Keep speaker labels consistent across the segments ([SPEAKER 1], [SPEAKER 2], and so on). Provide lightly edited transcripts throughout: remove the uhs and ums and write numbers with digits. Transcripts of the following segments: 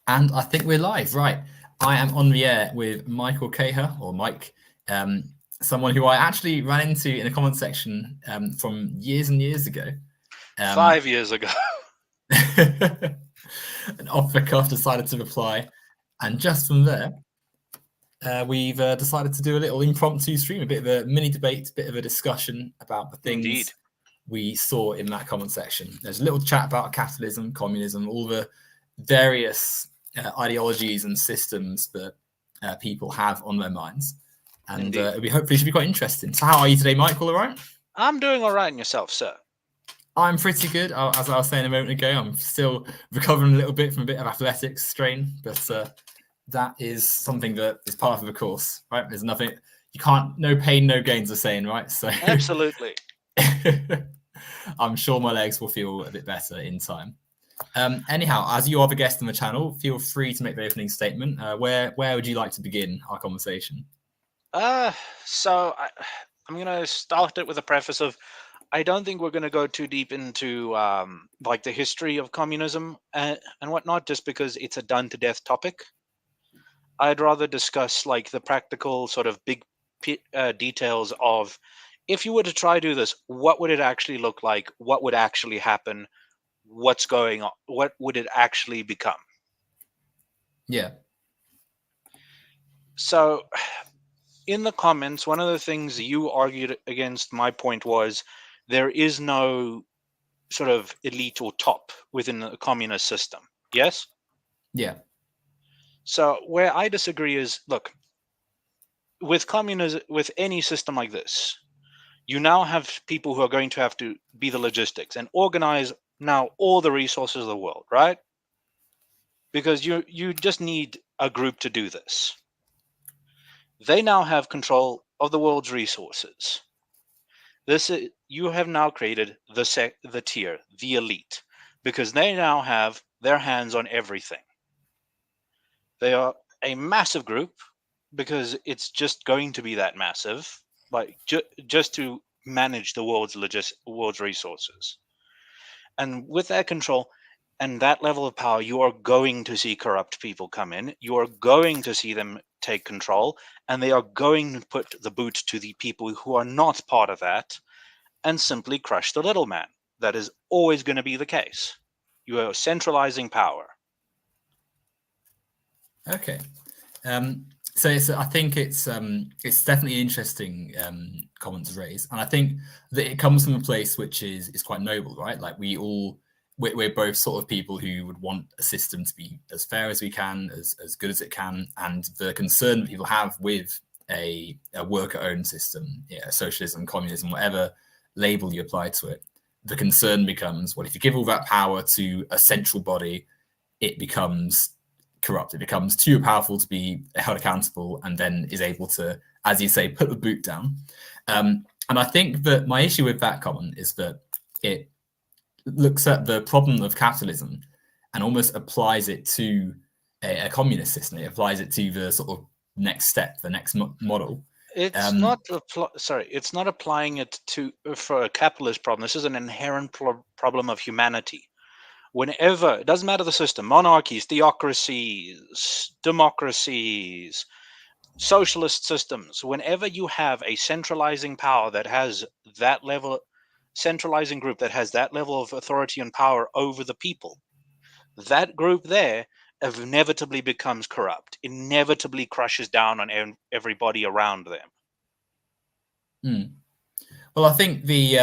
[SPEAKER 1] And I think we're live, right? I am on the air with Michael Keha, or Mike, someone who I actually ran into in a comment section from years and years ago.
[SPEAKER 2] 5 years ago.
[SPEAKER 1] And off the cuff decided to reply. And just from there, we've decided to do a little impromptu stream, a bit of a mini debate, a bit of a discussion about the
[SPEAKER 2] Indeed.
[SPEAKER 1] things we saw in that comment section. There's a little chat about capitalism, communism, all the various ideologies and systems that people have on their minds. And we hopefully should be quite interesting. So how are you today, Mike? All right?
[SPEAKER 2] I'm doing all right in yourself, sir.
[SPEAKER 1] I'm pretty good. As I was saying a moment ago, I'm still recovering a little bit from a bit of athletics strain, but that is something that is part of the course, right? There's nothing, you can't, no pain, no gains are saying, right? So
[SPEAKER 2] Absolutely.
[SPEAKER 1] I'm sure my legs will feel a bit better in time. Anyhow, as you are the guest on the channel, feel free to make the opening statement. Where would you like to begin our conversation?
[SPEAKER 2] So I'm going to start it with a preface of I don't think we're going to go too deep into like the history of communism and whatnot, just because it's a done to death topic. I'd rather discuss like the practical sort of big details of if you were to try to do this, what would it actually look like? What would actually happen? What's going on? What would it actually become?
[SPEAKER 1] Yeah.
[SPEAKER 2] So in the comments, one of the things you argued against my point was there is no sort of elite or top within the communist system. Yes?
[SPEAKER 1] Yeah.
[SPEAKER 2] So where I disagree is, look, with communism, with any system like this, you now have people who are going to have to be the logistics and organize now all the resources of the world, right? Because you just need a group to do this. They now have control of the world's resources. You have now created the tier, the elite, because they now have their hands on everything. They are a massive group because it's just going to be that massive, like just to manage the world's resources. And with that control and that level of power, you are going to see corrupt people come in. You are going to see them take control, and they are going to put the boot to the people who are not part of that and simply crush the little man. That is always going to be the case. You are centralizing power.
[SPEAKER 1] Okay. So I think it's definitely an interesting comment to raise, and I think that it comes from a place which is quite noble, right? Like we're both sort of people who would want a system to be as fair as we can, as good as it can, and the concern that people have with a worker-owned system, yeah, socialism, communism, whatever label you apply to it, the concern becomes, well, if you give all that power to a central body, it becomes corrupt. It becomes too powerful to be held accountable, and then is able to, as you say, put the boot down. And I think that my issue with that comment is that it looks at the problem of capitalism and almost applies it to a communist system. It applies it to the sort of next step, the next model.
[SPEAKER 2] It's not it's not applying it to for a capitalist problem. This is an inherent problem of humanity. Whenever, it doesn't matter the system, monarchies, theocracies, democracies, socialist systems, whenever you have a centralizing power that has that level, centralizing group that has that level of authority and power over the people, that group there inevitably becomes corrupt, inevitably crushes down on everybody around them.
[SPEAKER 1] Well, I think the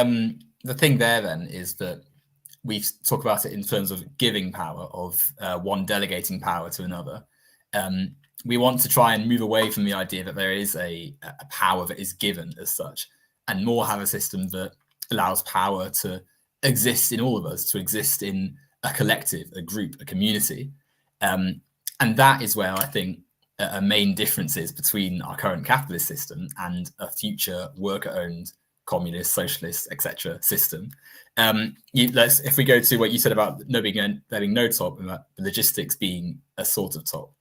[SPEAKER 1] thing there then is that we talk about it in terms of giving power, of one delegating power to another. We want to try and move away from the idea that there is a power that is given as such, and more have a system that allows power to exist in all of us, to exist in a collective, a group, a community. And that is where I think a main difference is between our current capitalist system and a future worker-owned communist, socialist, etc. system. If we go to what you said about there being no top, and about logistics being a sort of top.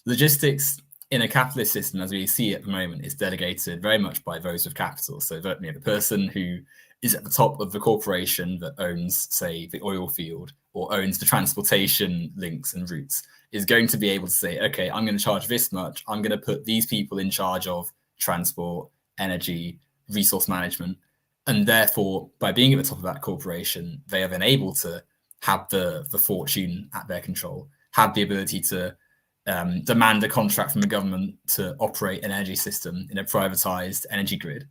[SPEAKER 1] Logistics in a capitalist system, as we see at the moment, is delegated very much by those with capital. So the person who is at the top of the corporation that owns, say, the oil field or owns the transportation links and routes, is going to be able to say, okay, I'm going to charge this much. I'm going to put these people in charge of transport, energy, resource management. And therefore, by being at the top of that corporation, they are then able to have the fortune at their control, have the ability to demand a contract from the government to operate an energy system in a privatized energy grid.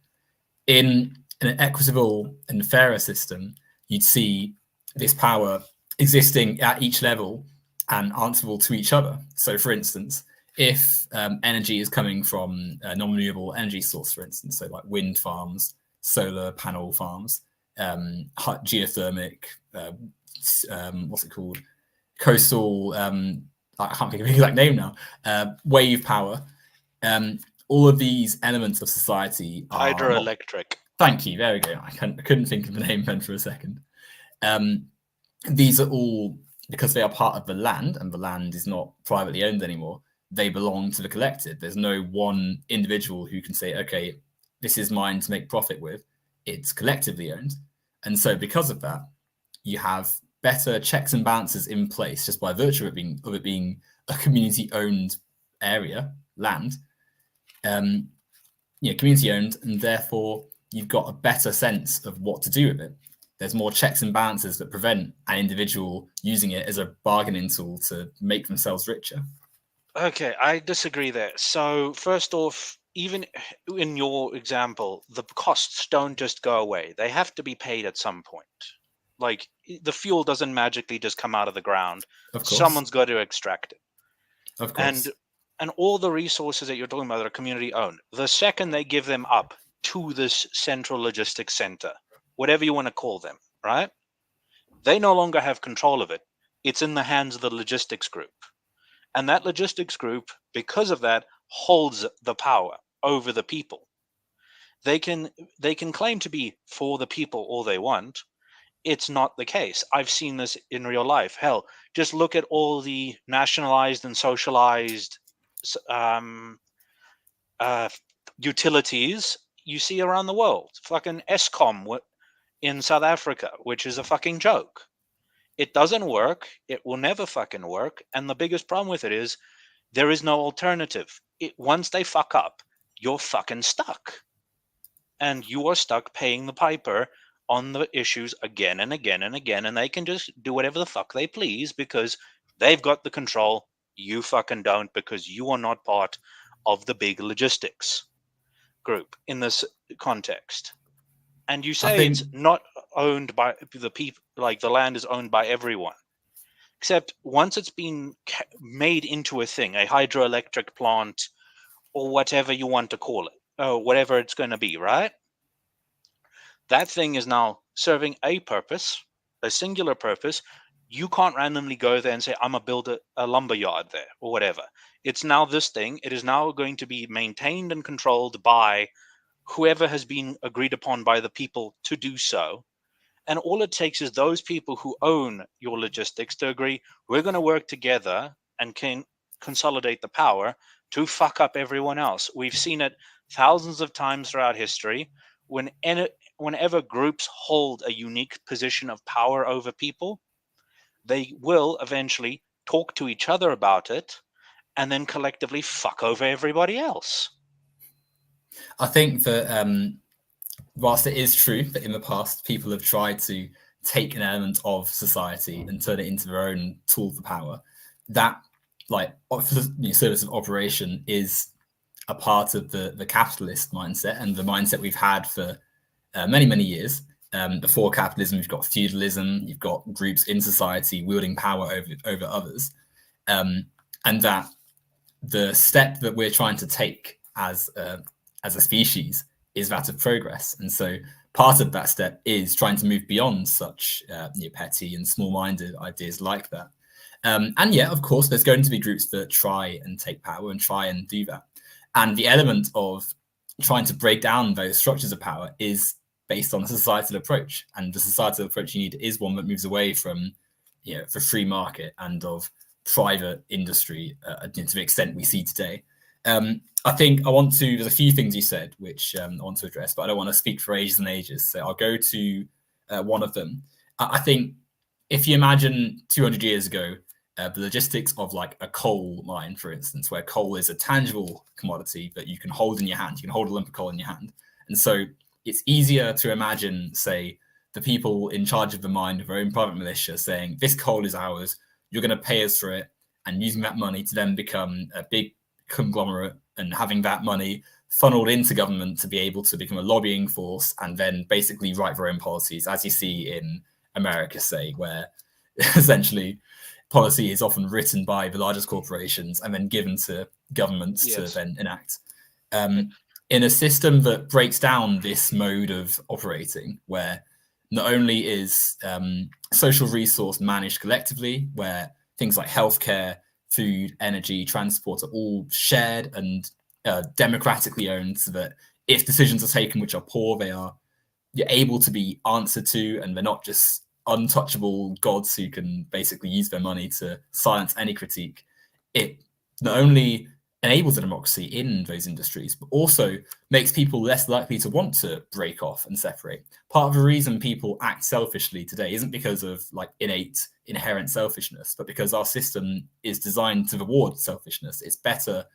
[SPEAKER 1] In an equitable and fairer system, you'd see this power existing at each level and answerable to each other. So, for instance, if energy is coming from a non-renewable energy source, for instance, so like wind farms, solar panel farms, geothermic, what's it called? Coastal, I can't think of the exact name now, wave power. All of these elements of society are
[SPEAKER 2] hydroelectric.
[SPEAKER 1] Thank you. There we go. I couldn't think of the name then for a second. These are all, because they are part of the land, and the land is not privately owned anymore, they belong to the collective. There's no one individual who can say, okay, this is mine to make profit with. It's collectively owned. And so because of that, you have better checks and balances in place just by virtue of it being a community-owned area, land, community owned, and therefore you've got a better sense of what to do with it. There's more checks and balances that prevent an individual using it as a bargaining tool to make themselves richer.
[SPEAKER 2] Okay, I disagree there. So first off, even in your example, the costs don't just go away. They have to be paid at some point. Like, the fuel doesn't magically just come out of the ground.
[SPEAKER 1] Of course.
[SPEAKER 2] Someone's got to extract it.
[SPEAKER 1] Of course.
[SPEAKER 2] And all the resources that you're talking about are community owned. The second they give them up to this central logistics center, whatever you want to call them, right? They no longer have control of it. It's in the hands of the logistics group. And that logistics group, because of that, holds the power over the people. They can claim to be for the people all they want. It's not the case. I've seen this in real life. Hell, just look at all the nationalized and socialized utilities you see around the world. Fucking Eskom in South Africa, which is a fucking joke. It doesn't work. It will never fucking work. And the biggest problem with it is there is no alternative. Once they fuck up, you're fucking stuck. And you are stuck paying the piper on the issues again and again and again. And they can just do whatever the fuck they please because they've got the control. You fucking don't, because you are not part of the big logistics group in this context. And you say it's not owned by the people, like the land is owned by everyone. Except once it's been made into a thing, a hydroelectric plant, or whatever you want to call it, whatever it's going to be, right? That thing is now serving a purpose, a singular purpose. You can't randomly go there and say, I'm going to build a lumber yard there, or whatever. It's now this thing. It is now going to be maintained and controlled by whoever has been agreed upon by the people to do so. And all it takes is those people who own your logistics to agree, we're going to work together and can consolidate the power to fuck up everyone else. We've seen it thousands of times throughout history. Whenever groups hold a unique position of power over people, they will eventually talk to each other about it and then collectively fuck over everybody else.
[SPEAKER 1] I think that whilst it is true that in the past people have tried to take an element of society and turn it into their own tool for power, that service of operation is a part of the capitalist mindset and the mindset we've had for many, many years. Before capitalism, you've got feudalism, you've got groups in society wielding power over others, and that the step that we're trying to take as a species is that of progress. And so part of that step is trying to move beyond such petty and small-minded ideas like that. And yeah, of course, there's going to be groups that try and take power and try and do that. And the element of trying to break down those structures of power is based on a societal approach. And the societal approach you need is one that moves away from, the free market and of private industry to the extent we see today. I think there's a few things you said which I want to address, but I don't want to speak for ages and ages. So I'll go to one of them. I think if you imagine 200 years ago, the logistics of like a coal mine, for instance, where coal is a tangible commodity that you can hold in your hand, you can hold a lump of coal in your hand. And so it's easier to imagine, say, the people in charge of the mine of their own private militia saying, this coal is ours, you're going to pay us for it, and using that money to then become a big conglomerate and having that money funneled into government to be able to become a lobbying force and then basically write their own policies, as you see in America, say, where essentially policy is often written by the largest corporations and then given to governments to then enact. In a system that breaks down this mode of operating, where not only is social resource managed collectively, where things like healthcare, food, energy, transport are all shared and democratically owned, so that if decisions are taken which are poor, you're able to be answered to, and they're not just untouchable gods who can basically use their money to silence any critique. It not only enables a democracy in those industries, but also makes people less likely to want to break off and separate. Part of the reason people act selfishly today isn't because of like inherent selfishness, but because our system is designed to reward selfishness. It's better,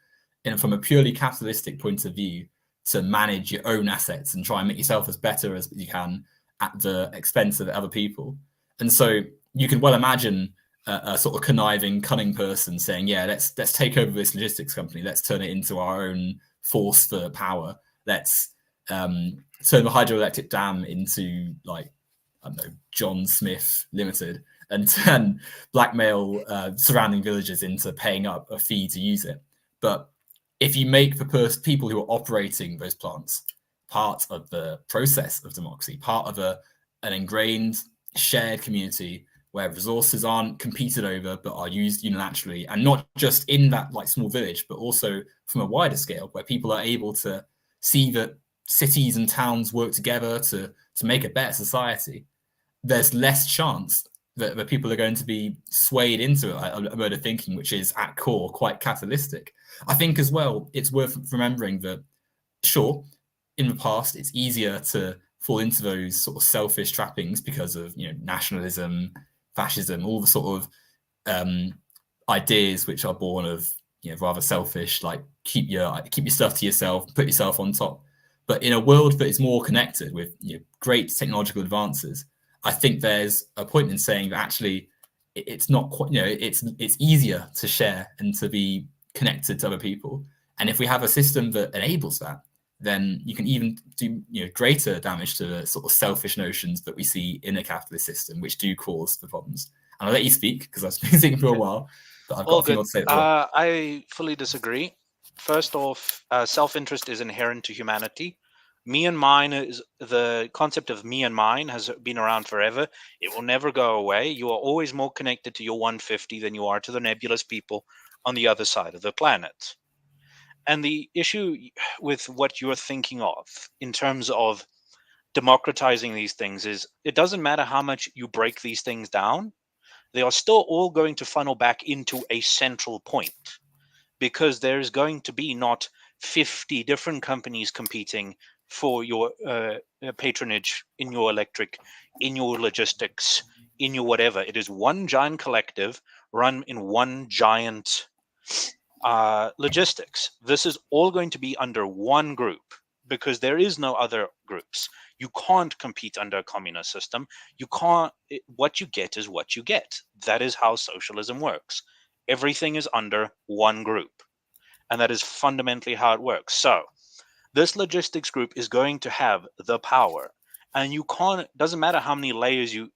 [SPEAKER 1] from a purely capitalistic point of view, to manage your own assets and try and make yourself as better as you can at the expense of other people. And so you can well imagine a sort of conniving, cunning person saying, yeah, let's take over this logistics company. Let's turn it into our own force for power. Let's turn the hydroelectric dam into, like, I don't know, John Smith Limited, and turn blackmail surrounding villages into paying up a fee to use it. But if you make the people who are operating those plants part of the process of democracy, part of an ingrained shared community where resources aren't competed over but are used unilaterally, and not just in that like small village, but also from a wider scale, where people are able to see that cities and towns work together to make a better society, there's less chance that people are going to be swayed into a mode of thinking which is at core quite capitalistic. I think as well, it's worth remembering that, sure, in the past, it's easier to fall into those sort of selfish trappings because of, nationalism, fascism, all the sort of ideas which are born of, rather selfish, like keep your stuff to yourself, put yourself on top. But in a world that is more connected with great technological advances, I think there's a point in saying that actually it's not quite, it's easier to share and to be connected to other people. And if we have a system that enables that, then you can even do greater damage to the sort of selfish notions that we see in a capitalist system, which do cause the problems. And I'll let you speak because I've been speaking for a while, but I've got a few more to say as well.
[SPEAKER 2] I fully disagree. First off, self-interest is inherent to humanity. Me and mine is the concept of me and mine has been around forever. It will never go away. You are always more connected to your 150 than you are to the nebulous people on the other side of the planet. And the issue with what you're thinking of in terms of democratizing these things is it doesn't matter how much you break these things down, they are still all going to funnel back into a central point, because there's going to be not 50 different companies competing for your patronage in your electric, in your logistics, in your whatever. It is one giant collective run in one giant logistics. This is all going to be under one group because there is no other groups. You can't compete under a communist system. You can't. What you get is what you get. That is how socialism works. Everything is under one group, and that is fundamentally how it works. So this logistics group is going to have the power, and you can't. Doesn't matter how many layers you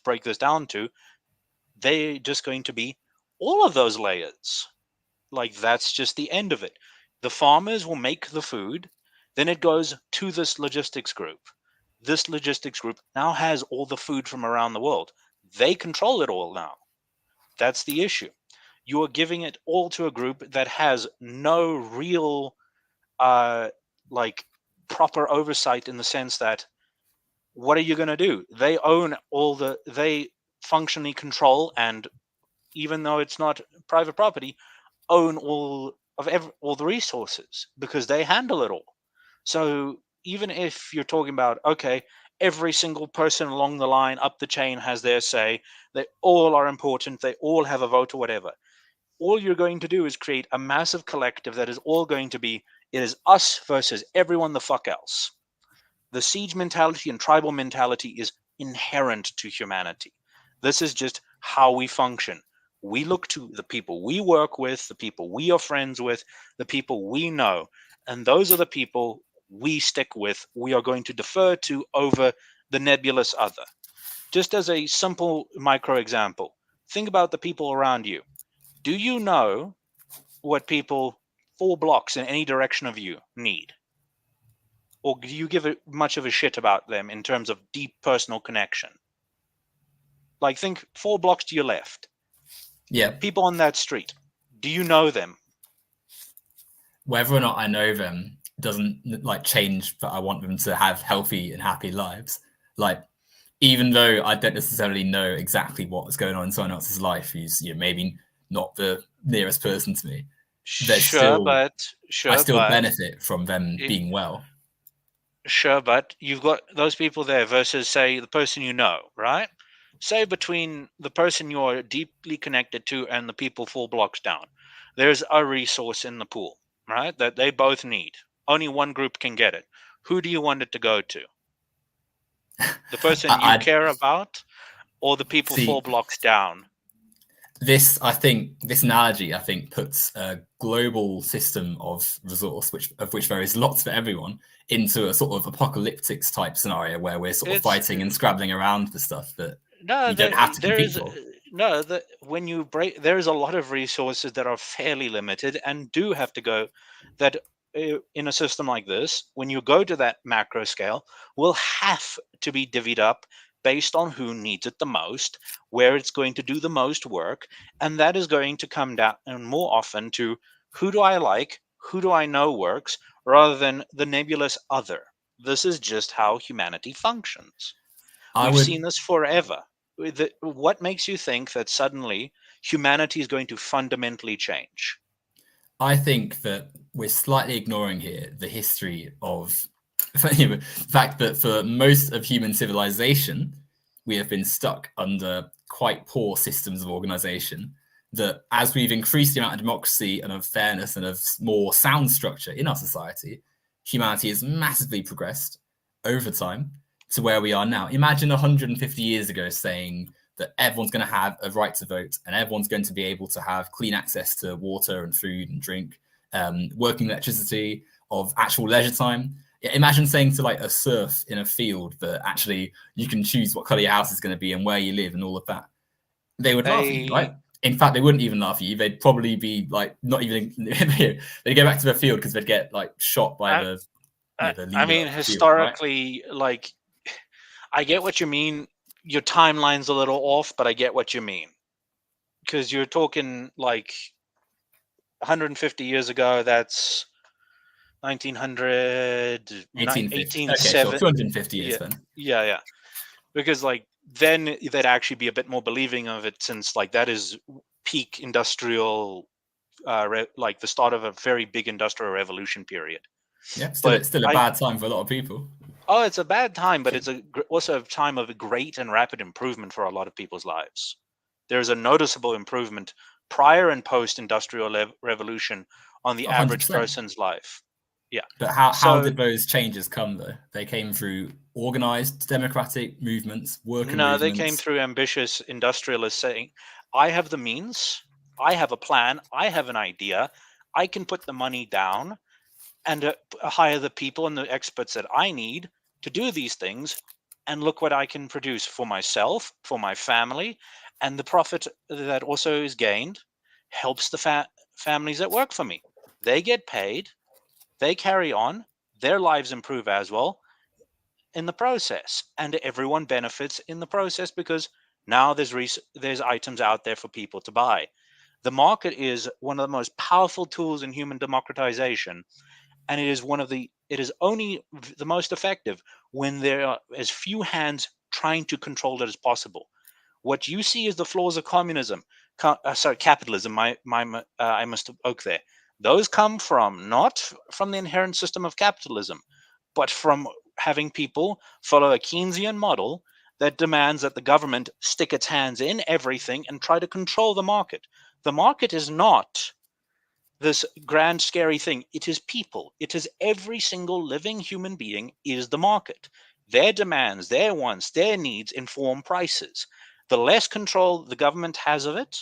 [SPEAKER 2] break this down to. They're just going to be all of those layers. Like, that's just the end of it. The farmers will make the food, then it goes to this logistics group. This logistics group now has all the food from around the world. They control it all now. That's the issue. You are giving it all to a group that has no real like proper oversight, in the sense that what are you going to do? They own they functionally control, and even though it's not private property, own all of all the resources because they handle it all. So even if you're talking about, okay, every single person along the line up the chain has their say, they all are important, they all have a vote or whatever, all you're going to do is create a massive collective that is all going to be, it is us versus everyone the fuck else. The siege mentality and tribal mentality is inherent to humanity. This is just how we function. We look to the people we work with, the people we are friends with, the people we know, and those are the people we stick with, we are going to defer to over the nebulous other. Just as a simple micro example, think about the people around you. Do you know what people 4 blocks in any direction of you need? Or do you give much of a shit about them in terms of deep personal connection? Like, think 4 blocks to your left.
[SPEAKER 1] Yeah.
[SPEAKER 2] People on that street. Do you know them?
[SPEAKER 1] Whether or not I know them doesn't like change that I want them to have healthy and happy lives. Like, even though I don't necessarily know exactly what's going on in someone else's life, who's maybe not the nearest person to me, there's still I still benefit from them being well.
[SPEAKER 2] Sure, but you've got those people there versus, say, the person you know, right? Say between the person you're deeply connected to and the people 4 blocks down, there's a resource in the pool, right? That they both need. Only one group can get it. Who do you want it to go to? The person you care about, or the people 4 blocks down?
[SPEAKER 1] This analogy, I think, puts a global system of resource, of which there is lots for everyone, into a sort of apocalyptic type scenario where we're sort of fighting and scrabbling around for stuff that we don't have to compete for.
[SPEAKER 2] When you break, there's a lot of resources that are fairly limited and do have to go. That in a system like this, when you go to that macro scale, will have to be divvied up based on who needs it the most, where it's going to do the most work, and that is going to come down and more often to who do I like, who do I know works, rather than the nebulous other. This is just how humanity functions. We've seen this forever. What makes you think that suddenly humanity is going to fundamentally change?
[SPEAKER 1] I think that we're slightly ignoring here the history of the fact that for most of human civilization, we have been stuck under quite poor systems of organization. That as we've increased the amount of democracy and of fairness and of more sound structure in our society, humanity has massively progressed over time to where we are now. Imagine 150 years ago saying that everyone's going to have a right to vote and everyone's going to be able to have clean access to water and food and drink, working electricity, of actual leisure time. Imagine saying to like a serf in a field that actually you can choose what color your house is going to be and where you live and all of that. They would laugh at you, right? In fact, they wouldn't even laugh at you. They'd probably be like not even. They'd go back to the field because they'd get like shot by the leader.
[SPEAKER 2] I mean, historically, field, right? Like, I get what you mean. Your timeline's a little off, but I get what you mean. Because you're talking like 150 years ago, that's 1900, 1870.
[SPEAKER 1] Okay, so 250 years then.
[SPEAKER 2] Yeah. Because like then they'd actually be a bit more believing of it, since like that is peak industrial, like the start of a very big industrial revolution period.
[SPEAKER 1] Yeah, still a bad time for a lot of people.
[SPEAKER 2] Oh, it's a bad time, but it's also a time of great and rapid improvement for a lot of people's lives. There's a noticeable improvement prior and post-industrial revolution on the 100%. Average person's life. Yeah.
[SPEAKER 1] But how did those changes come, though? They came through organized democratic movements, worker movements?
[SPEAKER 2] They came through ambitious industrialists saying, I have the means, I have a plan, I have an idea, I can put the money down and hire the people and the experts that I need to do these things, and look what I can produce for myself, for my family, and the profit that also is gained helps the families that work for me. They get paid, they carry on, their lives improve as well in the process, and everyone benefits in the process because now there's items out there for people to buy. The market is one of the most powerful tools in human democratization. And it is only the most effective when there are as few hands trying to control it as possible. What you see is the flaws of communism. Capitalism. I must have spoke there. Those come from not from the inherent system of capitalism, but from having people follow a Keynesian model that demands that the government stick its hands in everything and try to control the market. The market is not this grand scary thing. It is people. It is every single living human being is the market. Their demands, their wants, their needs inform prices. The less control the government has of it,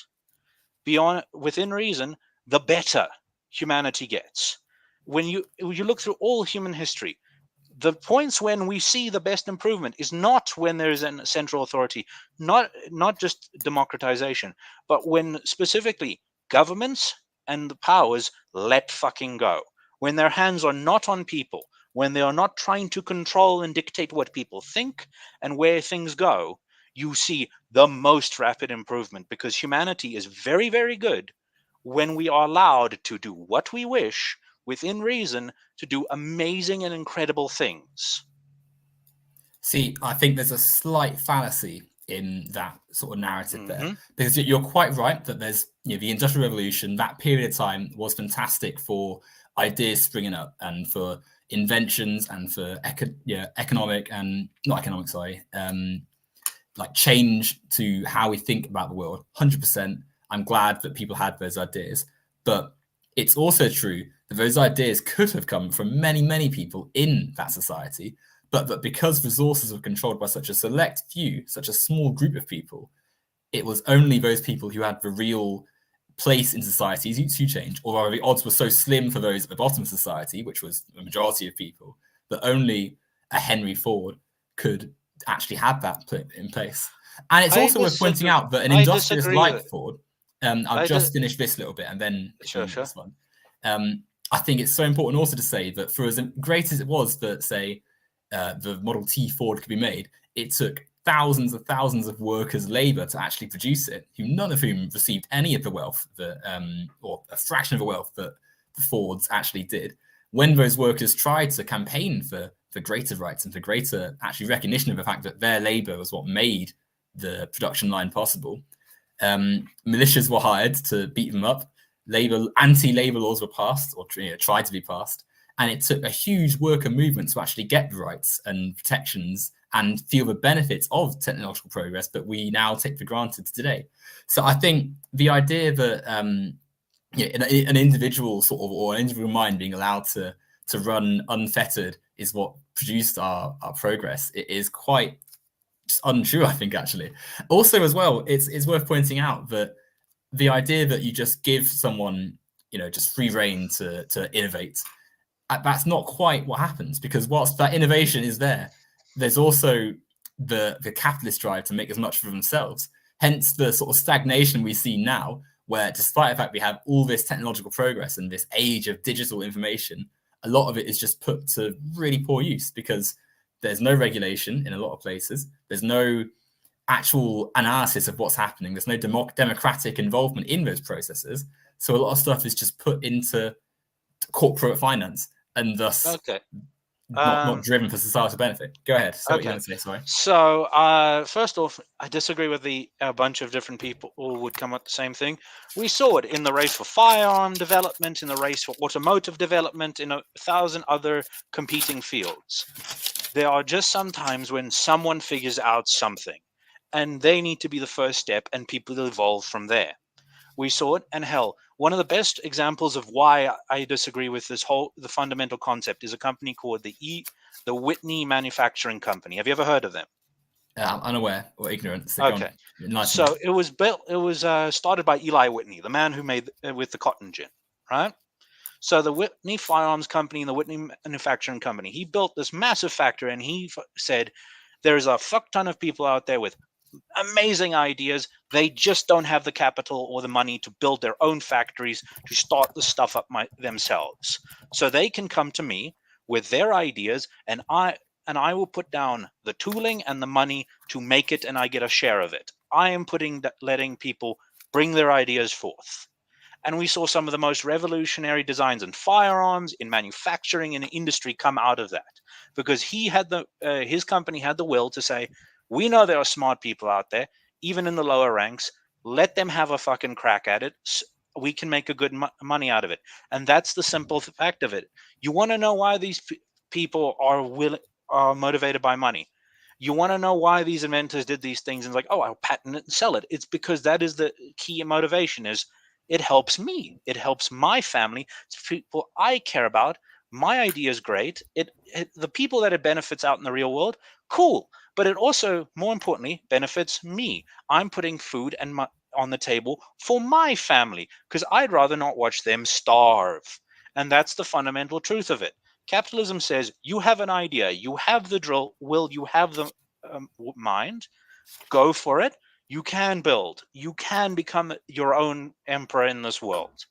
[SPEAKER 2] beyond within reason, the better humanity gets. When you look through all human history, the points when we see the best improvement is not when there's a central authority, not just democratization, but when specifically governments and the powers let fucking go, when their hands are not on people, when they are not trying to control and dictate what people think and where things go, you see the most rapid improvement, because humanity is very, very good when we are allowed to do what we wish within reason, to do amazing and incredible things.
[SPEAKER 1] See, I think there's a slight fallacy in that sort of narrative there,
[SPEAKER 2] Mm-hmm.
[SPEAKER 1] because you're quite right that there's, the Industrial Revolution, that period of time was fantastic for ideas springing up and for inventions and for economic and not economic, sorry, like change to how we think about the world. 100%. I'm glad that people had those ideas, but it's also true that those ideas could have come from many, many people in that society, but that because resources were controlled by such a select few, such a small group of people, it was only those people who had the real place in society to change, or the odds were so slim for those at the bottom of society, which was the majority of people, that only a Henry Ford could actually have that put in place. And it's also worth pointing out that an industrialist like Ford, I'll just finish this little bit and then
[SPEAKER 2] sure.
[SPEAKER 1] this one. I think it's so important also to say that for as great as it was that, say, the Model T Ford could be made, it took thousands of workers' labor to actually produce it, none of whom received any of the wealth that, or a fraction of the wealth that the Fords actually did. When those workers tried to campaign for greater rights and for greater actually recognition of the fact that their labor was what made the production line possible, militias were hired to beat them up. Anti-labor laws were passed, or tried to be passed, and it took a huge worker movement to actually get the rights and protections and feel the benefits of technological progress that we now take for granted today. So I think the idea that an individual sort of, or an individual mind being allowed to run unfettered is what produced our progress, it is quite untrue, I think, actually. Also, as well, it's worth pointing out that the idea that you just give someone, just free rein to innovate, that's not quite what happens, because whilst that innovation is there, there's also the capitalist drive to make as much for themselves. Hence the sort of stagnation we see now, where despite the fact we have all this technological progress and this age of digital information, a lot of it is just put to really poor use because there's no regulation in a lot of places. There's no actual analysis of what's happening. There's no democratic involvement in those processes. So a lot of stuff is just put into corporate finance and thus not driven for societal benefit. Go ahead. So what you want to say, sorry.
[SPEAKER 2] So first off, I disagree with a bunch of different people who would come up with the same thing. We saw it in the race for firearm development, in the race for automotive development, in 1,000 other competing fields. There are just some times when someone figures out something and they need to be the first step and people evolve from there. We saw it, and hell, one of the best examples of why I disagree with the fundamental concept is a company called the Whitney Manufacturing Company. Have you ever heard of them?
[SPEAKER 1] I'm unaware or ignorant. So
[SPEAKER 2] okay. So it was built. It was started by Eli Whitney, the man who made with the cotton gin, right? So the Whitney Firearms Company and the Whitney Manufacturing Company, he built this massive factory, and he said, there's a fuck ton of people out there with amazing ideas. They just don't have the capital or the money to build their own factories to start the stuff up themselves. So they can come to me with their ideas, and I will put down the tooling and the money to make it, and I get a share of it. I am letting people bring their ideas forth. And we saw some of the most revolutionary designs in firearms, in manufacturing, in industry come out of that, because his company had the will to say, we know there are smart people out there, even in the lower ranks. Let them have a fucking crack at it. we can make a good money out of it. And that's the simple fact of it. You want to know why these people are motivated by money. You want to know why these inventors did these things and it's like, oh, I'll patent it and sell it. It's because that is the key motivation. Is it helps me, it helps my family, it's people I care about. My idea is great. The people that it benefits out in the real world, cool. But it also, more importantly, benefits me. I'm putting food on the table for my family because I'd rather not watch them starve. And that's the fundamental truth of it. Capitalism says you have an idea, you have the will, you have the mind, go for it. You can build, you can become your own emperor in this world.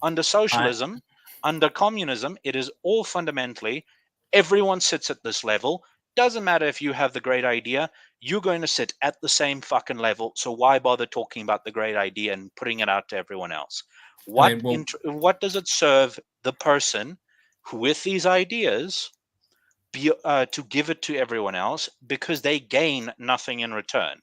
[SPEAKER 2] Under
[SPEAKER 1] I,
[SPEAKER 2] socialism, under communism, it is all fundamentally everyone sits at this level. Doesn't matter if you have the great idea, you're going to sit at the same fucking level. So why bother talking about the great idea and putting it out to everyone else?
[SPEAKER 1] I mean, well,
[SPEAKER 2] What does it serve the person who, with these ideas, to give it to everyone else because they gain nothing in return?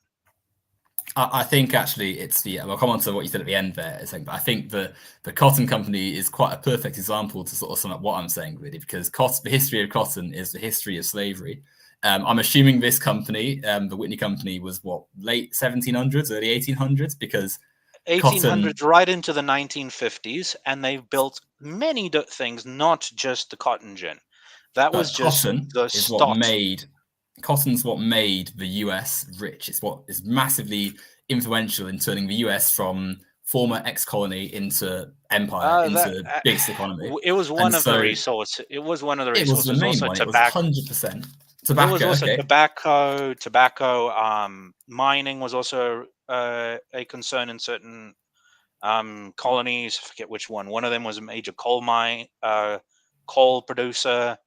[SPEAKER 1] I think actually it's the. I'll come on to what you said at the end there. But I think the cotton company is quite a perfect example to sort of sum up what I'm saying, really, because the history of cotton is the history of slavery. I'm assuming this company, the Whitney Company, was what, late 1700s, early 1800s, because
[SPEAKER 2] 1800s right into the 1950s, and they've built many things, not just the cotton gin. That was just the start.
[SPEAKER 1] Cotton's what made the US rich. It's what is massively influential in turning the US from former ex-colony into empire, into biggest economy.
[SPEAKER 2] It was one of the resources. It was one of the resources.
[SPEAKER 1] It was the main
[SPEAKER 2] also
[SPEAKER 1] one.
[SPEAKER 2] Tobacco.
[SPEAKER 1] It was 100%. Tobacco.
[SPEAKER 2] There was also
[SPEAKER 1] okay.
[SPEAKER 2] Tobacco. Mining was also a concern in certain colonies. I forget which one. One of them was a major coal producer.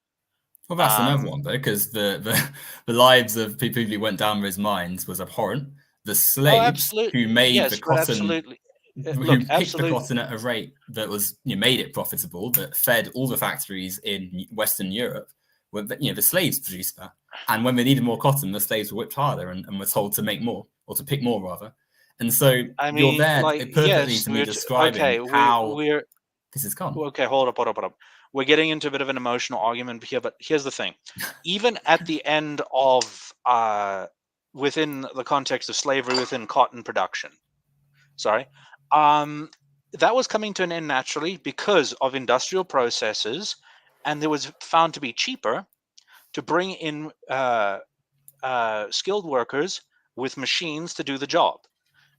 [SPEAKER 1] Well, that's another one, though, because the lives of people who went down those mines was abhorrent. The slaves who made the cotton, who picked the cotton at a rate that was made it profitable, that fed all the factories in Western Europe. The slaves produced that, and when they needed more cotton, the slaves were whipped harder and were told to make more, or to pick more rather. And so you're there perfectly to me describing how this has gone.
[SPEAKER 2] Okay, hold up. We're getting into a bit of an emotional argument here, but here's the thing. Even at the end of, within the context of slavery, within cotton production, that was coming to an end naturally because of industrial processes, and it was found to be cheaper to bring in skilled workers with machines to do the job.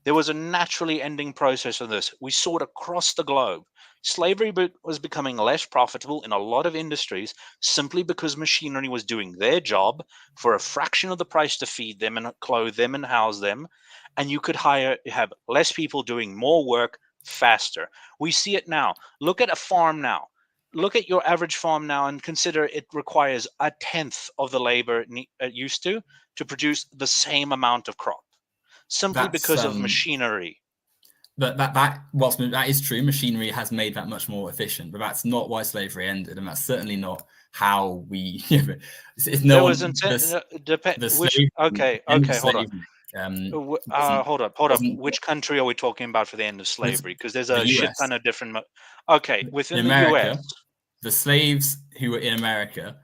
[SPEAKER 2] There was a naturally ending process of this. We saw it across the globe. Slavery was becoming less profitable in a lot of industries simply because machinery was doing their job for a fraction of the price to feed them and clothe them and house them. And you could have less people doing more work faster. We see it now. Look at a farm now. Look at your average farm now and consider it requires a tenth of the labor it used to produce the same amount of crop. Simply because of machinery.
[SPEAKER 1] That is true. Machinery has made that much more efficient, but that's not why slavery ended, and that's certainly not how we. It's no one.
[SPEAKER 2] Hold up. Which country are we talking about for the end of slavery? Because there's a shit ton of different. Okay, within the US,
[SPEAKER 1] the slaves who were in America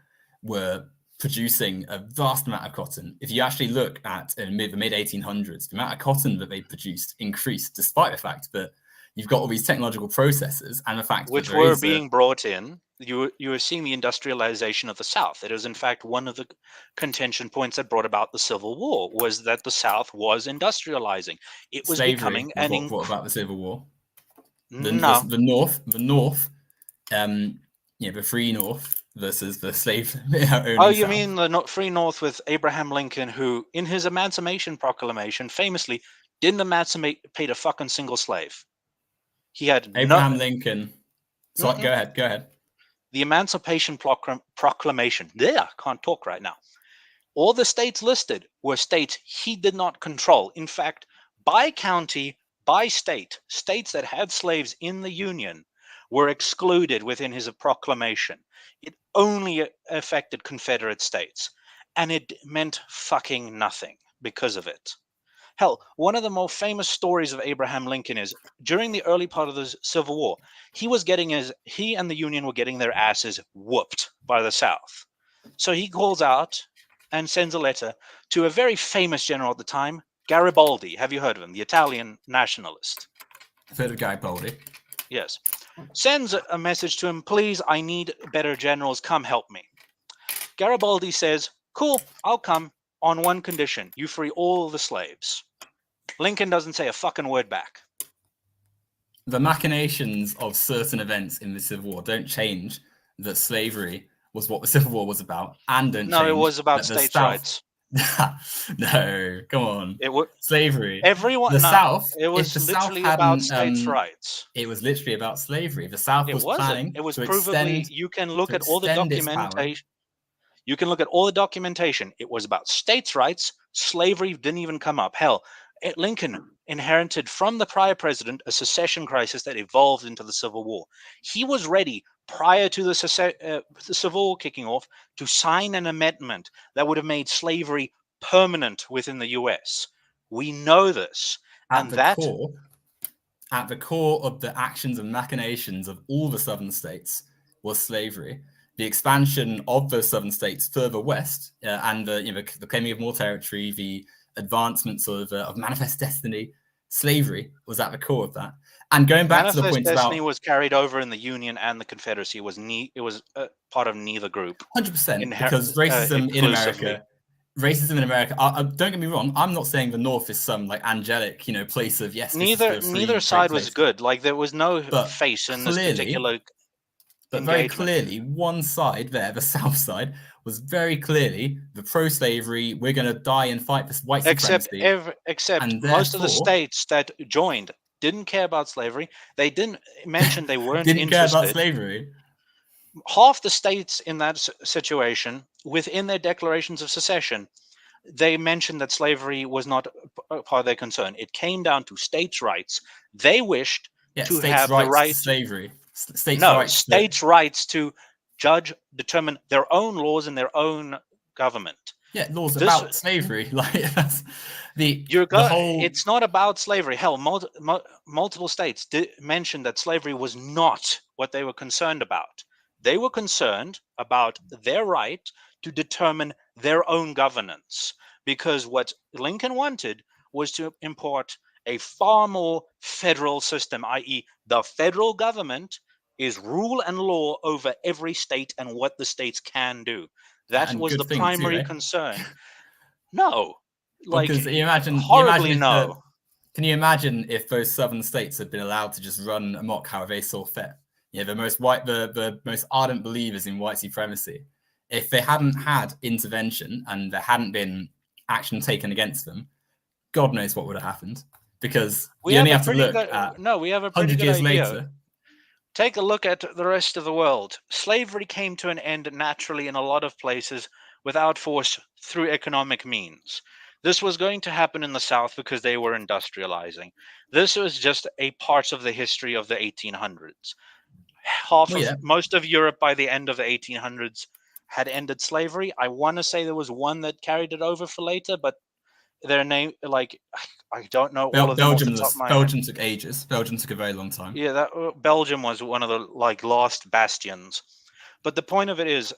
[SPEAKER 1] were producing a vast amount of cotton. If you actually look at the mid 1800s, the amount of cotton that they produced increased, despite the fact that you've got all these technological processes and the fact
[SPEAKER 2] which were being brought in. You were seeing the industrialization of the South. It was, in fact, one of the contention points that brought about the Civil War was that the South was industrializing. It was becoming
[SPEAKER 1] what about the Civil War? The North, the free North versus the slave owning
[SPEAKER 2] Oh, you
[SPEAKER 1] South.
[SPEAKER 2] mean the free North with Abraham Lincoln, who, in his Emancipation Proclamation, famously didn't emancipate a fucking single slave. He had
[SPEAKER 1] Abraham Lincoln. So go ahead.
[SPEAKER 2] The Emancipation Proclamation. Yeah, can't talk right now. All the states listed were states he did not control. In fact, by county, by state, states that had slaves in the Union were excluded within his proclamation. It only affected Confederate states, and it meant fucking nothing because of it. Hell, one of the more famous stories of Abraham Lincoln is during the early part of the Civil War, he and the Union were getting their asses whooped by the South. So he calls out and sends a letter to a very famous general at the time, Garibaldi. Have you heard of him? The Italian nationalist.
[SPEAKER 1] I've heard of Garibaldi.
[SPEAKER 2] Yes. Sends a message to him, please, I need better generals, come help me. Garibaldi says, cool, I'll come on one condition, you free all the slaves. Lincoln doesn't say a fucking word back.
[SPEAKER 1] The machinations of certain events in the Civil War don't change that slavery was what the Civil War was about, and don't
[SPEAKER 2] No,
[SPEAKER 1] change
[SPEAKER 2] it was about
[SPEAKER 1] that the
[SPEAKER 2] states'
[SPEAKER 1] South...
[SPEAKER 2] rights.
[SPEAKER 1] No, come on.
[SPEAKER 2] It was
[SPEAKER 1] Slavery.
[SPEAKER 2] everyone.
[SPEAKER 1] The
[SPEAKER 2] No,
[SPEAKER 1] South.
[SPEAKER 2] it was
[SPEAKER 1] If the South
[SPEAKER 2] literally about
[SPEAKER 1] hadn't,
[SPEAKER 2] states' rights.
[SPEAKER 1] it was literally about slavery. The South
[SPEAKER 2] It
[SPEAKER 1] was
[SPEAKER 2] wasn't.
[SPEAKER 1] planning
[SPEAKER 2] It was
[SPEAKER 1] to
[SPEAKER 2] provably.
[SPEAKER 1] extend
[SPEAKER 2] You can look
[SPEAKER 1] to
[SPEAKER 2] at all the
[SPEAKER 1] extend its power.
[SPEAKER 2] documentation. You can look at all the documentation. It was about states' rights. Slavery didn't even come up. Hell, Lincoln inherited from the prior president a secession crisis that evolved into the Civil War. He was ready prior to the Civil War kicking off to sign an amendment that would have made slavery permanent within the U.S. We know this,
[SPEAKER 1] At the core of the actions and machinations of all the southern states was slavery. The expansion of those southern states further west, and the claiming of more territory, the advancements of manifest destiny, slavery was at the core of that. And going back to the
[SPEAKER 2] Manifest
[SPEAKER 1] points
[SPEAKER 2] destiny
[SPEAKER 1] about
[SPEAKER 2] was carried over in the Union and the Confederacy. It was part of neither group.
[SPEAKER 1] 100%, because racism in America. Racism in America. Don't get me wrong. I'm not saying the North is some like angelic, place of yes.
[SPEAKER 2] Neither side was good. Like there was no face in this particular.
[SPEAKER 1] But very clearly, one side there, the South side, was very clearly the pro-slavery. We're going to die and fight for white supremacy.
[SPEAKER 2] Except most of the states that joined didn't care about slavery. They didn't mention they weren't
[SPEAKER 1] didn't
[SPEAKER 2] interested.
[SPEAKER 1] Care about slavery.
[SPEAKER 2] Half the states in that situation, within their declarations of secession, they mentioned that slavery was not a part of their concern. It came down to states' rights. They wished to have the right
[SPEAKER 1] to slavery.
[SPEAKER 2] States' rights to determine their own laws in their own government.
[SPEAKER 1] Yeah, laws about slavery. Like that's
[SPEAKER 2] It's not about slavery. Hell, multiple states mentioned that slavery was not what they were concerned about. They were concerned about their right to determine their own governance, because what Lincoln wanted was to import a far more federal system, i.e., the federal government is rule and law over every state and what the states can do. That was the primary concern. No,
[SPEAKER 1] because
[SPEAKER 2] horribly no.
[SPEAKER 1] Can you imagine if those southern states had been allowed to just run amok how they saw fit? The most ardent believers in white supremacy. If they hadn't had intervention and there hadn't been action taken against them, God knows what would have happened. Because you only have to look at
[SPEAKER 2] we have a pretty
[SPEAKER 1] 100
[SPEAKER 2] good
[SPEAKER 1] years
[SPEAKER 2] idea.
[SPEAKER 1] later.
[SPEAKER 2] Take a look at the rest of the world. Slavery came to an end naturally in a lot of places without force through economic means. This was going to happen in the South because they were industrializing. This was just a part of the history of the 1800s. Most of Europe by the end of the 1800s had ended slavery. I want to say there was one that carried it over for later, but their name, I don't know all of them off the top of my head.
[SPEAKER 1] Belgium took ages. Belgium took a very long time.
[SPEAKER 2] Yeah, Belgium was one of the last bastions. But the point of it is,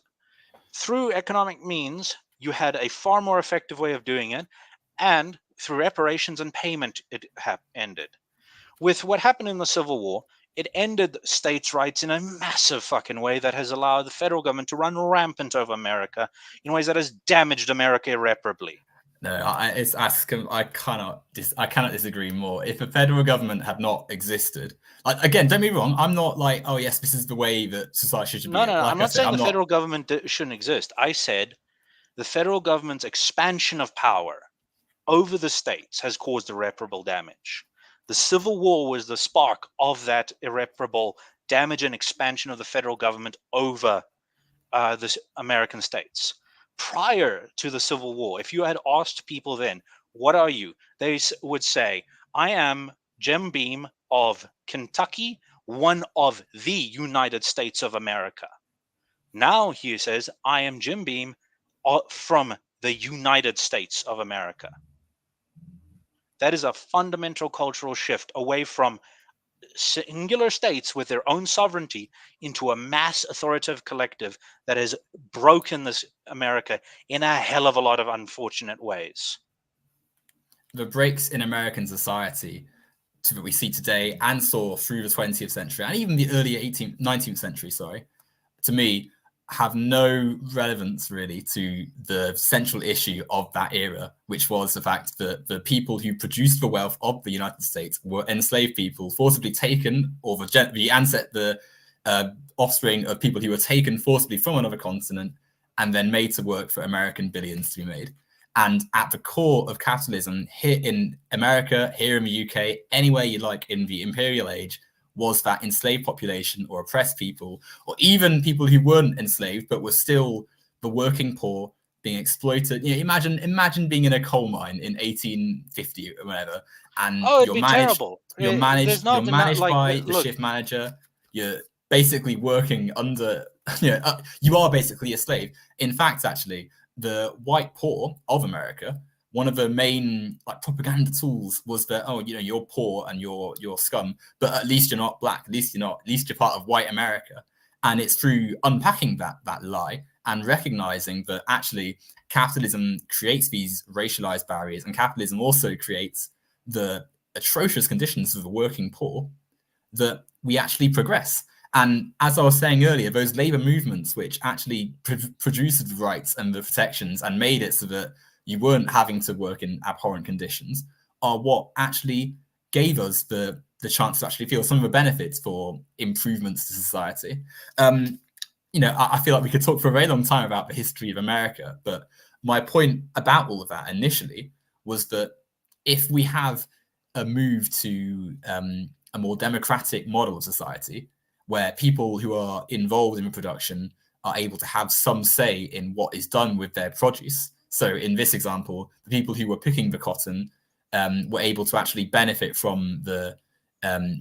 [SPEAKER 2] through economic means, you had a far more effective way of doing it, and through reparations and payment, it ended. With what happened in the Civil War, it ended states' rights in a massive fucking way that has allowed the federal government to run rampant over America in ways that has damaged America irreparably.
[SPEAKER 1] No, I cannot disagree more. If the federal government had not existed, again, don't be wrong. I'm not like, oh yes, this is the way that society should be.
[SPEAKER 2] No. I'm not saying the federal government shouldn't exist. I said the federal government's expansion of power over the states has caused irreparable damage. The Civil War was the spark of that irreparable damage and expansion of the federal government over the American states. Prior to the Civil War, if you had asked people then, what are you? They would say, I am Jim Beam of Kentucky, one of the United States of America. Now he says, I am Jim Beam from the United States of America. That is a fundamental cultural shift away from singular states with their own sovereignty into a mass authoritative collective that has broken this America in a hell of a lot of unfortunate ways.
[SPEAKER 1] The breaks in American society that we see today and saw through the 20th century and even the early 19th century, to me, have no relevance really to the central issue of that era, which was the fact that the people who produced the wealth of the United States were enslaved people, forcibly taken, or the offspring of people who were taken forcibly from another continent and then made to work for American billions to be made. And at the core of capitalism here in America, here in the UK, anywhere you like in the imperial age, was that enslaved population or oppressed people, or even people who weren't enslaved but were still the working poor being exploited. You know, imagine being in a coal mine in 1850 or whatever, and
[SPEAKER 2] it'd be terrible.
[SPEAKER 1] You're
[SPEAKER 2] There's
[SPEAKER 1] managed
[SPEAKER 2] like,
[SPEAKER 1] by the
[SPEAKER 2] look,
[SPEAKER 1] shift manager. You're basically working under. You are basically a slave. In fact, actually, the white poor of America, one of the main like propaganda tools was that, oh, you're poor and you're scum, but at least you're not black. At least you're part of white America. And it's through unpacking that lie and recognizing that actually capitalism creates these racialized barriers, and capitalism also creates the atrocious conditions of the working poor, that we actually progress. And as I was saying earlier, those labor movements, which actually produced the rights and the protections and made it so that you weren't having to work in abhorrent conditions, are what actually gave us the chance to actually feel some of the benefits for improvements to society. I feel like we could talk for a very long time about the history of America, but my point about all of that initially was that if we have a move to a more democratic model of society, where people who are involved in the production are able to have some say in what is done with their produce. So in this example, the people who were picking the cotton were able to actually benefit from the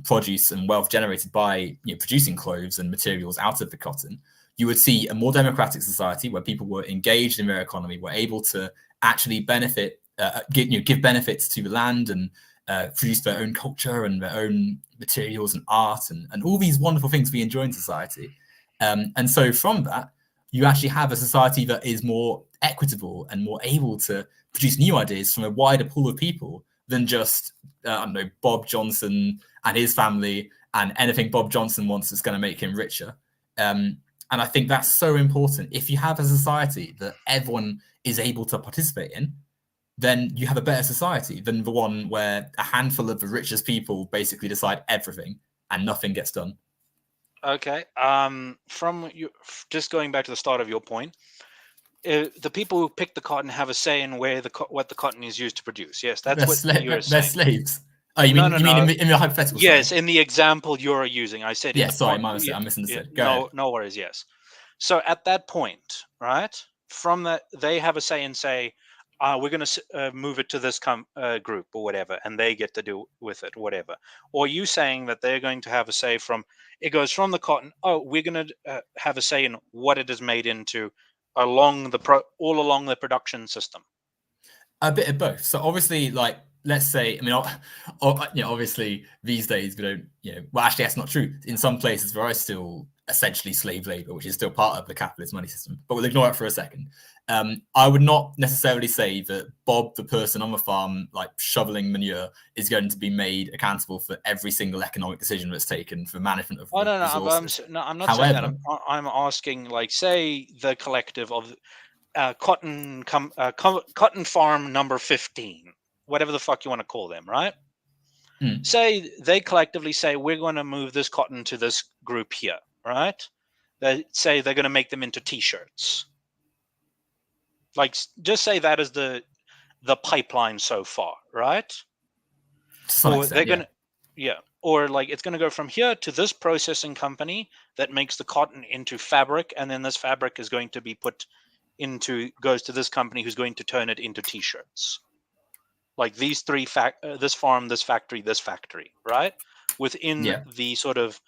[SPEAKER 1] produce and wealth generated by producing clothes and materials out of the cotton. You would see a more democratic society where people were engaged in their economy, were able to actually benefit, give benefits to the land and produce their own culture and their own materials and art and all these wonderful things we enjoy in society. And so from that, you actually have a society that is more equitable and more able to produce new ideas from a wider pool of people than just, Bob Johnson and his family and anything Bob Johnson wants is going to make him richer. And I think that's so important. If you have a society that everyone is able to participate in, then you have a better society than the one where a handful of the richest people basically decide everything and nothing gets done.
[SPEAKER 2] Okay. From you, just going back to the start of your point, the people who pick the cotton have a say in what the cotton is used to produce. Yes, that's you're saying.
[SPEAKER 1] They're slaves. Oh, you mean in the hypothetical?
[SPEAKER 2] Yes,
[SPEAKER 1] sorry.
[SPEAKER 2] In the example you're using, I said.
[SPEAKER 1] Yeah, sorry, I misunderstood.
[SPEAKER 2] No worries. Yes. So at that point, right, from that, they have a say and say, we're going to move it to this group or whatever, and they get to do with it, whatever. Or you saying that they're going to have a say it goes from the cotton. Oh, we're going to have a say in what it is made into all along the production system.
[SPEAKER 1] A bit of both. So obviously, like, let's say, obviously these days we don't, well, actually that's not true. In some places there are still essentially slave labor, which is still part of the capitalist money system, but we'll ignore it for a second. I would not necessarily say that Bob, the person on the farm, like shoveling manure, is going to be made accountable for every single economic decision that's taken for management of resources.
[SPEAKER 2] I'm not saying that. I'm asking, like, say the collective of cotton farm number 15, whatever the fuck you want to call them, right? Say they collectively say, we're going to move this cotton to this group here, right? They say they're going to make them into t-shirts. Like, just say that is the pipeline so far, right? Or they're going to, or like it's going to go from here to this processing company that makes the cotton into fabric, and then this fabric is going to be goes to this company who's going to turn it into t-shirts. Like these three this farm, this factory, right? Within the sort of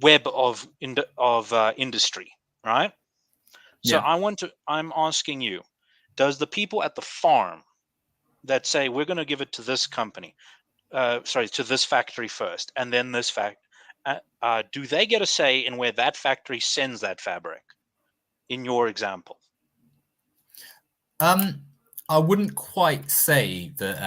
[SPEAKER 2] web of industry, right? So I'm asking you, does the people at the farm that say we're going to give it to this company, to this factory first, and then this do they get a say in where that factory sends that fabric? In your example,
[SPEAKER 1] I wouldn't quite say that.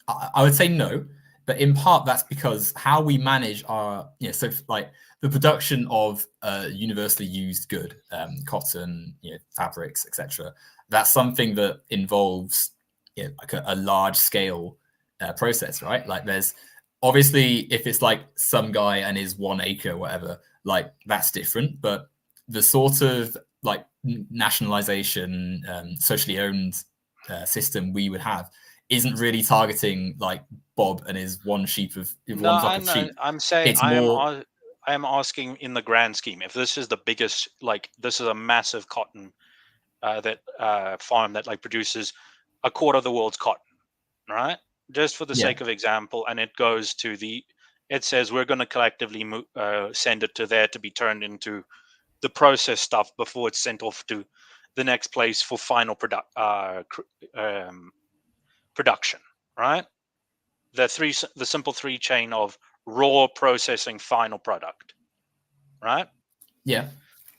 [SPEAKER 1] I would say no, but in part that's because how we manage our, so like the production of universally used good, cotton, fabrics, etc. That's something that involves like a large scale process, right? Like there's obviously, if it's like some guy and his 1 acre or whatever, like that's different, but the sort of like nationalization, socially owned system we would have isn't really targeting like Bob and his one
[SPEAKER 2] no,
[SPEAKER 1] flock of sheep.
[SPEAKER 2] I'm saying
[SPEAKER 1] It's more,
[SPEAKER 2] I am asking in the grand scheme, if this is the biggest, like this is a massive cotton farm that like produces a quarter of the world's cotton, right? Just for the sake of example, and it goes to it says we're going to collectively send it to there to be turned into the process stuff before it's sent off to the next place for final production, right? The simple 3 chain of raw processing final product, right?
[SPEAKER 1] Yeah.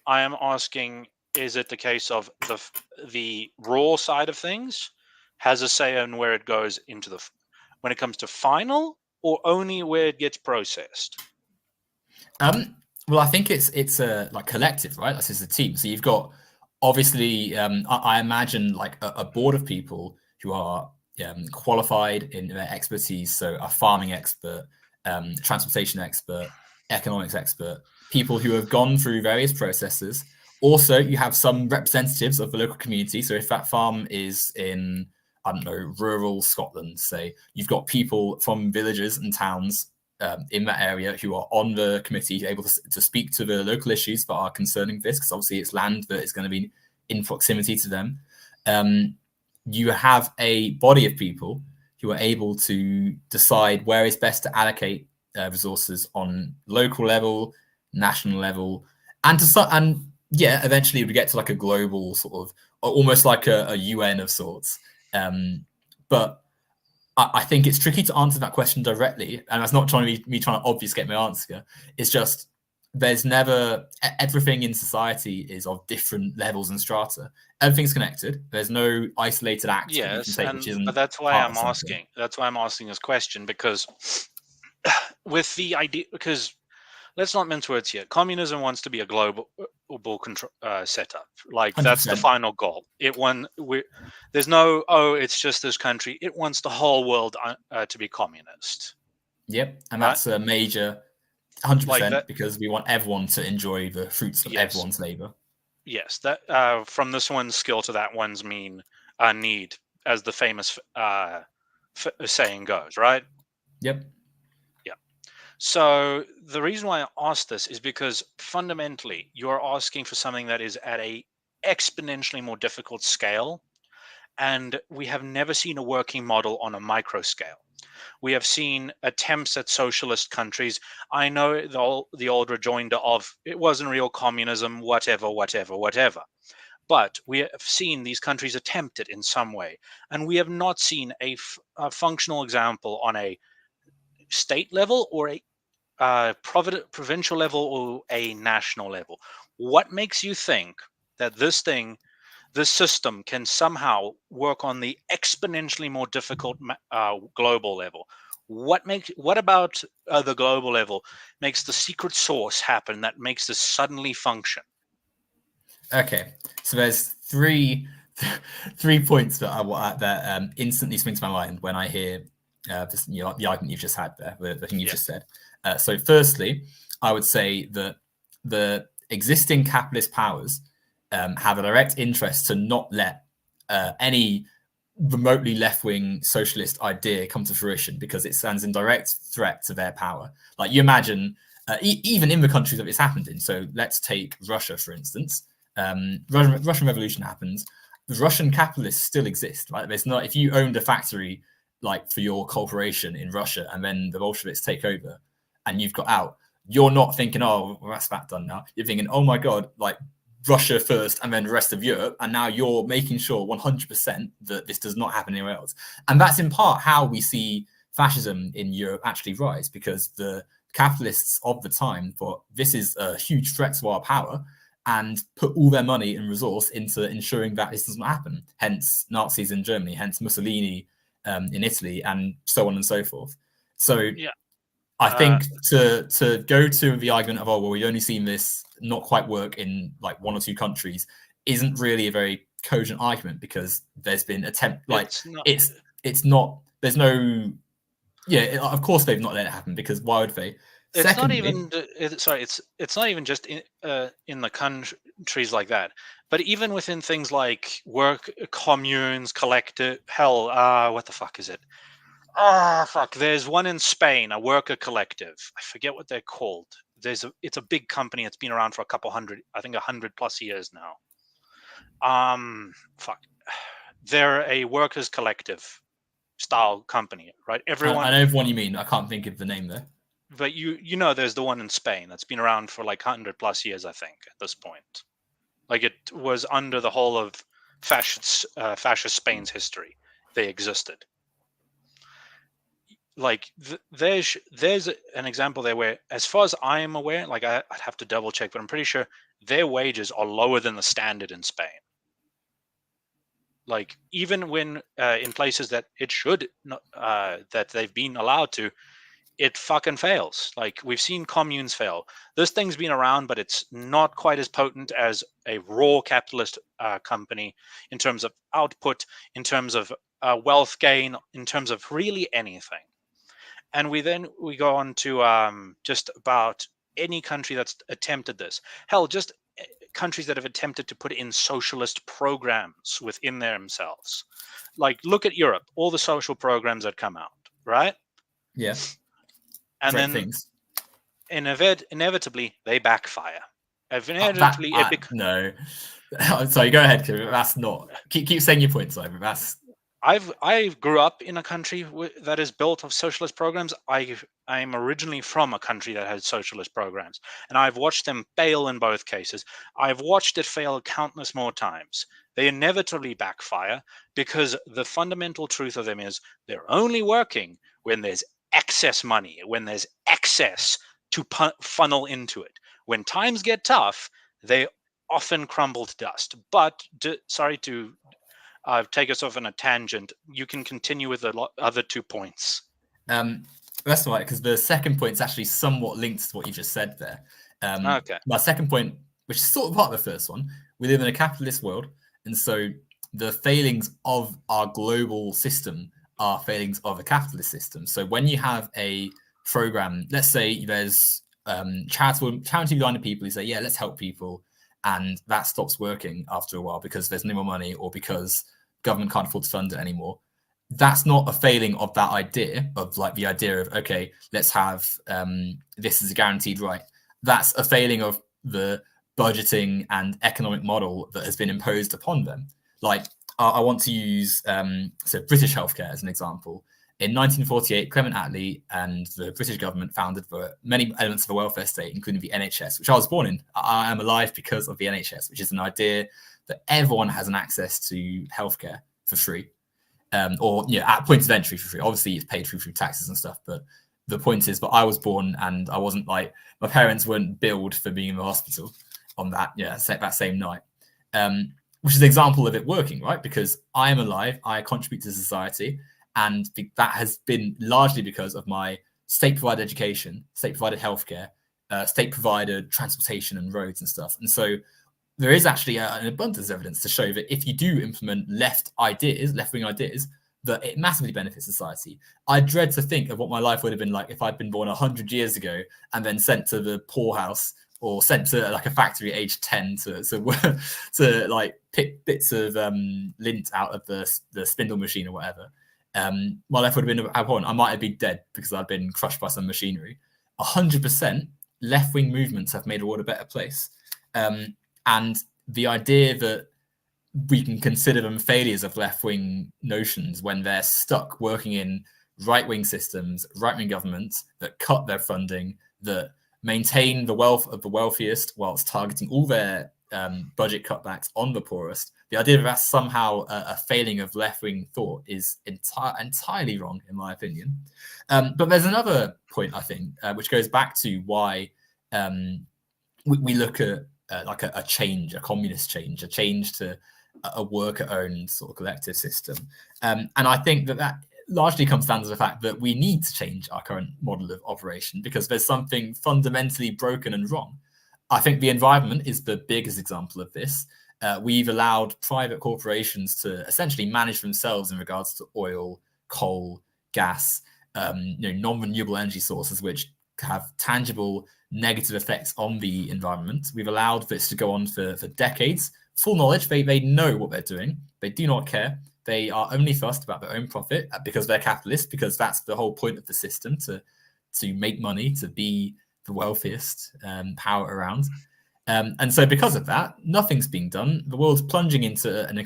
[SPEAKER 2] I am asking, is it the case of the raw side of things has a say on where it goes into when it comes to final, or only where it gets processed?
[SPEAKER 1] Well, I think it's a like collective, right? That's just a team. So you've got obviously, I imagine like a board of people who are qualified in their expertise. So a farming expert, transportation expert, economics expert, people who have gone through various processes. Also, you have some representatives of the local community. So if that farm is in, I don't know, rural Scotland, say, you've got people from villages and towns in that area who are on the committee, able to speak to the local issues that are concerning this, because obviously it's land that is going to be in proximity to them. You have a body of people who are able to decide where it's best to allocate resources on local level, national level, and eventually we get to like a global sort of, almost like a UN of sorts. But I think it's tricky to answer that question directly, and that's not trying to be me trying to obfuscate my answer. It's just there's never, everything in society is of different levels and strata. Everything's connected. There's no isolated act that you can take, which isn't
[SPEAKER 2] but that's why
[SPEAKER 1] part
[SPEAKER 2] I'm
[SPEAKER 1] of something.
[SPEAKER 2] asking. That's why I'm asking this question, because with the idea, because let's not mince words here. Communism wants to be a global control setup. Like
[SPEAKER 1] 100%.
[SPEAKER 2] That's the final goal. There's no, it's just this country. It wants the whole world to be communist.
[SPEAKER 1] Yep, and
[SPEAKER 2] right?
[SPEAKER 1] that's a major 100%,
[SPEAKER 2] Like
[SPEAKER 1] because we want everyone to enjoy the fruits of everyone's labor.
[SPEAKER 2] Yes, that from this one's skill to that one's need, as the famous saying goes, right?
[SPEAKER 1] Yep.
[SPEAKER 2] So the reason why I asked this is because fundamentally you're asking for something that is at a exponentially more difficult scale, and we have never seen a working model on a micro scale. We have seen attempts at socialist countries. I know the old rejoinder of it wasn't real communism, whatever. But we have seen these countries attempt it in some way, and we have not seen a functional example on a state level or a provincial level or a national level. What makes you think that this system can somehow work on the exponentially more difficult global level? What about the global level makes the secret sauce happen that makes this suddenly function?
[SPEAKER 1] Okay, so there's three points that instantly spring to my mind when I hear this, the argument you've just had there, the thing you've just said. So firstly, I would say that the existing capitalist powers have a direct interest to not let any remotely left-wing socialist idea come to fruition, because it stands in direct threat to their power. Like you imagine, even in the countries that it's happened in. So let's take Russia, for instance. Russian Revolution happens. The Russian capitalists still exist, right? There's not, if you owned a factory like for your corporation in Russia and then the Bolsheviks take over and you've got out, you're not thinking, oh, well, that's that done now. You're thinking, oh my God, like Russia first and then the rest of Europe, and now you're making sure 100% that this does not happen anywhere else. And that's in part how we see fascism in Europe actually rise, because the capitalists of the time thought this is a huge threat to our power and put all their money and resource into ensuring that this doesn't happen. Hence Nazis in Germany, hence Mussolini in Italy, and so on and so forth. So
[SPEAKER 2] Yeah.
[SPEAKER 1] I think to go to the argument of, oh, well, we've only seen this not quite work in like 1 or 2 countries isn't really a very cogent argument, because there's been attempt, like it's not, there's no, yeah, of course they've not let it happen, because why would they?
[SPEAKER 2] It's
[SPEAKER 1] Secondly,
[SPEAKER 2] not even it's not even just in the countries like that, but even within things like work communes, collective, hell, what the fuck is it? There's one in Spain, a worker collective. I forget what they're called. It's a big company. It's been around for a couple hundred, I think 100+ years now. They're a workers collective style company, right? Everyone.
[SPEAKER 1] I know one you mean. I can't think of the name though.
[SPEAKER 2] But you know, there's the one in Spain that's been around for like 100+ years, I think, at this point. Like, it was under the whole of fascist Spain's history. They existed. Like, there's an example there where, as far as I am aware, like I'd have to double check, but I'm pretty sure their wages are lower than the standard in Spain. Like, even when in places that it should not, that they've been allowed to, it fucking fails. Like, we've seen communes fail. This thing's been around, but it's not quite as potent as a raw capitalist company in terms of output, in terms of wealth gain, in terms of really anything. And we go on to just about any country that's attempted this. Hell, just countries that have attempted to put in socialist programs within themselves. Like, look at Europe, all the social programs that come out, right?
[SPEAKER 1] Yeah.
[SPEAKER 2] And
[SPEAKER 1] Great
[SPEAKER 2] then
[SPEAKER 1] things.
[SPEAKER 2] Inevitably they backfire.
[SPEAKER 1] No. Sorry, go ahead. That's not. Keep saying your point, Simon. That's.
[SPEAKER 2] I grew up in a country that is built of socialist programs. I'm originally from a country that has socialist programs, and I've watched them fail in both cases. I've watched it fail countless more times. They inevitably backfire, because the fundamental truth of them is they're only working when there's excess money, when there's excess to funnel into it. When times get tough, they often crumble to dust. But sorry to take us off on a tangent. You can continue with the other 2 points.
[SPEAKER 1] That's all right, because the second point is actually somewhat linked to what you just said there.
[SPEAKER 2] Okay.
[SPEAKER 1] My second point, which is sort of part of the first one, we live in a capitalist world, and so the failings of our global system are failings of a capitalist system. So when you have a program, let's say there's charity-minded people who say, yeah, let's help people, and that stops working after a while because there's no more money or because government can't afford to fund it anymore. That's not a failing of that idea, of like the idea of, okay, let's have this is a guaranteed right. That's a failing of the budgeting and economic model that has been imposed upon them. Like, I want to use British healthcare as an example. In 1948, Clement Attlee and the British government founded many elements of the welfare state, including the NHS, which I was born in. I am alive because of the NHS, which is an idea that everyone has an access to healthcare for free, or at point of entry for free. Obviously, it's paid through taxes and stuff, but the point is, but I was born and I wasn't like, my parents weren't billed for being in the hospital on that same night. Which is an example of it working, right? Because I am alive, I contribute to society, and that has been largely because of my state-provided education, state-provided healthcare, state-provided transportation and roads and stuff. And so there is actually an abundance of evidence to show that if you do implement left-wing ideas, that it massively benefits society. I dread to think of what my life would have been like if I'd been born 100 years ago and then sent to the poorhouse or sent to like a factory at age 10 to like pick bits of lint out of the spindle machine or whatever. My life would have been abhorrent. I might have been dead because I'd been crushed by some machinery. 100% left-wing movements have made the world a better place. And the idea that we can consider them failures of left-wing notions when they're stuck working in right-wing systems, right-wing governments that cut their funding, that maintain the wealth of the wealthiest whilst targeting all their budget cutbacks on the poorest, the idea that that's somehow a failing of left-wing thought is entirely wrong, in my opinion. But there's another point, I think, which goes back to why we look at like a change, a communist change, a change to a worker-owned sort of collective system. And I think that largely comes down to the fact that we need to change our current model of operation because there's something fundamentally broken and wrong. I think the environment is the biggest example of this. We've allowed private corporations to essentially manage themselves in regards to oil, coal, gas, non-renewable energy sources, which have tangible negative effects on the environment. We've allowed this to go on for decades. Full knowledge, they know what they're doing. They do not care. They are only fussed about their own profit because they're capitalists, because that's the whole point of the system, to make money, to be the wealthiest power around. And so because of that, nothing's being done. The world's plunging into an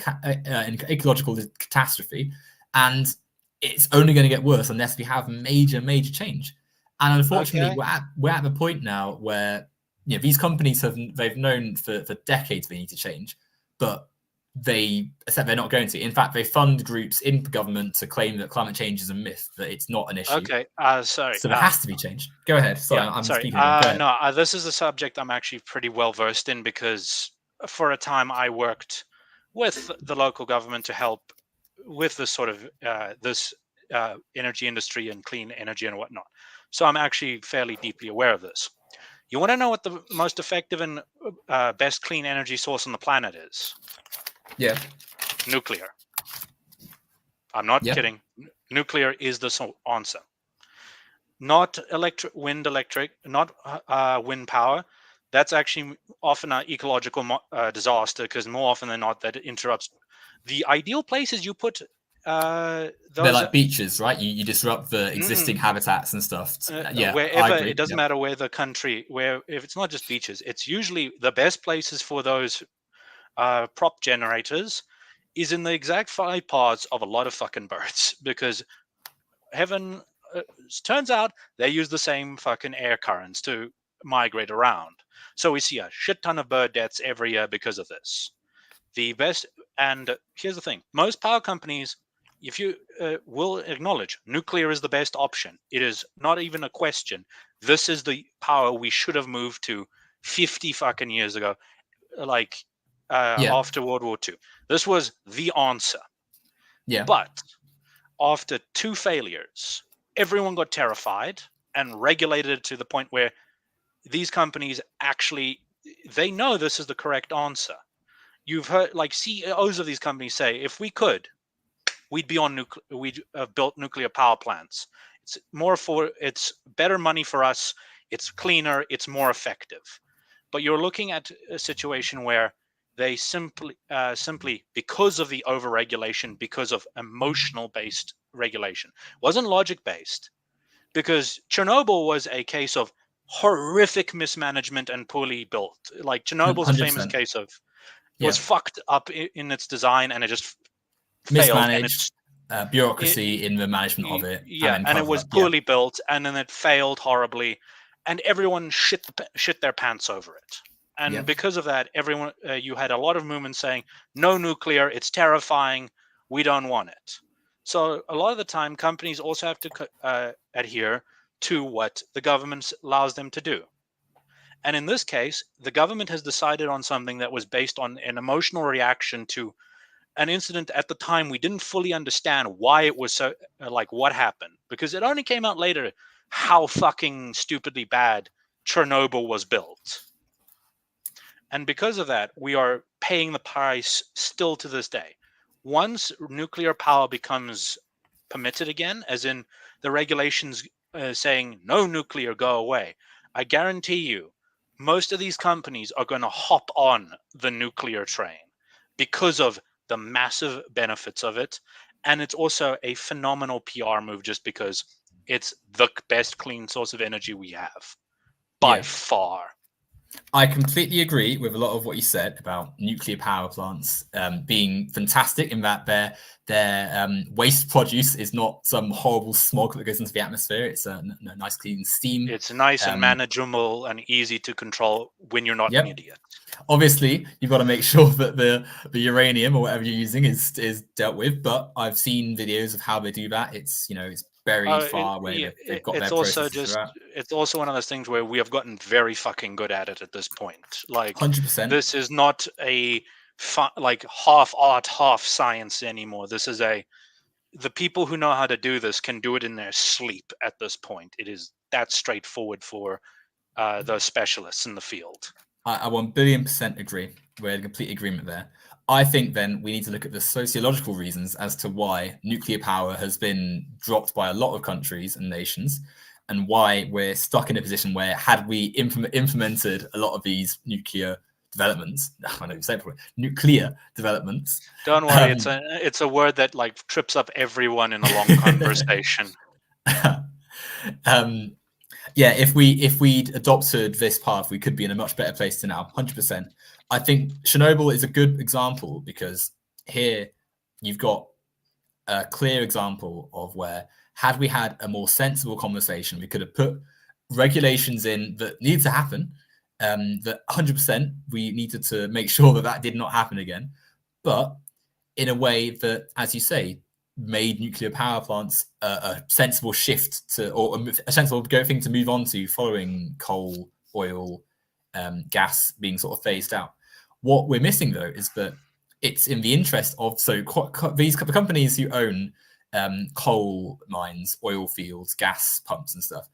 [SPEAKER 1] ecological catastrophe, and it's only going to get worse unless we have major change. And unfortunately, we're at the point now where these companies they've known for decades they need to change, but they said they're not going to. In fact, they fund groups in government to claim that climate change is a myth, that it's not an issue.
[SPEAKER 2] Okay, sorry.
[SPEAKER 1] So there has to be change. Go ahead. Sorry, I'm speaking. Go ahead.
[SPEAKER 2] No, this is a subject I'm actually pretty well versed in because for a time I worked with the local government to help with this sort of energy industry and clean energy and whatnot. So I'm actually fairly deeply aware of this. You want to know what the most effective and best clean energy source on the planet is?
[SPEAKER 1] Yeah.
[SPEAKER 2] Nuclear. I'm not kidding. Nuclear is the answer. Not wind power. That's actually often an ecological disaster because more often than not that interrupts. The ideal places you put they're
[SPEAKER 1] like beaches, right? You disrupt the existing habitats and stuff.
[SPEAKER 2] Wherever, it doesn't matter where the country, if it's not just beaches, it's usually the best places for those prop generators is in the exact 5 parts of a lot of fucking birds because turns out they use the same fucking air currents to migrate around. So we see a shit ton of bird deaths every year because of this. The best, and here's the thing, most power companies, if you will acknowledge, nuclear is the best option. It is not even a question. This is the power we should have moved to 50 fucking years ago, after World War II. This was the answer.
[SPEAKER 1] Yeah.
[SPEAKER 2] But after 2 failures, everyone got terrified and regulated to the point where these companies actually, they know this is the correct answer. You've heard CEOs of these companies say, if we could, we'd have built nuclear power plants. It's better money for us. It's cleaner. It's more effective. But you're looking at a situation where they simply because of the overregulation, because of emotional-based regulation, wasn't logic-based. Because Chernobyl was a case of horrific mismanagement and poorly built. Like Chernobyl's 100%. Famous case of it was fucked up in its design and it just
[SPEAKER 1] mismanaged, bureaucracy in the management of it.
[SPEAKER 2] And it was poorly built, and then it failed horribly, and everyone shit their pants over it. And because of that, everyone you had a lot of movements saying, no nuclear, it's terrifying, we don't want it. So a lot of the time, companies also have to adhere to what the government allows them to do. And in this case, the government has decided on something that was based on an emotional reaction to an incident at the time we didn't fully understand why it was so, what happened. Because it only came out later how fucking stupidly bad Chernobyl was built. And because of that, we are paying the price still to this day. Once nuclear power becomes permitted again, as in the regulations saying no nuclear, go away, I guarantee you, most of these companies are going to hop on the nuclear train because of the massive benefits of it. And it's also a phenomenal PR move just because it's the best clean source of energy we have by far.
[SPEAKER 1] I completely agree with a lot of what you said about nuclear power plants being fantastic in that their waste produce is not some horrible smog that goes into the atmosphere. It's a nice clean steam.
[SPEAKER 2] It's nice and
[SPEAKER 1] Um,
[SPEAKER 2] manageable and easy to control when you're not an
[SPEAKER 1] yep.
[SPEAKER 2] idiot.
[SPEAKER 1] Obviously, you've got to make sure that the uranium or whatever you're using is dealt with. But I've seen videos of how they do that. It's it's buried far away. They've got their
[SPEAKER 2] It's also
[SPEAKER 1] processes for
[SPEAKER 2] just
[SPEAKER 1] that.
[SPEAKER 2] it's also one of those things where we have gotten very fucking good at it at this point. Like
[SPEAKER 1] 100%.
[SPEAKER 2] this is not a like half art, half science anymore. This is the people who know how to do this can do it in their sleep at this point. It is that straightforward for those specialists in the field.
[SPEAKER 1] I 1 billion% agree. We're in complete agreement there. I think then we need to look at the sociological reasons as to why nuclear power has been dropped by a lot of countries and nations, and why we're stuck in a position where, had we implemented a lot of these nuclear developments, I know you say it probably, nuclear developments.
[SPEAKER 2] Don't worry, it's a word that like trips up everyone in a long conversation.
[SPEAKER 1] Yeah, if we'd adopted this path, we could be in a much better place than now. 100%. I think Chernobyl is a good example because here you've got a clear example of where, had we had a more sensible conversation, we could have put regulations in that need to happen. That 100% we needed to make sure that that did not happen again, but in a way that, as you say, made nuclear power plants a sensible shift to, or a sensible thing to move on to following coal, oil, gas being sort of phased out. What we're missing, though, is that it's in the interest of these companies who own coal mines, oil fields, gas pumps and stuff.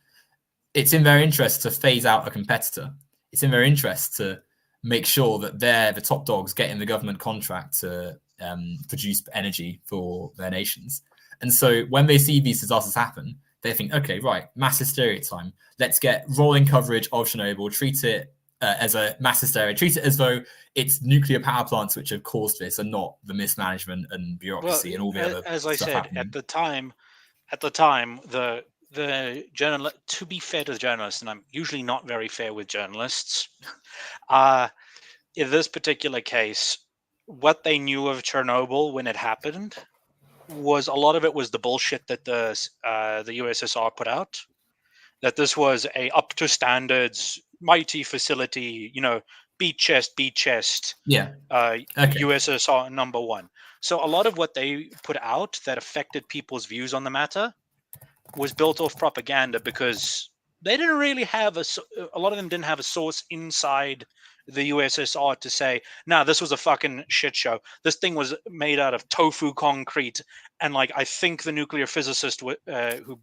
[SPEAKER 1] It's in their interest to phase out a competitor. It's in their interest to make sure that they're the top dogs getting the government contract to produce energy for their nations. And so when they see these disasters happen, they think, okay, right, mass hysteria time. Let's get rolling coverage of Chernobyl, treat it as a mass hysteria, treat it as though it's nuclear power plants which have caused this and not the mismanagement and bureaucracy and all the other
[SPEAKER 2] as I
[SPEAKER 1] stuff
[SPEAKER 2] said,
[SPEAKER 1] happening.
[SPEAKER 2] at the time, the journalist, to be fair to the journalists, and I'm usually not very fair with journalists, in this particular case, what they knew of Chernobyl when it happened was a lot of it was the bullshit that the USSR put out. That this was a up to standards, mighty facility, beat chest,
[SPEAKER 1] Yeah. Okay.
[SPEAKER 2] USSR #1. So a lot of what they put out that affected people's views on the matter was built off propaganda, because they didn't really have a lot of them didn't have a source inside the USSR to say, nah, this was a fucking shit show. This thing was made out of tofu concrete. And like, I think the nuclear physicist who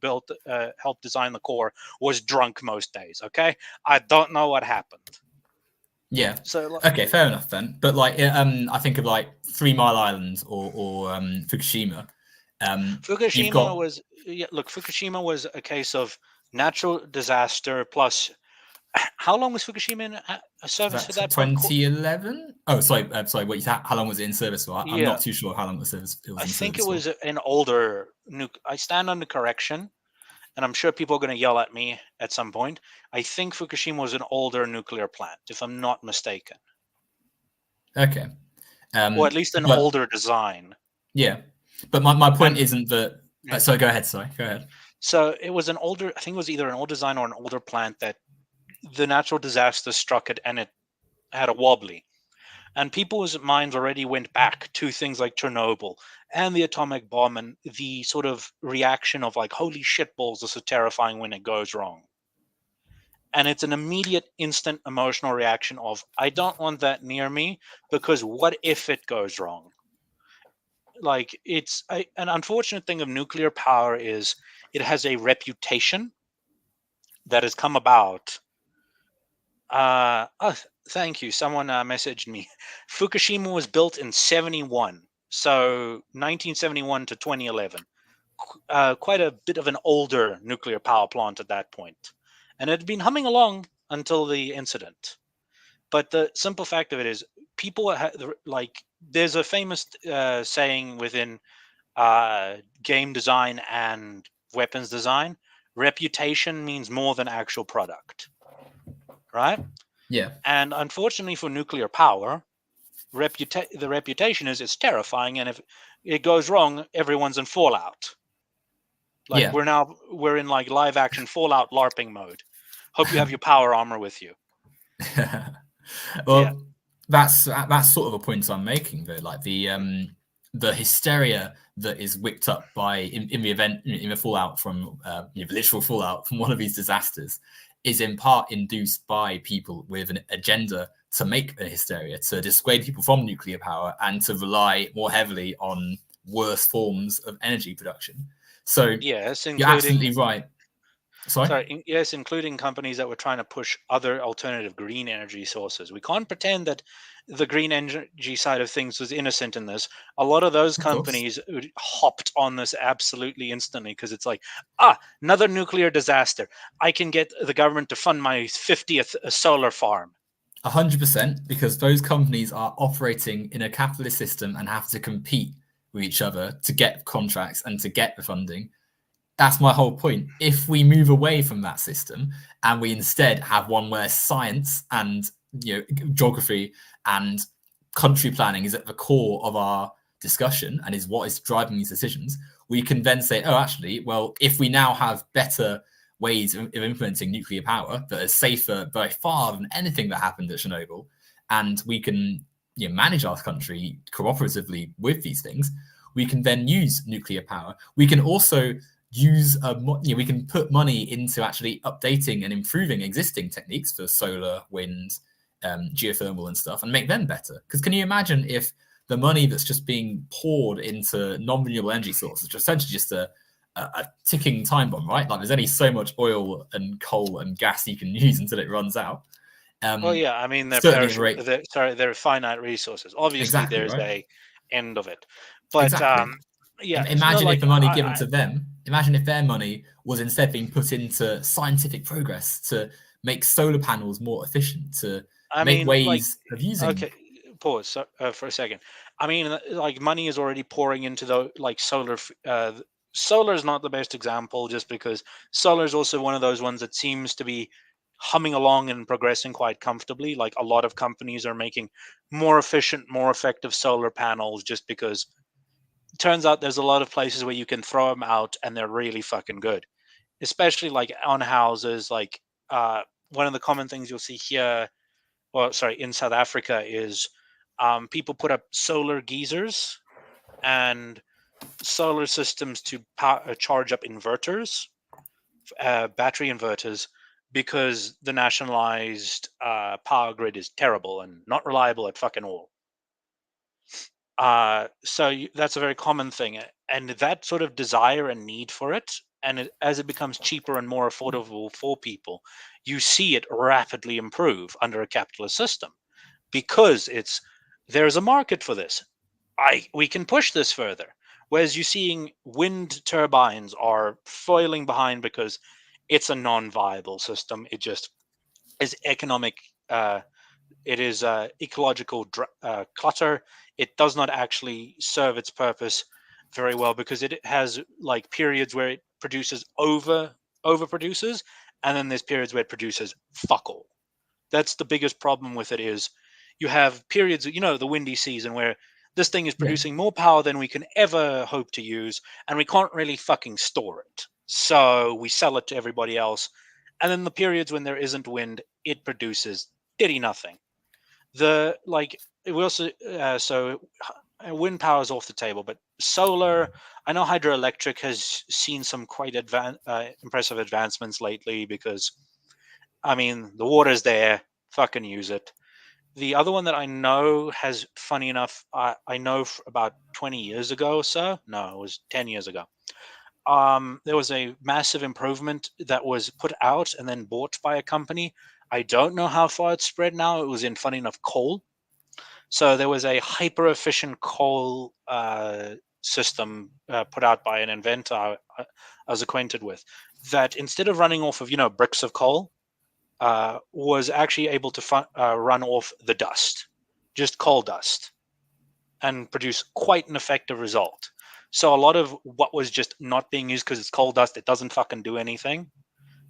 [SPEAKER 2] helped design the core was drunk most days. Okay. I don't know what happened.
[SPEAKER 1] Yeah.
[SPEAKER 2] So
[SPEAKER 1] okay, fair enough then. But like, I think of like 3 Mile Island or Fukushima.
[SPEAKER 2] Fukushima Fukushima was a case of natural disaster plus. How long was Fukushima in service at that point?
[SPEAKER 1] 2011. Oh, sorry. What how long was it in service for? I'm
[SPEAKER 2] Yeah,
[SPEAKER 1] not too sure how long it was
[SPEAKER 2] I
[SPEAKER 1] in
[SPEAKER 2] think it
[SPEAKER 1] service for.
[SPEAKER 2] was an older nuke. I stand under correction, and I'm sure people are going to yell at me at some point. I think Fukushima was an older nuclear plant, if I'm not mistaken.
[SPEAKER 1] Okay.
[SPEAKER 2] Or at least an older design.
[SPEAKER 1] Yeah. But my point isn't that. Sorry, go ahead. Go ahead.
[SPEAKER 2] So it was an older, I think it was either an old design or an older plant that the natural disaster struck it, and it had a wobbly. And people's minds already went back to things like Chernobyl and the atomic bomb and the sort of reaction of like, holy shit balls, this is terrifying when it goes wrong. And it's an immediate, instant emotional reaction of, I don't want that near me, because what if it goes wrong? Like, an unfortunate thing of nuclear power is it has a reputation that has come about. Thank you. Someone messaged me. Fukushima was built in 71. So 1971 to 2011. Quite a bit of an older nuclear power plant at that point. And it had been humming along until the incident. But the simple fact of it is, people there's a famous saying within game design and weapons design: reputation means more than actual product. Right?
[SPEAKER 1] Yeah.
[SPEAKER 2] And unfortunately for nuclear power, the reputation is it's terrifying, and if it goes wrong, everyone's in fallout. Like
[SPEAKER 1] Yeah.
[SPEAKER 2] we're in like live action Fallout LARPing mode. Hope you have your power armor with you.
[SPEAKER 1] Well, that's sort of a point I'm making though. Like the hysteria that is whipped up by in the event in the fallout from the literal fallout from one of these disasters is in part induced by people with an agenda to make a hysteria, to dissuade people from nuclear power and to rely more heavily on worse forms of energy production. So
[SPEAKER 2] yes,
[SPEAKER 1] you're absolutely right.
[SPEAKER 2] Sorry, yes, including companies that were trying to push other alternative green energy sources. We can't pretend that the green energy side of things was innocent in this. A lot of those companies hopped on this absolutely instantly because it's like, another nuclear disaster. I can get the government to fund my 50th solar farm.
[SPEAKER 1] 100%, because those companies are operating in a capitalist system and have to compete with each other to get contracts and to get the funding. That's my whole point. If we move away from that system and we instead have one where science and geography and country planning is at the core of our discussion and is what is driving these decisions, we can then say, oh, actually, well, if we now have better ways of implementing nuclear power that are safer by far than anything that happened at Chernobyl, and we can manage our country cooperatively with these things, we can then use nuclear power. We can also use we can put money into actually updating and improving existing techniques for solar, wind, geothermal and stuff, and make them better. Because can you imagine if the money that's just being poured into non-renewable energy sources, which is essentially just a ticking time bomb, right? Like there's only so much oil and coal and gas you can use until it runs out.
[SPEAKER 2] Well, yeah, I mean they're finite resources. Obviously,
[SPEAKER 1] exactly,
[SPEAKER 2] there's
[SPEAKER 1] right?
[SPEAKER 2] a end of it, but
[SPEAKER 1] exactly.
[SPEAKER 2] yeah.
[SPEAKER 1] Imagine if the money given to them, imagine if their money was instead being put into scientific progress to make solar panels more efficient, to make ways of using.
[SPEAKER 2] Okay, pause for a second. I mean, like money is already pouring into the solar. Solar is not the best example, just because solar is also one of those ones that seems to be humming along and progressing quite comfortably. Like a lot of companies are making more efficient, more effective solar panels just because it turns out there's a lot of places where you can throw them out and they're really fucking good, especially like on houses. Like one of the common things you'll see here, in South Africa, is people put up solar geysers and solar systems to charge up inverters, battery inverters, because the nationalized power grid is terrible and not reliable at fucking all. That's a very common thing, and that sort of desire and need for it, and as it becomes cheaper and more affordable for people, you see it rapidly improve under a capitalist system, because there's a market for this. We can push this further. Whereas you're seeing wind turbines are foiling behind because it's a non-viable system. It just is economic. It is ecological clutter. It does not actually serve its purpose very well, because it has like periods where it produces overproduces, and then there's periods where it produces fuck all. That's the biggest problem with it. Is you have periods, the windy season, where this thing is producing more power than we can ever hope to use, and we can't really fucking store it. So we sell it to everybody else. And then the periods when there isn't wind, it produces diddy nothing. We also wind power is off the table, but solar, I know hydroelectric has seen some quite impressive advancements lately, because I mean the water's there, fucking use it. The other one that I know has, funny enough, I know about 20 years ago or so. No, it was 10 years ago. There was a massive improvement that was put out and then bought by a company. I don't know how far it's spread now. It was in, funny enough, coal. So there was a hyper efficient coal system put out by an inventor I was acquainted with, that instead of running off of bricks of coal, was actually able to run off the dust, just coal dust, and produce quite an effective result. So a lot of what was just not being used because it's coal dust, it doesn't fucking do anything,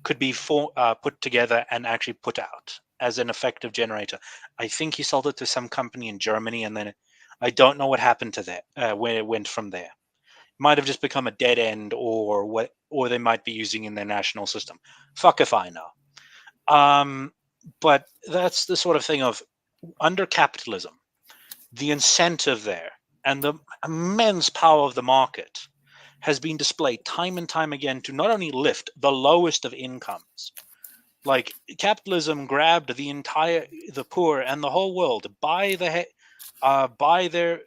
[SPEAKER 2] could be put together and actually put out. as an effective generator. I think he sold it to some company in Germany, and then I don't know what happened to that, where it went from there. Might have just become a dead end, or they might be using in their national system. Fuck if I know. But that's the sort of thing of, under capitalism, the incentive there and the immense power of the market has been displayed time and time again to not only lift the lowest of incomes. Like, capitalism grabbed the poor and the whole world by their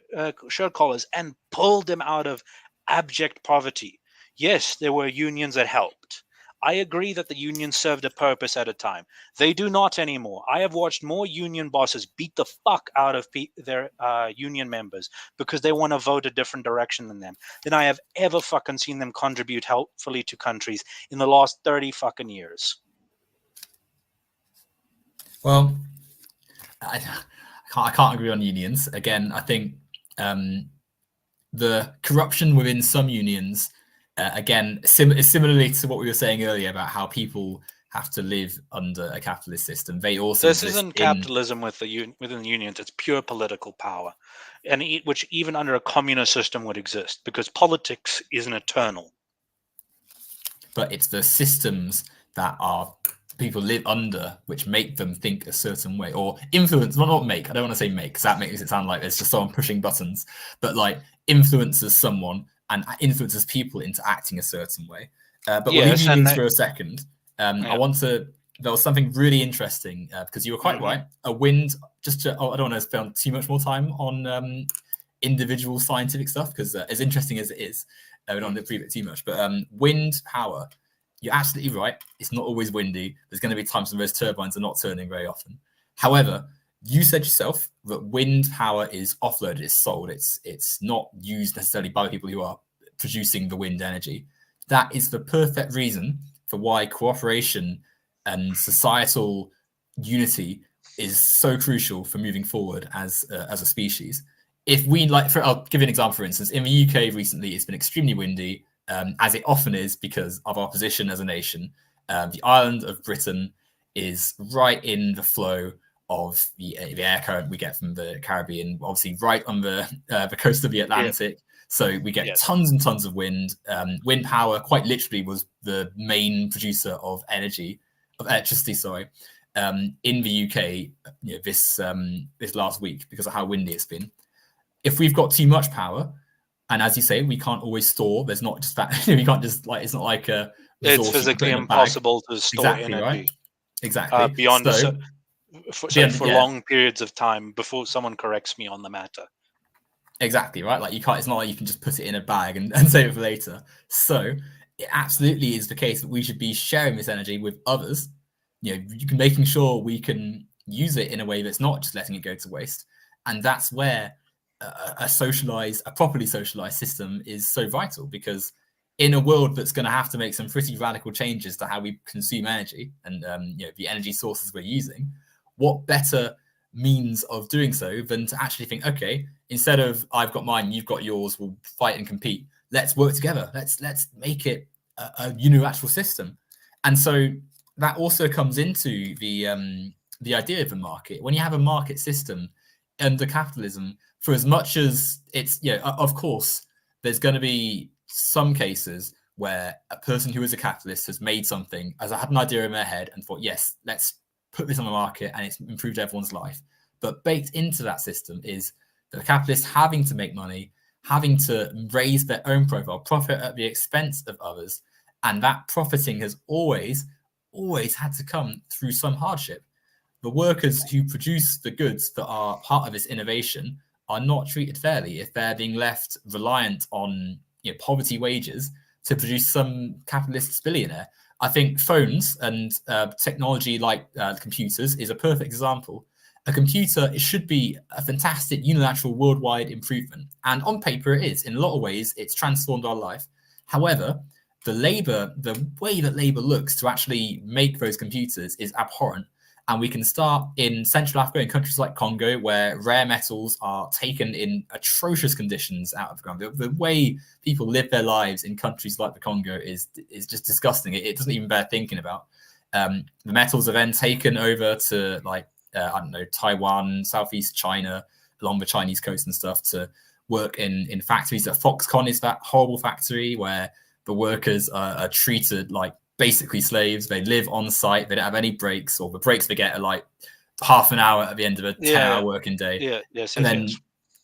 [SPEAKER 2] shirt collars and pulled them out of abject poverty. Yes, there were unions that helped. I agree that the unions served a purpose at a time. They do not anymore. I have watched more union bosses beat the fuck out of their union members because they want to vote a different direction than them than I have ever fucking seen them contribute helpfully to countries in the last 30 fucking years.
[SPEAKER 1] Well, I can't agree on unions. Again, I think the corruption within some unions, again, similarly to what we were saying earlier about how people have to live under a capitalist system, they also
[SPEAKER 2] this isn't capitalism within the unions. It's pure political power, and which even under a communist system would exist, because politics isn't eternal.
[SPEAKER 1] But it's the systems that are people live under which make them think a certain way, or influence. Well, not make. I don't want to say make, because that makes it sound like there's just someone pushing buttons. But like influences someone and influences people into acting a certain way. But we'll leave unions for a second. I want to. There was something really interesting because you were quite right. A wind. Just to, I don't want to spend too much more time on individual scientific stuff, because as interesting as it is, we don't want to prove it too much. But wind power. You're absolutely right. It's not always windy. There's going to be times when those turbines are not turning very often. However, you said yourself that wind power is offloaded, it's sold. It's not used necessarily by the people who are producing the wind energy. That is the perfect reason for why cooperation and societal unity is so crucial for moving forward as a species. If we I'll give you an example. For instance, in the UK recently, it's been extremely windy. As it often is because of our position as a nation. The island of Britain is right in the flow of the air current we get from the Caribbean, obviously right on the coast of the Atlantic. So we get tons and tons of wind. Wind power, quite literally, was the main producer of electricity, in the UK this last week because of how windy it's been. If we've got too much power, and as you say, we can't always store. There's not just that we can't just it's not like a.
[SPEAKER 2] It's physically impossible to store energy.
[SPEAKER 1] Right? Exactly.
[SPEAKER 2] Beyond for long periods of time before someone corrects me on the matter.
[SPEAKER 1] Exactly right. Like you can't. It's not like you can just put it in a bag and save it for later. So it absolutely is the case that we should be sharing this energy with others. Making sure we can use it in a way that's not just letting it go to waste, and that's where a properly socialized system is so vital, because in a world that's going to have to make some pretty radical changes to how we consume energy and the energy sources we're using, what better means of doing so than to actually think, okay, instead of I've got mine, you've got yours, we'll fight and compete. Let's work together. Let's make it a unilateral system. And so that also comes into the idea of the market. When you have a market system under capitalism, for as much as it's, of course, there's going to be some cases where a person who is a capitalist has made something, has had an idea in their head and thought, yes, let's put this on the market, and it's improved everyone's life. But baked into that system is the capitalists having to make money, having to raise their own profile, profit at the expense of others. And that profiting has always had to come through some hardship. The workers who produce the goods that are part of this innovation are not treated fairly if they're being left reliant on poverty wages to produce some capitalist billionaire. I think phones and technology like computers is a perfect example. A computer, it should be a fantastic unilateral worldwide improvement. And on paper it is. In a lot of ways, it's transformed our life. However, the way that labor looks to actually make those computers is abhorrent. And we can start in Central Africa, in countries like Congo, where rare metals are taken in atrocious conditions out of the ground. The way people live their lives in countries like the Congo is just disgusting. It doesn't even bear thinking about. The metals are then taken over to like I don't know, Taiwan, Southeast China, along the Chinese coast and stuff, to work in factories. That Foxconn is that horrible factory where the workers are treated like basically slaves. They live on site. They don't have any breaks, or the breaks they get are like half an hour at the end of a 10-hour working day.
[SPEAKER 2] Yeah, yes,
[SPEAKER 1] and
[SPEAKER 2] yes,
[SPEAKER 1] then
[SPEAKER 2] yes.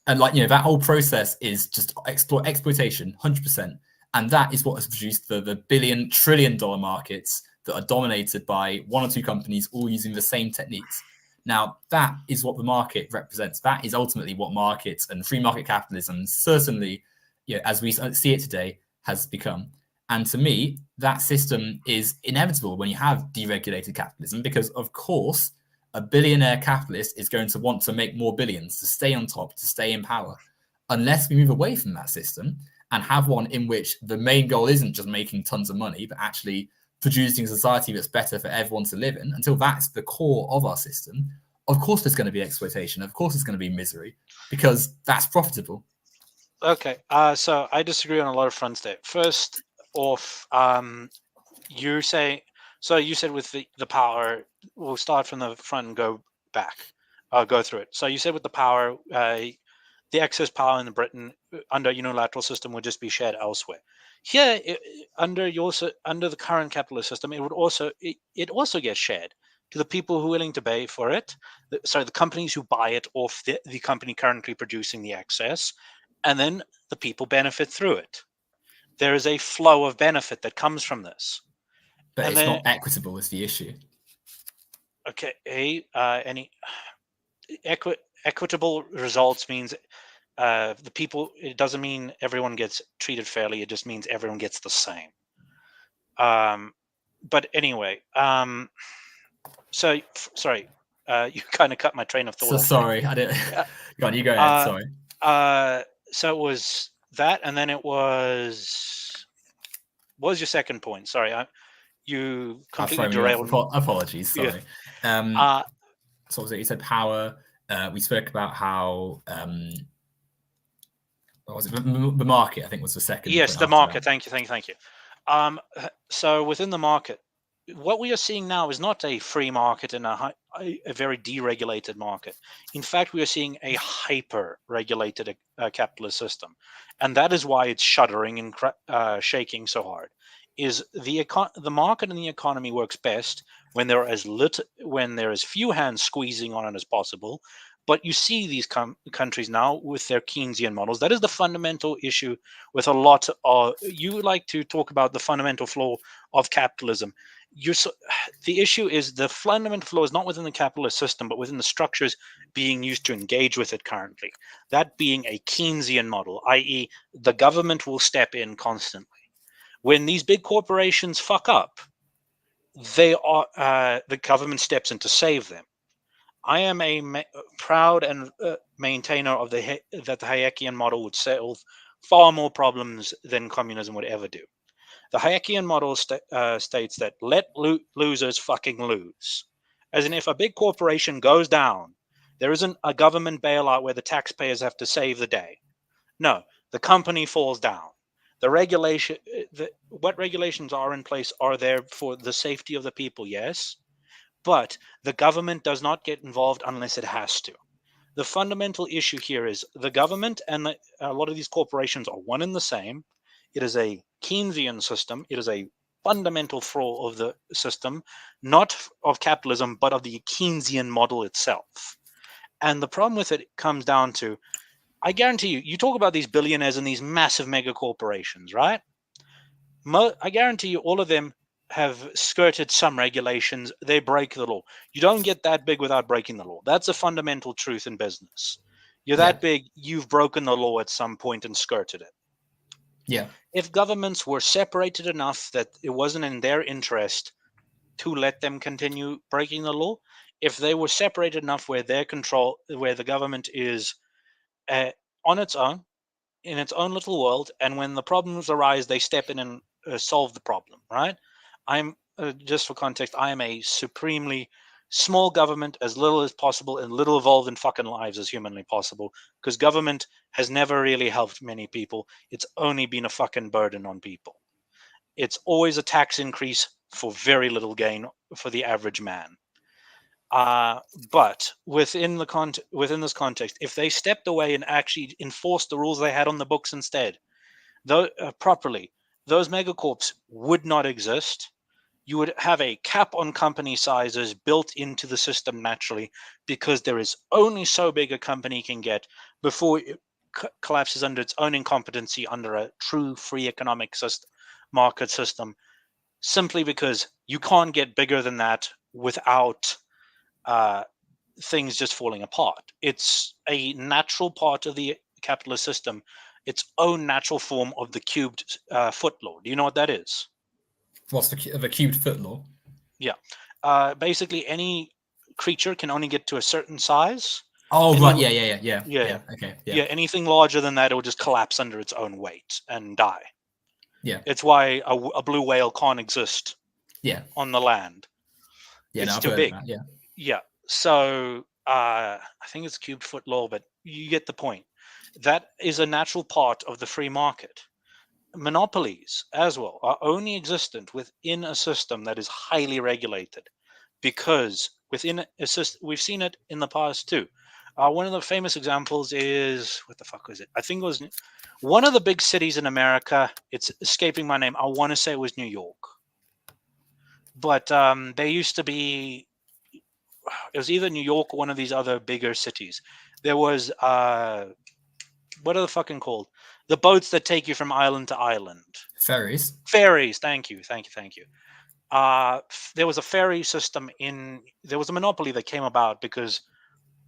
[SPEAKER 1] and like, you know, that whole process is just exploitation, 100%. And that is what has produced the billion trillion dollar markets that are dominated by one or two companies all using the same techniques. Now, that is what the market represents. That is ultimately what markets and free market capitalism, certainly, you know, as we see it today, has become. And to me, that system is inevitable when you have deregulated capitalism, because, of course, a billionaire capitalist is going to want to make more billions, to stay on top, to stay in power. Unless we move away from that system and have one in which the main goal isn't just making tons of money, but actually producing a society that's better for everyone to live in, until that's the core of our system, of course there's going to be exploitation. Of course there's going to be misery, because that's profitable.
[SPEAKER 2] Okay, so I disagree on a lot of fronts there. First off, you say, so you said with the power, we'll start from the front and go back, go through it. So you said with the power, the excess power in Britain under unilateral system would just be shared elsewhere. Here, under the current capitalist system, it would also it also gets shared to the people who are willing to pay for it. The companies who buy it off the company currently producing the excess, and then the people benefit through it. There is a flow of benefit that comes from this.
[SPEAKER 1] But
[SPEAKER 2] And
[SPEAKER 1] it's
[SPEAKER 2] then,
[SPEAKER 1] not equitable is the issue.
[SPEAKER 2] okay, any equitable results means the people. It doesn't mean everyone gets treated fairly. It just means everyone gets the same. But anyway, so sorry, you kind of cut my train of thought.
[SPEAKER 1] So sorry, I didn't. Go on, you go ahead. Sorry.
[SPEAKER 2] So it was that, and then it was. What was your second point? Sorry, you completely derailed me.
[SPEAKER 1] Apologies. Sorry.
[SPEAKER 2] Yeah.
[SPEAKER 1] So was it? You said power. We spoke about how what was it? The market, I think, was the second
[SPEAKER 2] Yes,
[SPEAKER 1] point
[SPEAKER 2] the
[SPEAKER 1] after
[SPEAKER 2] market.
[SPEAKER 1] that.
[SPEAKER 2] Thank you. So within the market, what we are seeing now is not a free market and a very deregulated market. In fact, we are seeing a hyper-regulated capitalist system, and that is why it's shuddering and shaking so hard. Is the market and the economy works best when there is few hands squeezing on it as possible. But you see these countries now with their Keynesian models. That is the fundamental issue with a lot of. You like to talk about the fundamental flaw of capitalism. The issue is the fundamental flaw is not within the capitalist system, but within the structures being used to engage with it currently. That being a Keynesian model, i.e., the government will step in constantly. When these big corporations fuck up, the government steps in to save them. I am a proud and maintainer of that the Hayekian model would solve far more problems than communism would ever do. The Hayekian model states that let losers fucking lose. As in, if a big corporation goes down, there isn't a government bailout where the taxpayers have to save the day. No, the company falls down. What regulations are in place are there for the safety of the people, yes, but the government does not get involved unless it has to. The fundamental issue here is the government and a lot of these corporations are one and the same. It is a Keynesian system. It is a fundamental flaw of the system, not of capitalism, but of the Keynesian model itself. And the problem with it comes down to, I guarantee you talk about these billionaires and these massive mega corporations, right? I guarantee you all of them have skirted some regulations. They break the law. You don't get that big without breaking the law. That's a fundamental truth in business. You're that big, you've broken the law at some point and skirted it.
[SPEAKER 1] Yeah.
[SPEAKER 2] If governments were separated enough that it wasn't in their interest to let them continue breaking the law, if they were separated enough where the government is on its own, in its own little world, and when the problems arise, they step in and solve the problem, right? I'm just for context, I am a supremely small government, as little as possible and little involved in fucking lives as humanly possible, because government has never really helped many people. It's only been a fucking burden on people. It's always a tax increase for very little gain for the average man. But within this context, if they stepped away and actually enforced the rules they had on the books instead, though properly, those megacorps would not exist. You would have a cap on company sizes built into the system naturally, because there is only so big a company can get before it collapses under its own incompetency under a true free economic market system, simply because you can't get bigger than that without things just falling apart. It's a natural part of the capitalist system, its own natural form of the cubed foot law. Do you know what that is?
[SPEAKER 1] What's the cubed foot law?
[SPEAKER 2] Yeah. Basically, any creature can only get to a certain size.
[SPEAKER 1] Oh, right. Yeah. Okay.
[SPEAKER 2] Yeah. Anything larger than that, it will just collapse under its own weight and die.
[SPEAKER 1] Yeah.
[SPEAKER 2] It's why a blue whale can't exist.
[SPEAKER 1] Yeah.
[SPEAKER 2] On the land.
[SPEAKER 1] Yeah.
[SPEAKER 2] It's
[SPEAKER 1] No,
[SPEAKER 2] too big.
[SPEAKER 1] Yeah.
[SPEAKER 2] Yeah. So I think it's cubed foot law, but you get the point. That is a natural part of the free market. Monopolies as well are only existent within a system that is highly regulated, because within a system, we've seen it in the past too. One of the famous examples is, what the fuck was it? I think it was one of the big cities in America. It's escaping my name. I want to say it was New York, but there used to be, it was either New York or one of these other bigger cities. There was what are the fucking called? The boats that take you from island to island.
[SPEAKER 1] Ferries.
[SPEAKER 2] Ferries. Thank you. There was a ferry system there was a monopoly that came about because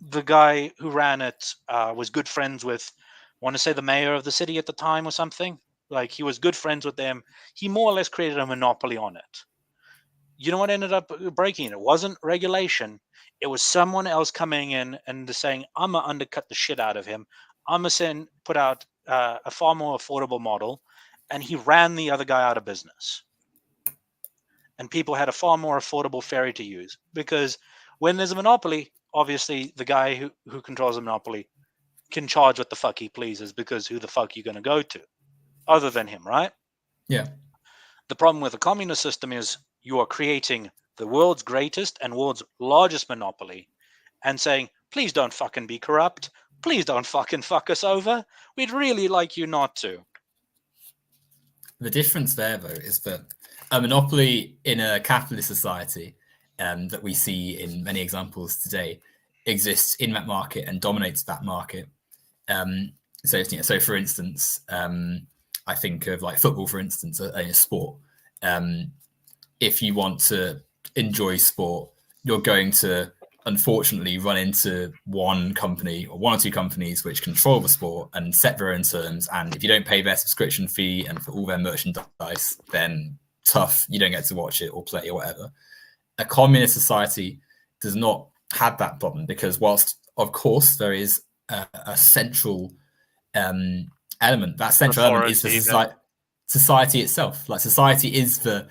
[SPEAKER 2] the guy who ran it was good friends with, I want to say, the mayor of the city at the time or something. Like, he was good friends with them. He more or less created a monopoly on it. You know what ended up breaking it? It wasn't regulation. It was someone else coming in and saying, I'm going to undercut the shit out of him. I'm going to put out a far more affordable model. And he ran the other guy out of business. And people had a far more affordable ferry to use. Because when there's a monopoly, obviously the guy who controls the monopoly can charge what the fuck he pleases, because who the fuck are you going to go to other than him, right?
[SPEAKER 1] Yeah.
[SPEAKER 2] The problem with the communist system is you are creating the world's greatest and world's largest monopoly and saying, please don't fucking be corrupt. Please don't fucking fuck us over. We'd really like you not to.
[SPEAKER 1] The difference there, though, is that a monopoly in a capitalist society that we see in many examples today exists in that market and dominates that market. So for instance, I think of like football, for instance, a sport. If you want to enjoy sport, you're going to unfortunately run into one company or one or two companies which control the sport and set their own terms. And if you don't pay their subscription fee and for all their merchandise, then tough, you don't get to watch it or play or whatever. A communist society does not have that problem, because whilst, of course, there is a central element, that central element is the society itself. Like, society is the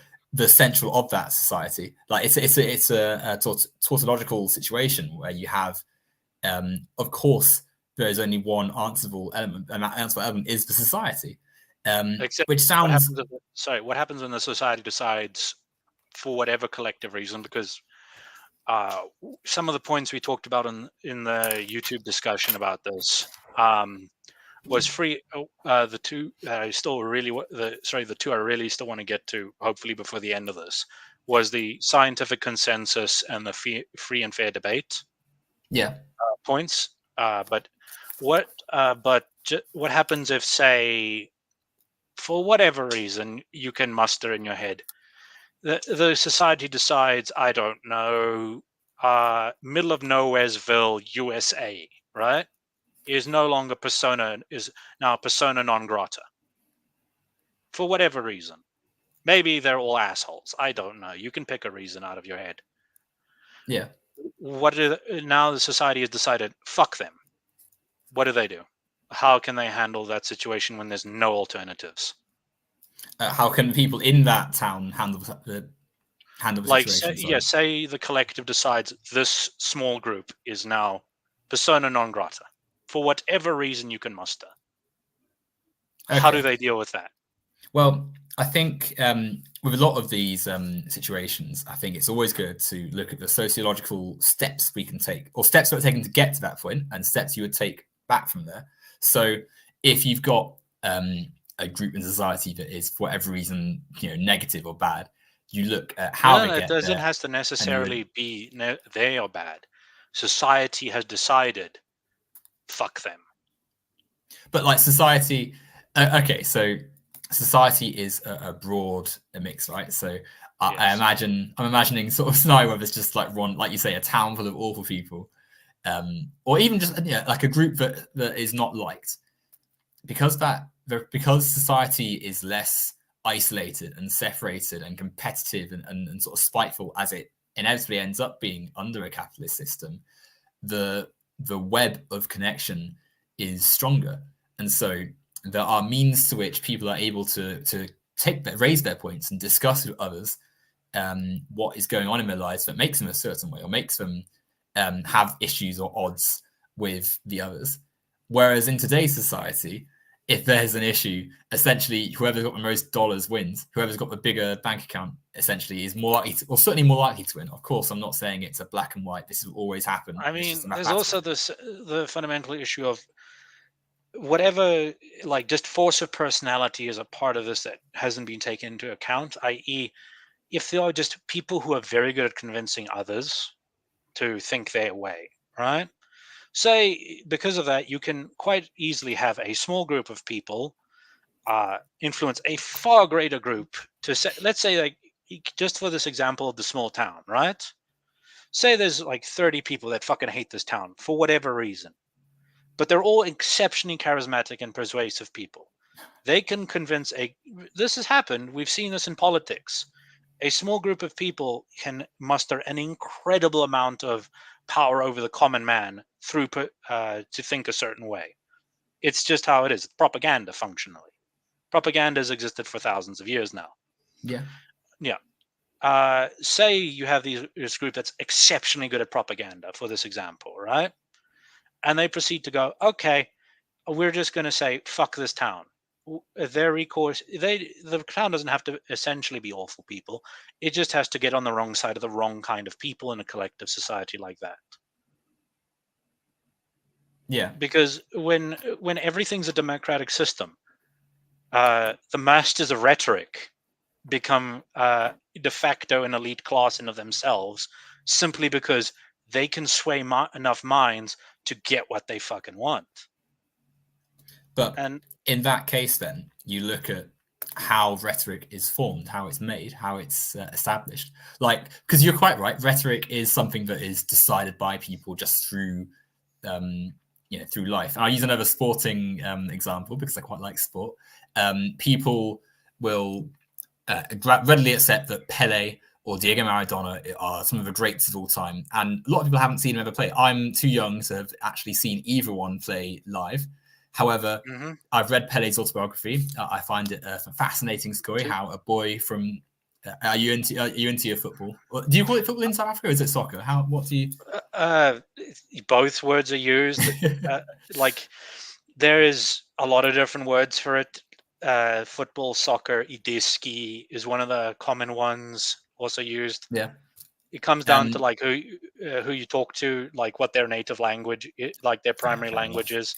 [SPEAKER 1] central of that society. Like, it's a tautological situation where you have, of course, there is only one answerable element, and that answerable element is the society. Which sounds.
[SPEAKER 2] What happens when the society decides, for whatever collective reason, because some of the points we talked about in the YouTube discussion about this was free. The two I the two I really still want to get to, hopefully before the end of this, was the scientific consensus and the free and fair debate.
[SPEAKER 1] Yeah.
[SPEAKER 2] Points. But what happens if, say, for whatever reason you can muster in your head, the society decides, I don't know, middle of nowheresville, USA, right, is now persona non grata. For whatever reason. Maybe they're all assholes. I don't know. You can pick a reason out of your head.
[SPEAKER 1] Yeah.
[SPEAKER 2] Now the society has decided, fuck them. What do? How can they handle that situation when there's no alternatives?
[SPEAKER 1] How can people in that town handle the situation?
[SPEAKER 2] Say the collective decides this small group is now persona non grata for whatever reason you can muster. Okay. How do they deal with that?
[SPEAKER 1] Well, I think with a lot of these situations, I think it's always good to look at the sociological steps we can take, or steps that are taken to get to that point, and steps you would take back from there. So if you've got a group in society that is, for whatever reason, negative or bad, you look at how they
[SPEAKER 2] It
[SPEAKER 1] get
[SPEAKER 2] doesn't
[SPEAKER 1] there,
[SPEAKER 2] has to
[SPEAKER 1] and you
[SPEAKER 2] necessarily be they are bad. Society has decided, fuck them.
[SPEAKER 1] but like society, okay, so society is a broad mix, right? So
[SPEAKER 2] Yes.
[SPEAKER 1] I'm imagining sort of scenario where there's just like one, like you say, a town full of awful people, or even just like a group that is not liked, because society is less isolated and separated and competitive and sort of spiteful, as it inevitably ends up being under a capitalist system. The web of connection is stronger, and so there are means to which people are able to raise their points and discuss with others what is going on in their lives that makes them a certain way, or makes them have issues or odds with the others. Whereas in today's society, if there's an issue, essentially whoever's got the most dollars wins. Whoever's got the bigger bank account essentially is more likely to, or certainly more likely to win. Of course, I'm not saying it's a black and white, this will always happen.
[SPEAKER 2] I
[SPEAKER 1] It's just
[SPEAKER 2] mean,
[SPEAKER 1] a
[SPEAKER 2] there's
[SPEAKER 1] mathematical
[SPEAKER 2] also the fundamental issue of whatever, like, just force of personality is a part of this that hasn't been taken into account, i.e., if there are just people who are very good at convincing others to think their way, right? Say, because of that, you can quite easily have a small group of people influence a far greater group to say, let's say, like, just for this example of the small town, right? Say there's like 30 people that fucking hate this town for whatever reason, but they're all exceptionally charismatic and persuasive people. They can convince this has happened. We've seen this in politics. A small group of people can muster an incredible amount of power over the common man through to think a certain way. It's just how it is. It's propaganda, functionally. Propaganda has existed for thousands of years now.
[SPEAKER 1] Yeah.
[SPEAKER 2] Yeah. Say you have this group that's exceptionally good at propaganda, for this example, right? And they proceed to go, okay, we're just going to say, fuck this town. Their recourse, the town doesn't have to essentially be awful people. It just has to get on the wrong side of the wrong kind of people in a collective society like that.
[SPEAKER 1] Yeah.
[SPEAKER 2] Because when everything's a democratic system, the masters of rhetoric become de facto an elite class in of themselves, simply because they can sway enough minds to get what they fucking want.
[SPEAKER 1] But
[SPEAKER 2] And
[SPEAKER 1] in that case, then you look at how rhetoric is formed, how it's made, how it's established. Like, because you're quite right, rhetoric is something that is decided by people just through, through life. And I'll use another sporting example because I quite like sport. People will readily accept that Pele or Diego Maradona are some of the greats of all time, and a lot of people haven't seen them ever play. I'm too young to have actually seen either one play live. However, I've read Pele's autobiography. I find it a fascinating story. How a boy from are you into your football? Do you call it football in South Africa, or is it soccer? What do you?
[SPEAKER 2] Both words are used. Like, there is a lot of different words for it. Football, soccer, idiski is one of the common ones also used.
[SPEAKER 1] Yeah.
[SPEAKER 2] It comes down to like who you talk to, like what their native language, like their primary language is.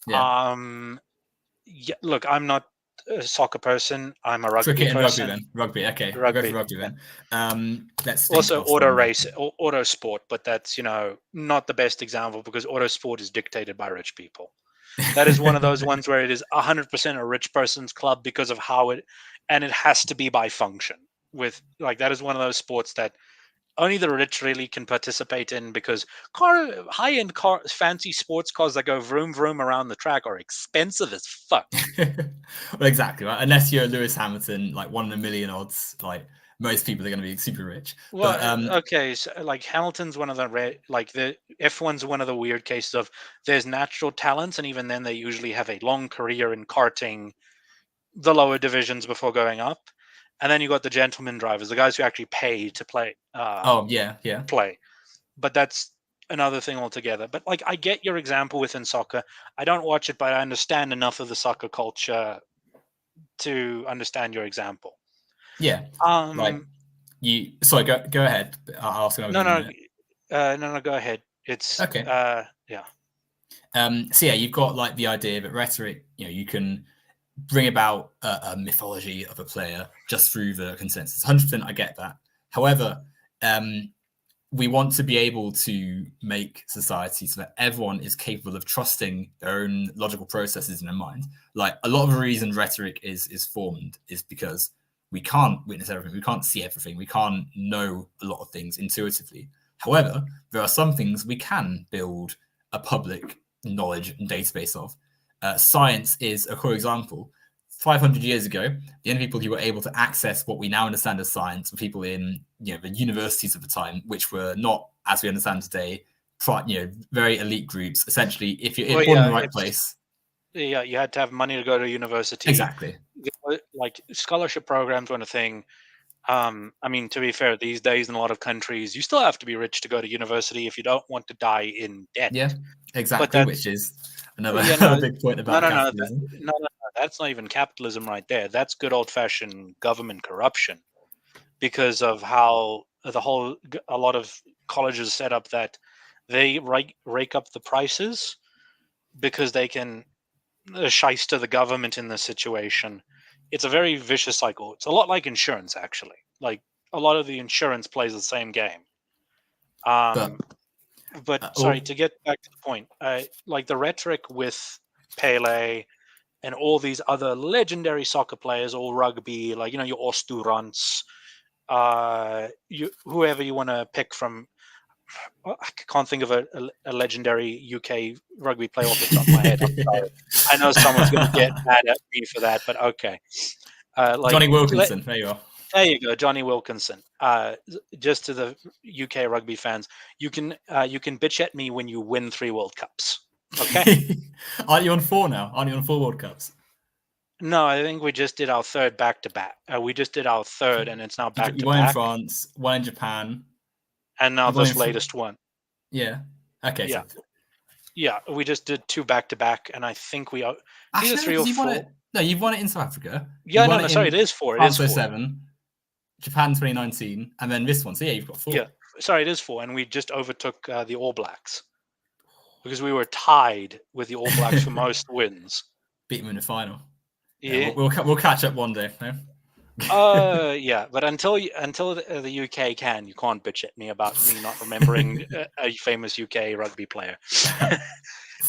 [SPEAKER 1] Yeah.
[SPEAKER 2] Yeah, look, I'm not a soccer person. I'm a rugby
[SPEAKER 1] Cricket and
[SPEAKER 2] person.
[SPEAKER 1] rugby then. Rugby, okay. We'll go
[SPEAKER 2] Rugby,
[SPEAKER 1] for rugby
[SPEAKER 2] yeah.
[SPEAKER 1] then. Let's think
[SPEAKER 2] Also
[SPEAKER 1] of
[SPEAKER 2] auto
[SPEAKER 1] some.
[SPEAKER 2] race, auto sport, but that's not the best example, because auto sport is dictated by rich people. That is one of those ones where it is 100% a rich person's club because of and it has to be by function. With, like, that is one of those sports that only the rich really can participate in, because high-end fancy sports cars that go vroom vroom around the track are expensive as fuck.
[SPEAKER 1] Well, exactly, right. Unless you're Lewis Hamilton, like 1 in a million odds, like most people are going to be super rich.
[SPEAKER 2] Well,
[SPEAKER 1] But
[SPEAKER 2] okay, so, like, Hamilton's one of the like, the F1's one of the weird cases of there's natural talents, and even then they usually have a long career in karting, the lower divisions, before going up. And then you got the gentleman drivers, the guys who actually pay to play.
[SPEAKER 1] yeah.
[SPEAKER 2] Play, but that's another thing altogether. But, like, I get your example within soccer. I don't watch it, but I understand enough of the soccer culture to understand your example.
[SPEAKER 1] Yeah, like
[SPEAKER 2] Um,
[SPEAKER 1] you. Sorry, go ahead. I'll ask another
[SPEAKER 2] no,
[SPEAKER 1] thing in a
[SPEAKER 2] no,
[SPEAKER 1] minute.
[SPEAKER 2] no, go ahead. It's
[SPEAKER 1] Okay.
[SPEAKER 2] yeah.
[SPEAKER 1] So yeah, you've got like the idea that rhetoric. You can bring about a mythology of a player just through the consensus. 100%, I get that. However, we want to be able to make society so that everyone is capable of trusting their own logical processes in their mind. Like a lot of the reason rhetoric is formed is because we can't witness everything, we can't see everything, we can't know a lot of things intuitively. However, there are some things we can build a public knowledge and database of. Science is a core example. 500 years ago, the only people who were able to access what we now understand as science were people in the universities of the time, which were not, as we understand today, very elite groups. Essentially, if you're
[SPEAKER 2] Well,
[SPEAKER 1] born in
[SPEAKER 2] yeah,
[SPEAKER 1] the right
[SPEAKER 2] it's
[SPEAKER 1] place,
[SPEAKER 2] you had to have money to go to university.
[SPEAKER 1] exactly.
[SPEAKER 2] Like scholarship programs were a thing. I mean, to be fair, these days in a lot of countries, you still have to be rich to go to university if you don't want to die in debt.
[SPEAKER 1] Yeah,
[SPEAKER 2] But
[SPEAKER 1] exactly. Which
[SPEAKER 2] that's
[SPEAKER 1] is another,
[SPEAKER 2] yeah,
[SPEAKER 1] another
[SPEAKER 2] no,
[SPEAKER 1] big point
[SPEAKER 2] no,
[SPEAKER 1] about
[SPEAKER 2] no, no,
[SPEAKER 1] capitalism.
[SPEAKER 2] no, that's not even capitalism right there. That's good old fashioned government corruption because of how a lot of colleges set up that they rake up the prices because they can shyster the government in this situation. It's a very vicious cycle. It's a lot like insurance, actually. Like a lot of the insurance plays the same game.
[SPEAKER 1] But
[SPEAKER 2] Um, but sorry,
[SPEAKER 1] oh,
[SPEAKER 2] to get back to the point, like the rhetoric with Pele and all these other legendary soccer players, all rugby, like your Osturants, whoever you want to pick from. I can't think of a legendary UK rugby player off the top of my head. I'm sorry. I know someone's going to get mad at me for that, but okay.
[SPEAKER 1] Johnny
[SPEAKER 2] Like,
[SPEAKER 1] Wilkinson, there you are.
[SPEAKER 2] there you go, Johnny Wilkinson. Just to the UK rugby fans, you can bitch at me when you win 3 World Cups. Okay.
[SPEAKER 1] Aren't you on 4 now? Aren't you on 4 World Cups?
[SPEAKER 2] No, I think we just did our third back to back. We just did our third, and it's now back
[SPEAKER 1] You
[SPEAKER 2] to
[SPEAKER 1] won in
[SPEAKER 2] back,
[SPEAKER 1] France, one in Japan.
[SPEAKER 2] and now
[SPEAKER 1] You won
[SPEAKER 2] this
[SPEAKER 1] in
[SPEAKER 2] latest one.
[SPEAKER 1] yeah. Okay,
[SPEAKER 2] Yeah,
[SPEAKER 1] so
[SPEAKER 2] yeah, we just did 2 back to back, and I think we are. It's either
[SPEAKER 1] actually, no,
[SPEAKER 2] 3 or
[SPEAKER 1] because you won it.
[SPEAKER 2] 4.
[SPEAKER 1] No, you've won it in South Africa. You
[SPEAKER 2] Yeah, no,
[SPEAKER 1] won
[SPEAKER 2] no,
[SPEAKER 1] it
[SPEAKER 2] sorry, it
[SPEAKER 1] in
[SPEAKER 2] is 4. It is
[SPEAKER 1] France
[SPEAKER 2] 4.
[SPEAKER 1] 07, Japan 2019, and then this one. So yeah, you've got 4.
[SPEAKER 2] Yeah, sorry, it is 4, and we just overtook the All Blacks because we were tied with the All Blacks for most wins.
[SPEAKER 1] Beat them in the final. Yeah,
[SPEAKER 2] Yeah.
[SPEAKER 1] we'll catch up one day. No?
[SPEAKER 2] Yeah, but until the UK can, you can't bitch at me about me not remembering a famous UK rugby player.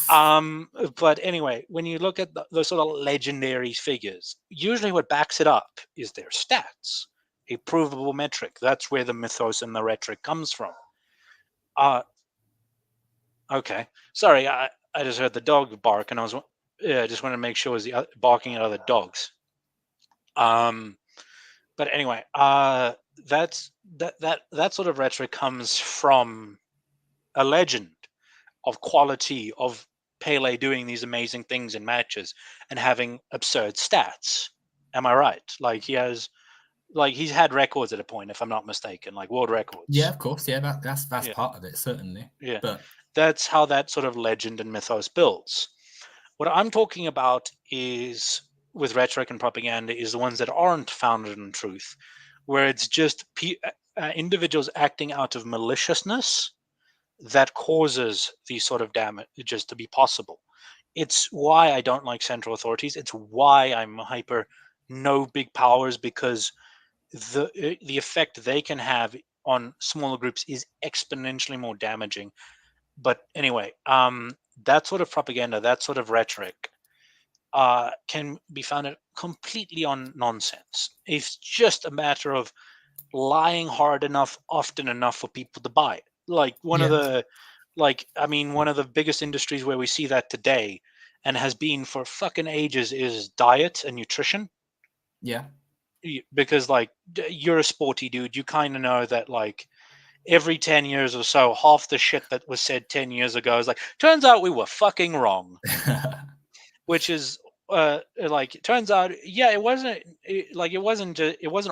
[SPEAKER 2] But anyway, when you look at the sort of legendary figures, usually what backs it up is their stats, a provable metric. That's where the mythos and the rhetoric comes from. Okay, sorry, I just heard the dog bark, and I just wanted to make sure it was the barking at other dogs. But anyway, that sort of rhetoric comes from a legend of quality of Pele doing these amazing things in matches and having absurd stats. Am I right? He's had records at a point, if I'm not mistaken, like world
[SPEAKER 1] Yeah,
[SPEAKER 2] records.
[SPEAKER 1] of course. Yeah, that's
[SPEAKER 2] Yeah,
[SPEAKER 1] part of it, certainly.
[SPEAKER 2] yeah.
[SPEAKER 1] But
[SPEAKER 2] That's how that sort of legend and mythos builds. What I'm talking about is with rhetoric and propaganda is the ones that aren't founded in truth, where it's just individuals acting out of maliciousness that causes these sort of damages to be possible. It's why I don't like central authorities. It's why I'm hyper no big powers, because the effect they can have on smaller groups is exponentially more damaging. But anyway, that sort of propaganda, that sort of rhetoric, can be founded completely on nonsense. It's just a matter of lying hard enough, often enough for people to buy it. Like
[SPEAKER 1] yeah,
[SPEAKER 2] one of the biggest industries where we see that today and has been for fucking ages is diet and nutrition.
[SPEAKER 1] yeah.
[SPEAKER 2] Because you're a sporty dude, you kind of know that every 10 years or so, half the shit that was said 10 years ago is turns out we were fucking wrong. Which is it turns out, yeah, it wasn't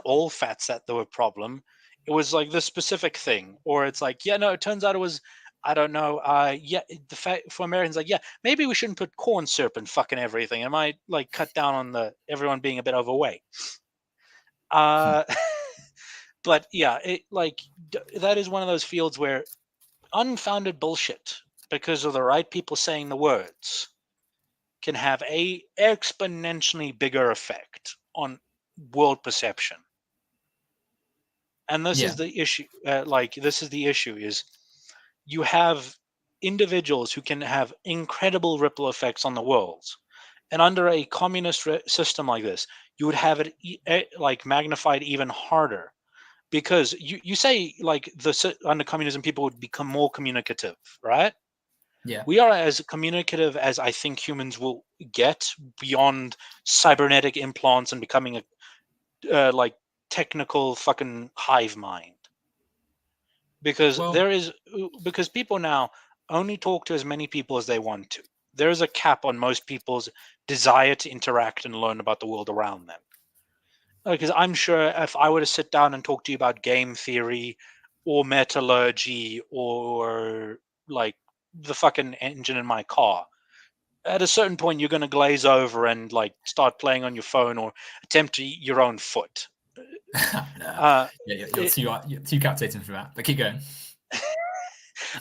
[SPEAKER 2] all fats that were a problem. It was the specific thing, or it's yeah, no, it turns out it was, I don't know, yeah, the fact for Americans, yeah, maybe we shouldn't put corn syrup in fucking everything. It might cut down on the everyone being a bit overweight. But yeah, that is one of those fields where unfounded bullshit, because of the right people saying the words, can have a exponentially bigger effect on world perception. And this is the issue. This is the issue: is you have individuals who can have incredible ripple effects on the world, and under a communist system like this, you would have it magnified even harder, because you say under communism people would become more communicative, right?
[SPEAKER 1] Yeah.
[SPEAKER 2] We are as communicative as I think humans will get, beyond cybernetic implants and becoming a technical fucking hive mind. Because
[SPEAKER 1] Well,
[SPEAKER 2] because people now only talk to as many people as they want to. There is a cap on most people's desire to interact and learn about the world around them. Because I'm sure if I were to sit down and talk to you about game theory or metallurgy or like the fucking engine in my car, at a certain point you're going to glaze over and start playing on your phone or attempt to eat your own foot.
[SPEAKER 1] yeah, you're too captivating for that. But keep going.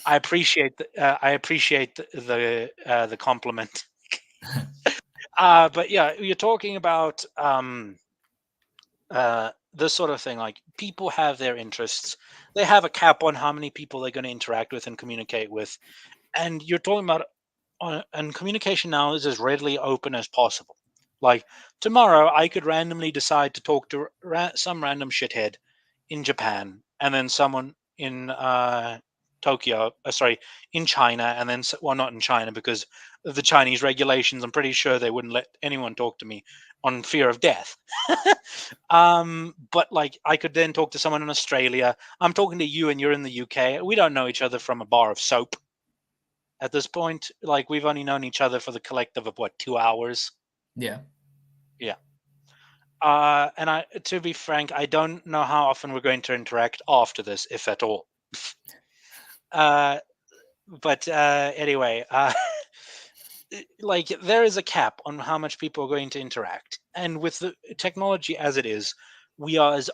[SPEAKER 2] I appreciate the compliment. But yeah, you're talking about this sort of thing. Like, people have their interests. They have a cap on how many people they're going to interact with and communicate with. And you're talking about and communication now is as readily open as possible. Like, tomorrow I could randomly decide to talk to some random shithead in Japan, and then someone in Tokyo, in China, and then, well, not in China because of the Chinese regulations. I'm pretty sure they wouldn't let anyone talk to me on fear of death. But I could then talk to someone in Australia. I'm talking to you and you're in the UK. We don't know each other from a bar of soap at this point. We've only known each other for the collective of 2 hours.
[SPEAKER 1] Yeah.
[SPEAKER 2] And to be frank, I don't know how often we're going to interact after this, if at all. But anyway, there is a cap on how much people are going to interact, and with the technology as it is, we are as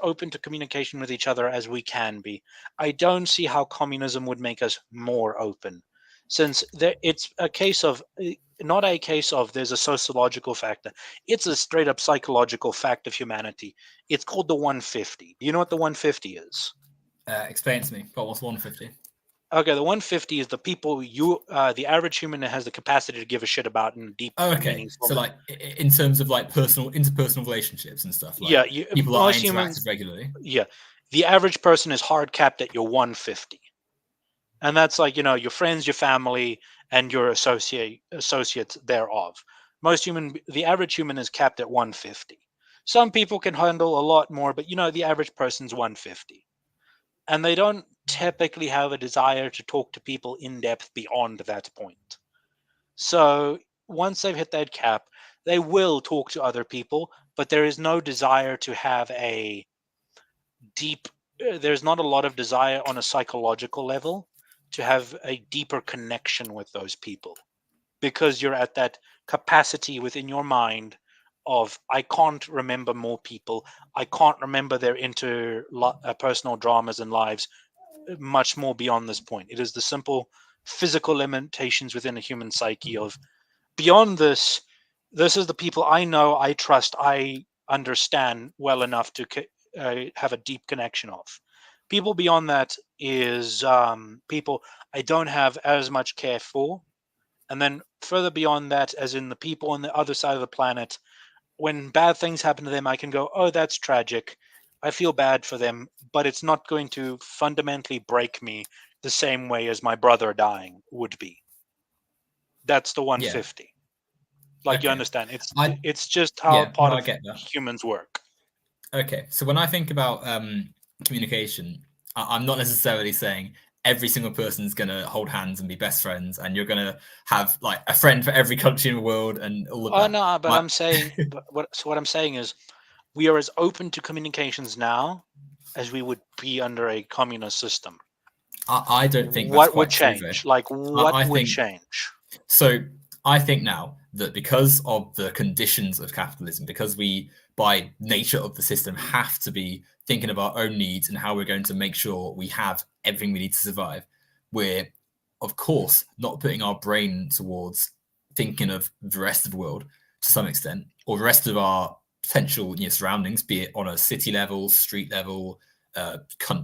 [SPEAKER 2] open to communication with each other as we can be. I don't see how communism would make us more open, since it's a case of not a case of there's a sociological factor. It's a straight up psychological fact of humanity. It's called the 150. Do you know what the 150 is?
[SPEAKER 1] Explain it to me. What's 150?
[SPEAKER 2] Okay, the 150 is the people the average human has the capacity to give a shit about in deep, meaningful.
[SPEAKER 1] So in terms of interpersonal relationships and stuff. People that I interact with regularly.
[SPEAKER 2] Yeah, the average person is hard capped at your 150, and that's your friends, your family, and your associates thereof. The average human is capped at 150. Some people can handle a lot more, but the average person's 150. And they don't typically have a desire to talk to people in depth beyond that point. So once they've hit that cap, they will talk to other people, but there is no desire to have a deep, there's not a lot of desire on a psychological level to have a deeper connection with those people, because you're at that capacity within your mind of, I can't remember more people. I can't remember their personal dramas and lives much more beyond this point. It is the simple physical limitations within a human psyche of, beyond this is the people I know, I trust, I understand well enough to have a deep connection of. People beyond that is people I don't have as much care for. And then further beyond that, as in the people on the other side of the planet, when bad things happen to them, I can go, oh, that's tragic. I feel bad for them, but it's not going to fundamentally break me the same way as my brother dying would be. That's the 150. You understand? It's just how part of humans work.
[SPEAKER 1] Okay, so when I think about communication, I'm not necessarily saying every single person is going to hold hands and be best friends, and you're going to have a friend for every country in the world and all of that.
[SPEAKER 2] Oh no, but I'm saying, what I'm saying is, we are as open to communications now as we would be under a communist system.
[SPEAKER 1] I don't think
[SPEAKER 2] what
[SPEAKER 1] that's quite
[SPEAKER 2] would change.
[SPEAKER 1] true,
[SPEAKER 2] what would change?
[SPEAKER 1] So I think now that because of the conditions of capitalism, because we, by nature of the system, have to be thinking of our own needs and how we're going to make sure we have everything we need to survive, we're, of course, not putting our brain towards thinking of the rest of the world to some extent, or the rest of our potential surroundings, be it on a city level, street level,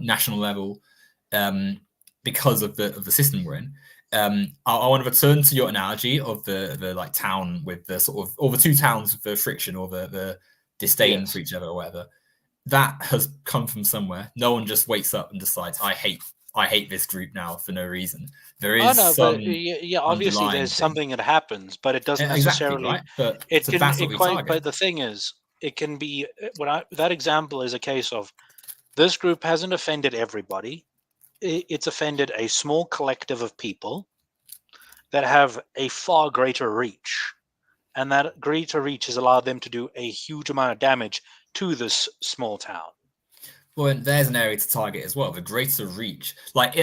[SPEAKER 1] national level, because of the system we're in. I want to return to your analogy of the like town with the sort of, or the two towns with the friction or the disdain for each other or whatever. That has come from somewhere. No one just wakes up and decides, I hate this group now for no reason. There is some
[SPEAKER 2] obviously
[SPEAKER 1] underlying
[SPEAKER 2] there's
[SPEAKER 1] thing.
[SPEAKER 2] something that happens, but it doesn't
[SPEAKER 1] Exactly,
[SPEAKER 2] necessarily.
[SPEAKER 1] right? But
[SPEAKER 2] It
[SPEAKER 1] so
[SPEAKER 2] can
[SPEAKER 1] that's what we target.
[SPEAKER 2] But the thing is, it can be that example is a case of this group hasn't offended everybody. It's offended a small collective of people that have a far greater reach, and that greater reach has allowed them to do a huge amount of damage to this small town.
[SPEAKER 1] Well, and there's an area to target as well. The greater reach, like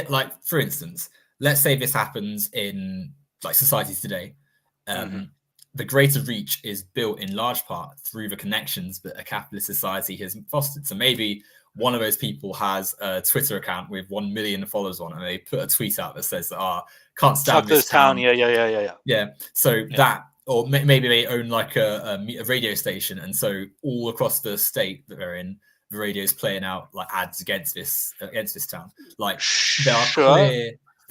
[SPEAKER 1] for instance, let's say this happens in like societies today. The greater reach is built in large part through the connections that a capitalist society has fostered. So maybe one of those people has a Twitter account with 1 million followers on, and they put a tweet out that says, can't stand
[SPEAKER 2] this town. Yeah.
[SPEAKER 1] So that, or maybe they own like a radio station, and so all across the state that they're in, the radio's playing out like ads against this town. Like there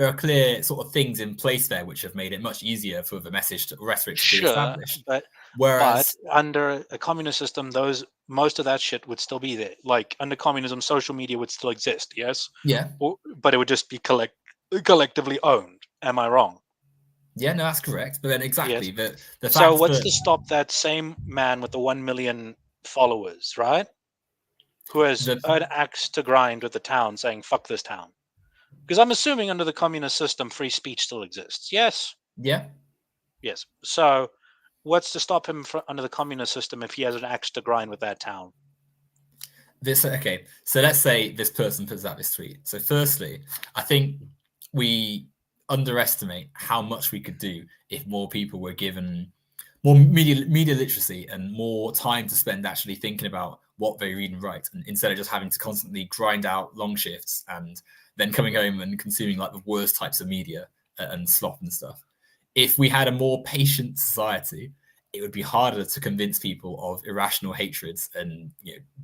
[SPEAKER 1] are clear sort of things in place there which have made it much easier for the rhetoric to be established.
[SPEAKER 2] But under a communist system, most of that shit would still be there. Like under communism, social media would still exist, yes?
[SPEAKER 1] Yeah.
[SPEAKER 2] But it would just be collectively owned. Am I wrong?
[SPEAKER 1] Yeah, no, that's correct. But then exactly the fact.
[SPEAKER 2] So what's to stop that same man with the 1 million followers, right? Who has an axe to grind with the town saying, fuck this town? Because I'm assuming under the communist system, free speech still exists. Yes?
[SPEAKER 1] Yeah.
[SPEAKER 2] Yes. So what's to stop him under the communist system if he has an axe to grind with that town?
[SPEAKER 1] Okay. So let's say this person puts out this tweet. So firstly, I think we underestimate how much we could do if more people were given more media literacy and more time to spend actually thinking about what they read and write, and instead of just having to constantly grind out long shifts and then coming home and consuming like the worst types of media and slop and stuff. If we had a more patient society, it would be harder to convince people of irrational hatreds and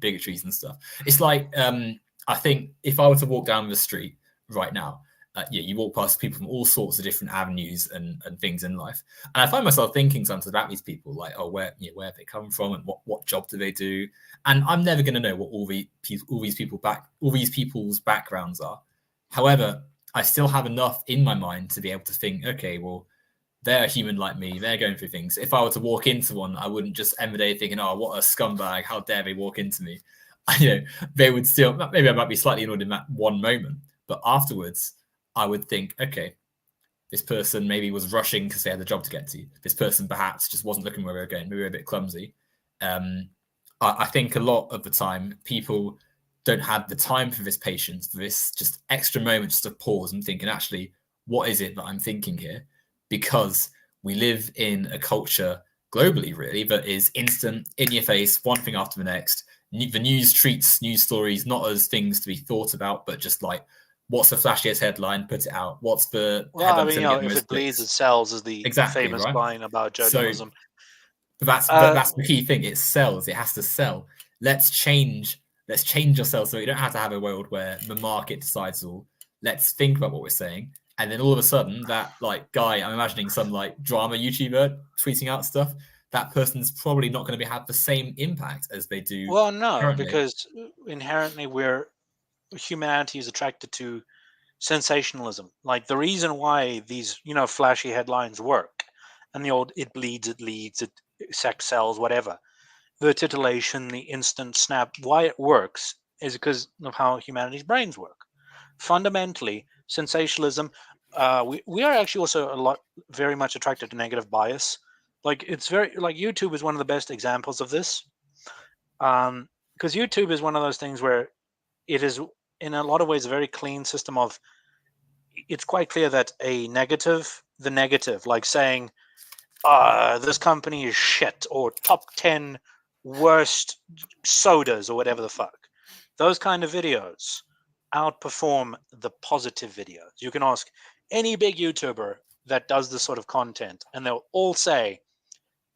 [SPEAKER 1] bigotries and stuff. It's like I think if I were to walk down the street right now, you walk past people from all sorts of different avenues and things in life, and I find myself thinking sometimes about these people, like, where have they come from and what job do they do? And I'm never going to know what all these people's backgrounds are. However, I still have enough in my mind to be able to think, okay, well, they're a human like me. They're going through things. If I were to walk into one, I wouldn't just end the day thinking, oh, what a scumbag! How dare they walk into me? They would still, maybe I might be slightly annoyed in that one moment, but afterwards, I would think, okay, this person maybe was rushing because they had a job to get to. This person perhaps just wasn't looking where they were going. Maybe they were a bit clumsy. I think a lot of the time people don't have the time for this patience, for this just extra moment just to pause and think, and actually, what is it that I'm thinking here? Because we live in a culture globally, really, that is instant, in your face, one thing after the next. The news treats news stories not as things to be thought about, but just like, what's the flashiest headline? Put it out. What's the headline?
[SPEAKER 2] If it bleeds, it sells, is the famous line about journalism.
[SPEAKER 1] So that's the key thing. It sells. It has to sell. Let's change ourselves so we don't have to have a world where the market decides all. Let's think about what we're saying. And then all of a sudden, that like guy, I'm imagining some like drama YouTuber tweeting out stuff. That person's probably not going to have the same impact as they do.
[SPEAKER 2] Well, no,
[SPEAKER 1] currently.
[SPEAKER 2] Because inherently humanity is attracted to sensationalism. Like the reason why these, flashy headlines work, and the old "it bleeds, it leads, it sex sells," whatever, the titillation, the instant snap, why it works is because of how humanity's brains work. Fundamentally, sensationalism. We are actually also very much attracted to negative bias. Like it's YouTube is one of the best examples of this, because YouTube is one of those things where it is in a lot of ways a very clean system of. It's quite clear that the negative, like saying this company is shit, or top 10 worst sodas, or whatever the fuck. Those kind of videos outperform the positive videos. You can ask any big YouTuber that does this sort of content, and they'll all say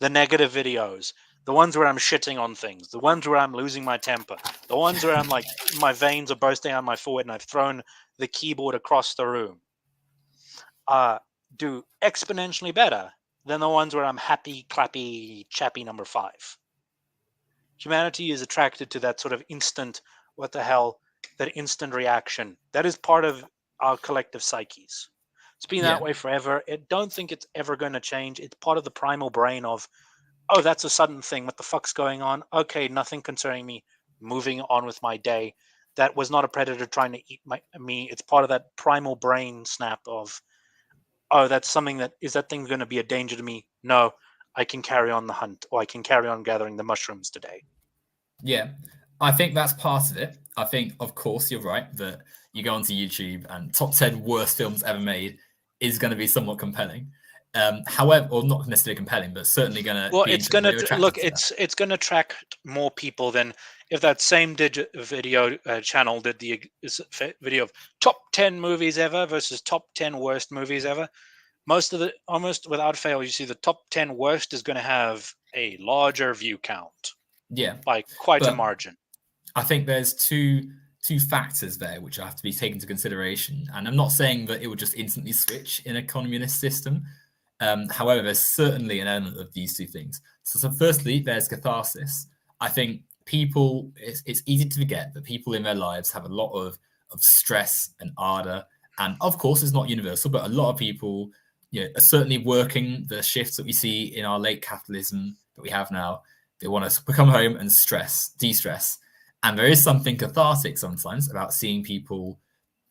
[SPEAKER 2] the negative videos, the ones where I'm shitting on things, the ones where I'm losing my temper, the ones where I'm like, my veins are bursting out my forehead and I've thrown the keyboard across the room, do exponentially better than the ones where I'm happy, clappy, chappy number 5. Humanity is attracted to that sort of instant, what the hell, that instant reaction. That is part of our collective psyches. It's been that way forever. I don't think it's ever going to change. It's part of the primal brain of, oh, that's a sudden thing. What the fuck's going on? Okay, nothing concerning me. Moving on with my day. That was not a predator trying to eat me. It's part of that primal brain snap of, oh, that's something that, is that thing going to be a danger to me? No, I can carry on the hunt, or I can carry on gathering the mushrooms today.
[SPEAKER 1] Yeah, I think that's part of it. I think, of course, you're right that you go onto YouTube and top 10 worst films ever made is going to be somewhat compelling. However, or not necessarily compelling, but certainly going to be
[SPEAKER 2] it's going to look,
[SPEAKER 1] to
[SPEAKER 2] it's going to attract more people than if that same video channel did the video of top 10 movies ever versus top 10 worst movies ever. Most of the, almost without fail, you see the top 10 worst is going to have a larger view count.
[SPEAKER 1] Yeah,
[SPEAKER 2] by quite a margin.
[SPEAKER 1] I think there's two factors there which have to be taken into consideration, and I'm not saying that it would just instantly switch in a communist system. However, there's certainly an element of these two things. So firstly, there's catharsis. I think people, it's easy to forget that people in their lives have a lot of stress and ardor, and of course, it's not universal, but a lot of people, are certainly working the shifts that we see in our late capitalism that we have now. They want to come home and de-stress. And there is something cathartic sometimes about seeing people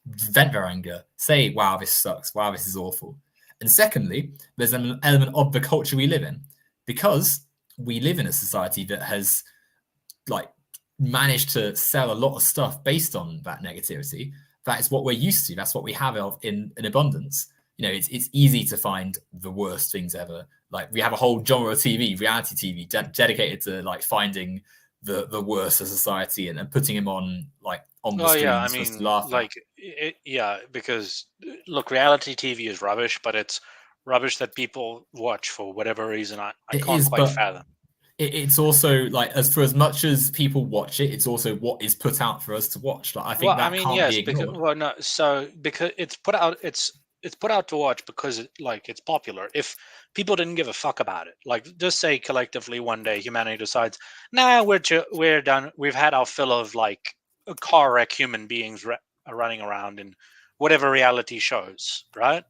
[SPEAKER 1] vent their anger, say, wow, this sucks, wow, this is awful. And secondly, there's an element of the culture we live in, because we live in a society that has managed to sell a lot of stuff based on that negativity. That is what we're used to. That's what we have in abundance. It's easy to find the worst things ever. Like, we have a whole genre of TV, reality TV, dedicated to finding the worst of society and putting him on the screen.
[SPEAKER 2] Yeah, I mean, because look, reality TV is rubbish, but it's rubbish that people watch for whatever reason. I can't quite fathom.
[SPEAKER 1] It's also as much as people watch it, it's also what is put out for us to watch. I think can't be ignored.
[SPEAKER 2] Because it's put out, it's put out to watch because it's popular. If people didn't give a fuck about it, just say collectively one day humanity decides, nah, we're done. We've had our fill of a car wreck human beings running around in whatever reality shows, right?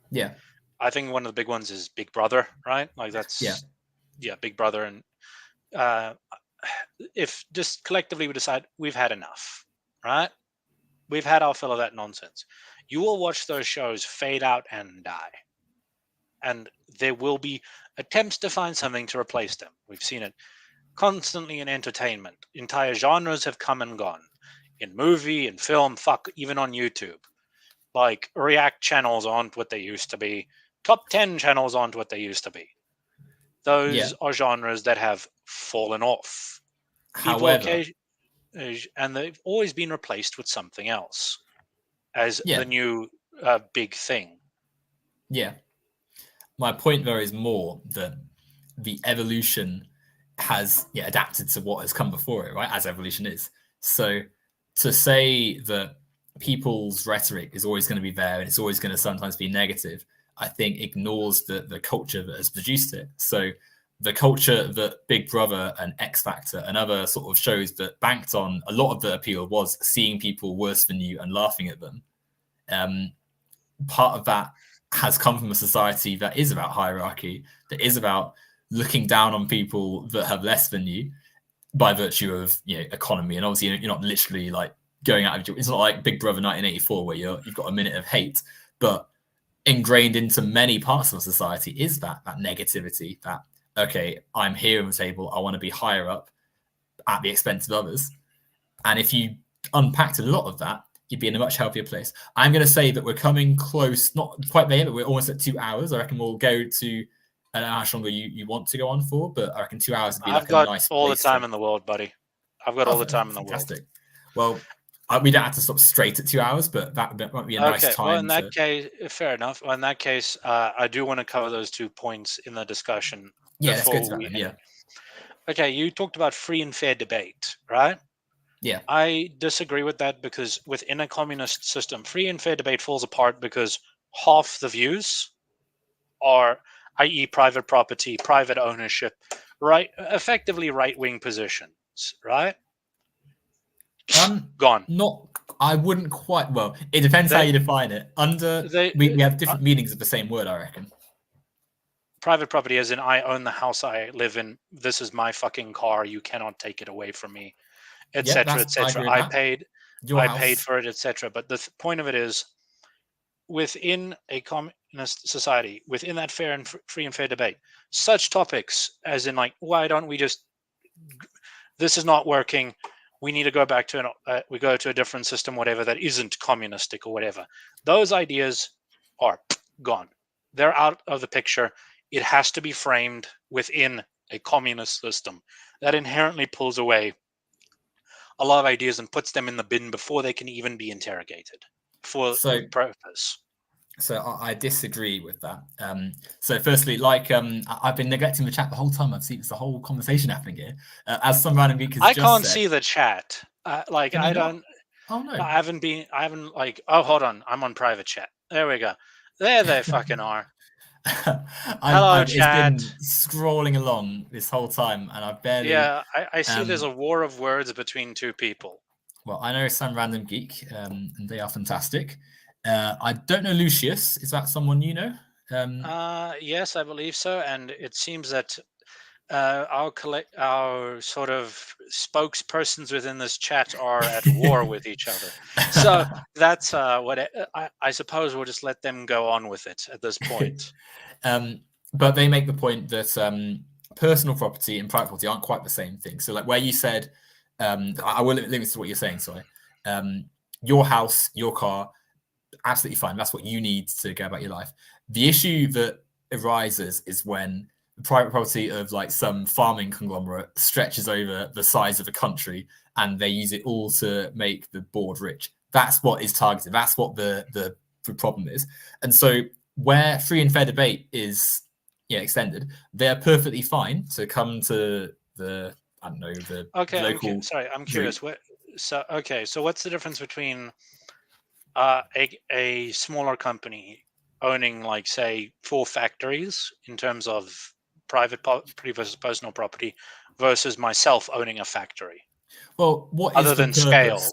[SPEAKER 1] Yeah.
[SPEAKER 2] I think one of the big ones is Big Brother, right? Big Brother. And if just collectively we decide we've had enough, right? We've had our fill of that nonsense. You will watch those shows fade out and die. And there will be attempts to find something to replace them. We've seen it constantly in entertainment. Entire genres have come and gone. In movie, in film, even on YouTube. React channels aren't what they used to be. Top 10 channels aren't what they used to be. Those are genres that have fallen off.
[SPEAKER 1] However,
[SPEAKER 2] and they've always been replaced with something else as the new big thing.
[SPEAKER 1] Yeah. My point there is more that the evolution has adapted to what has come before it, right? As evolution is. So to say that people's rhetoric is always going to be there and it's always going to sometimes be negative, I think ignores the culture that has produced it. So the culture that Big Brother and X Factor and other sort of shows that banked on a lot of the appeal was seeing people worse than you and laughing at them. Part of that has come from a society that is about hierarchy, that is about looking down on people that have less than you by virtue of economy. And obviously you're not literally going out of your, it's not like Big Brother 1984 where you've got a minute of hate, but ingrained into many parts of society is that negativity, that okay, I'm here on the table, I want to be higher up at the expense of others. And if you unpacked a lot of that, you'd be in a much healthier place. I'm going to say that we're coming close, not quite there, but we're almost at 2 hours. I reckon we'll go to I don't know how much longer you want to go on for, but I reckon 2 hours would be
[SPEAKER 2] I've
[SPEAKER 1] like a
[SPEAKER 2] got
[SPEAKER 1] nice
[SPEAKER 2] all the
[SPEAKER 1] place
[SPEAKER 2] time
[SPEAKER 1] to.
[SPEAKER 2] in the world, buddy. I've got all the time in the world.
[SPEAKER 1] Fantastic. Well, we don't have to stop straight at 2 hours, but that might be a nice
[SPEAKER 2] Okay, well,
[SPEAKER 1] time
[SPEAKER 2] in that
[SPEAKER 1] to.
[SPEAKER 2] case, fair enough. Well, in that case, I do want to cover those 2 points in the discussion
[SPEAKER 1] Yeah, let's go to
[SPEAKER 2] before
[SPEAKER 1] that
[SPEAKER 2] we
[SPEAKER 1] then.
[SPEAKER 2] end
[SPEAKER 1] Yeah,
[SPEAKER 2] it. Okay, you talked about free and fair debate, right?
[SPEAKER 1] yeah.
[SPEAKER 2] I disagree with that because within a communist system, free and fair debate falls apart because half the views are, i.e., private property, private ownership, right? Effectively right-wing positions, right? Gone.
[SPEAKER 1] Not. I wouldn't quite. Well, it depends how
[SPEAKER 2] They,
[SPEAKER 1] you define it.
[SPEAKER 2] they,
[SPEAKER 1] We have different meanings of the same word, I reckon.
[SPEAKER 2] private property, as in I own the house I live in. This is my fucking car. You cannot take it away from me,
[SPEAKER 1] Yeah,
[SPEAKER 2] etc.,
[SPEAKER 1] I
[SPEAKER 2] etc.
[SPEAKER 1] agree with that. Your
[SPEAKER 2] I paid
[SPEAKER 1] house.
[SPEAKER 2] for it, etc. But the point of it is, within a communist society, within that fair and free and fair debate, such topics as in like, why don't we just, this is not working, we need to go back to we go to a different system, whatever, that isn't communistic or whatever. Those ideas are gone. They're out of the picture. It has to be framed within a communist system. That inherently pulls away a lot of ideas and puts them in the bin before they can even be interrogated for
[SPEAKER 1] So,
[SPEAKER 2] purpose.
[SPEAKER 1] I disagree with that. So, firstly, like I've been neglecting the chat the whole time. I've seen it's the whole conversation happening here. As some random geek has
[SPEAKER 2] I
[SPEAKER 1] just
[SPEAKER 2] can't
[SPEAKER 1] said,
[SPEAKER 2] see the chat. Like
[SPEAKER 1] can you
[SPEAKER 2] I
[SPEAKER 1] not?
[SPEAKER 2] don't.
[SPEAKER 1] Oh no.
[SPEAKER 2] I haven't like. Oh, hold on. I'm on private chat. There we go. There they fucking are. Hello,
[SPEAKER 1] It's
[SPEAKER 2] chat.
[SPEAKER 1] been scrolling along this whole time, and I've barely.
[SPEAKER 2] Yeah, I see. There's a war of words between 2 people.
[SPEAKER 1] Well, I know some random geek, and they are fantastic. I don't know Lucius. Is that someone you know?
[SPEAKER 2] Yes, I believe so. And it seems that our sort of spokespersons within this chat are at war with each other. So that's what I suppose we'll just let them go on with it at this point.
[SPEAKER 1] But they make the point that personal property and private property aren't quite the same thing. So, like where you said, I will link this to what you're saying. Sorry, your house, your car, absolutely fine. That's what you need to go about your life. The issue that arises is when the private property of like some farming conglomerate stretches over the size of a country and they use it all to make the board rich. That's what is targeted. That's what the problem is. And so where free and fair debate is extended, they're perfectly fine to come to the I don't know the
[SPEAKER 2] Okay,
[SPEAKER 1] local.
[SPEAKER 2] sorry, I'm curious. So what's the difference between a smaller company owning, like, say, 4 factories in terms of private property versus personal property versus myself owning a factory?
[SPEAKER 1] Well, what
[SPEAKER 2] Other
[SPEAKER 1] is the
[SPEAKER 2] than
[SPEAKER 1] purpose?
[SPEAKER 2] scale.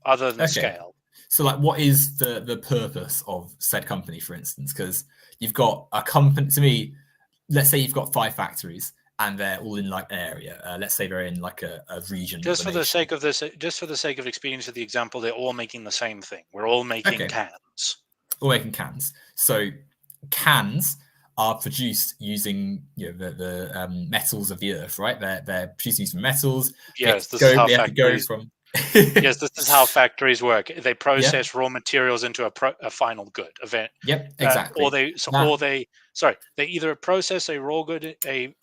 [SPEAKER 2] Other than
[SPEAKER 1] Okay.
[SPEAKER 2] scale.
[SPEAKER 1] So, like, what is the purpose of said company, for instance? Because you've got a company. To me, let's say you've got 5 factories and they're all in like an area. Let's say they're in like a region.
[SPEAKER 2] Just for the sake of this, just for the sake of experience of the example, they're all making the same thing. We're all making cans.
[SPEAKER 1] All making cans. So cans are produced using the metals of the earth, right? They're producing using metals.
[SPEAKER 2] Yes, this is how
[SPEAKER 1] they have to go
[SPEAKER 2] factories.
[SPEAKER 1] from.
[SPEAKER 2] Yes, this is how factories work. They process raw materials into a final good event.
[SPEAKER 1] Yep, exactly.
[SPEAKER 2] They either process a raw good, a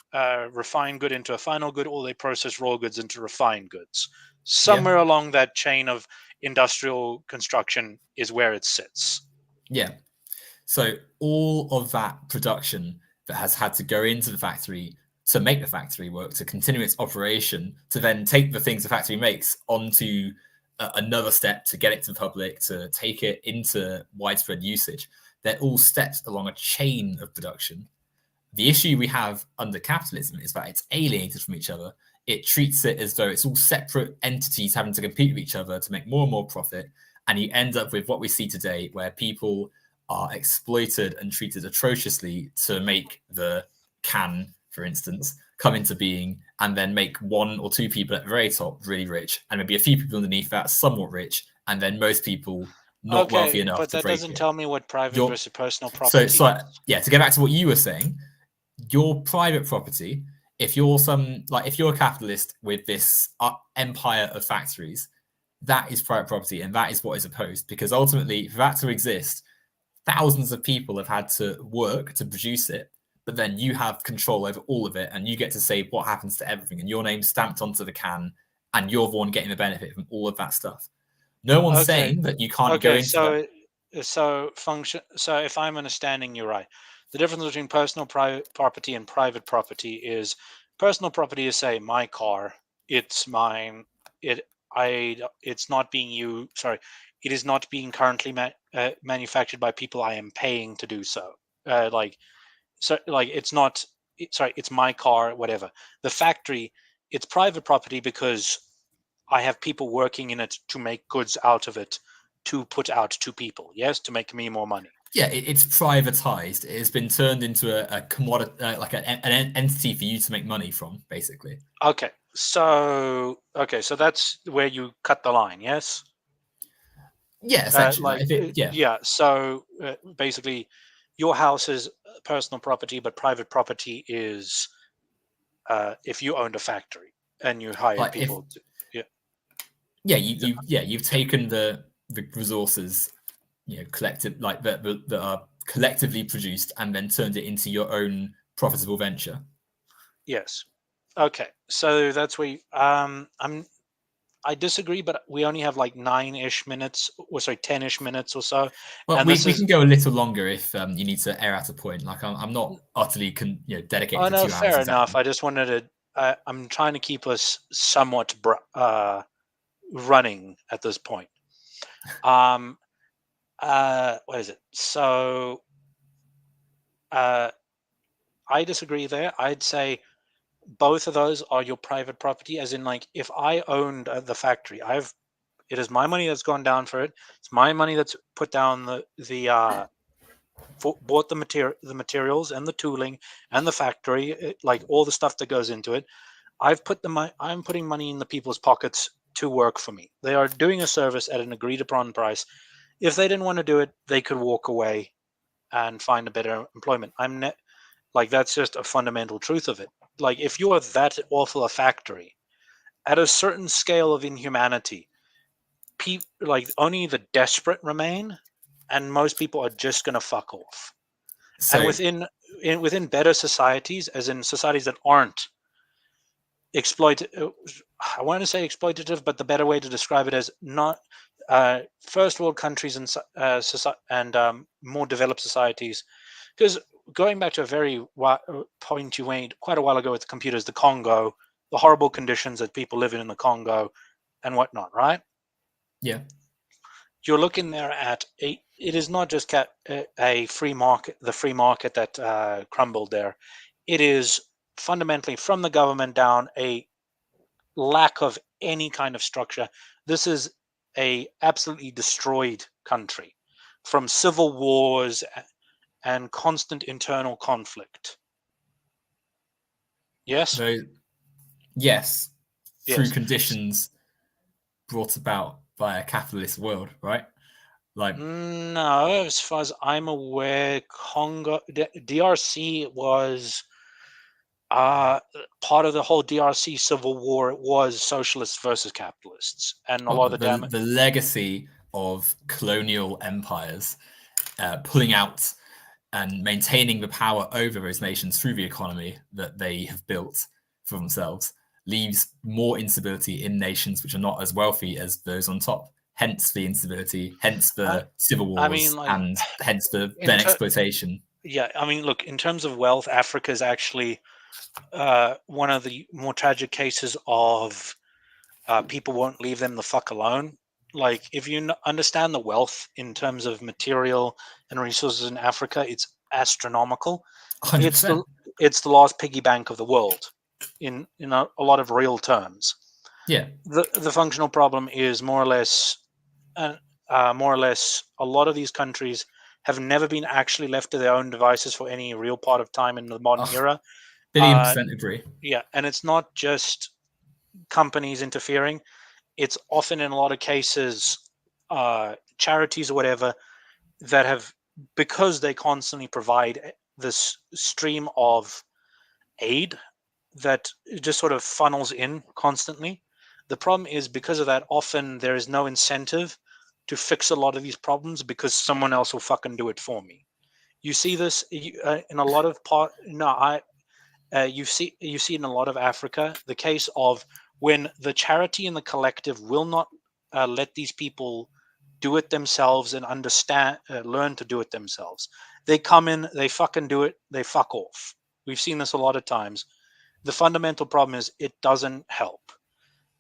[SPEAKER 2] refined good into a final good, or they process raw goods into refined goods. Somewhere along that chain of industrial construction is where it sits.
[SPEAKER 1] Yeah. So all of that production that has had to go into the factory to make the factory work, to continue its operation, to then take the things the factory makes onto another step to get it to the public, to take it into widespread usage. They're all steps along a chain of production. The issue we have under capitalism is that it's alienated from each other. It treats it as though it's all separate entities having to compete with each other to make more and more profit. And you end up with what we see today, where people are exploited and treated atrociously to make the can, for instance, come into being and then make 1 or 2 people at the very top really rich and maybe a few people underneath that somewhat rich and then most people not wealthy enough
[SPEAKER 2] but
[SPEAKER 1] to
[SPEAKER 2] that
[SPEAKER 1] break
[SPEAKER 2] doesn't
[SPEAKER 1] it.
[SPEAKER 2] tell me what private versus personal property is.
[SPEAKER 1] So to get back to what you were saying, your private property, if you're a capitalist with this empire of factories, that is private property and that is what is opposed, because ultimately for that to exist, thousands of people have had to work to produce it. but then you have control over all of it, and you get to say what happens to everything, and your name's stamped onto the can, and you're the one getting the benefit from all of that stuff. No one's saying that you can't go into that.
[SPEAKER 2] So if I'm understanding you right, the difference between personal property and private property is personal property is, say, my car, it's mine, it's not being used. Sorry, it is not being currently manufactured by people I am paying to do so. It's not. It's my car, whatever. The factory, it's private property because I have people working in it to make goods out of it to put out to people. Yes, to make me more money.
[SPEAKER 1] Yeah, it's privatized. It has been turned into a commodity, like an entity for you to make money from, basically.
[SPEAKER 2] Okay, so that's where you cut the line. Yes.
[SPEAKER 1] Yeah, essentially.
[SPEAKER 2] Yeah. So basically, your house is personal property, but private property is if you owned a factory and you hired people.
[SPEAKER 1] You've taken the resources, collective, like that are collectively produced, and then turned it into your own profitable venture.
[SPEAKER 2] Yes. Okay. So that's where I disagree, but we only have like 9-ish minutes, or sorry, 10-ish minutes or so.
[SPEAKER 1] Well,
[SPEAKER 2] and
[SPEAKER 1] we can go a little longer if you need to air out a point. Like I'm not utterly dedicated
[SPEAKER 2] Oh
[SPEAKER 1] to
[SPEAKER 2] no,
[SPEAKER 1] 2 hours.
[SPEAKER 2] fair
[SPEAKER 1] exactly.
[SPEAKER 2] enough. I just wanted to. I'm trying to keep us somewhat running at this point. What is it? So, I disagree there. I'd say both of those are your private property. As in, like, if I owned the factory, it is my money that's gone down for it. It's my money that's put down bought the materials and the tooling and the factory, like all the stuff that goes into it. I'm putting money in the people's pockets to work for me. They are doing a service at an agreed upon price. If they didn't want to do it, they could walk away and find a better employment. That's just a fundamental truth of it. Like, if you are that awful a factory, at a certain scale of inhumanity, only the desperate remain, and most people are just going to fuck off.
[SPEAKER 1] So,
[SPEAKER 2] and within better societies, as in societies that aren't I want to say exploitative, but the better way to describe it is not first world countries and more developed societies. Because going back to a very point you made quite a while ago with the computers, the Congo, the horrible conditions that people live in the Congo and whatnot, right?
[SPEAKER 1] Yeah.
[SPEAKER 2] You're looking there at it is not just a free market, the free market that crumbled there. It is fundamentally from the government down a lack of any kind of structure. This is a absolutely destroyed country from civil wars and constant internal conflict. Yes?
[SPEAKER 1] Yes. Through
[SPEAKER 2] Yes.
[SPEAKER 1] conditions brought about by a capitalist world, right? Like,
[SPEAKER 2] no, as far as I'm aware, DRC was part of the whole DRC civil war. It was socialists versus capitalists, and a lot of
[SPEAKER 1] the legacy of colonial empires pulling out and maintaining the power over those nations through the economy that they have built for themselves leaves more instability in nations which are not as wealthy as those on top. Hence the instability, hence the civil wars, and hence the then exploitation.
[SPEAKER 2] Yeah, I mean, look, in terms of wealth, Africa is actually one of the more tragic cases of people won't leave them the fuck alone. Like, if you understand the wealth in terms of material and resources in Africa, it's astronomical.
[SPEAKER 1] 100%.
[SPEAKER 2] It's the last piggy bank of the world in a lot of real terms.
[SPEAKER 1] Yeah.
[SPEAKER 2] The functional problem is more or less a lot of these countries have never been actually left to their own devices for any real part of time in the modern era.
[SPEAKER 1] Billion% agree.
[SPEAKER 2] Yeah, and it's not just companies interfering. It's often, in a lot of cases, charities or whatever that have, because they constantly provide this stream of aid that just sort of funnels in constantly. The problem is, because of that, often there is no incentive to fix a lot of these problems because someone else will fucking do it for me. You see this in a lot of you see in a lot of Africa the case of when the charity and the collective will not let these people do it themselves and learn to do it themselves. They come in, they fucking do it, they fuck off. We've seen this a lot of times. The fundamental problem is it doesn't help.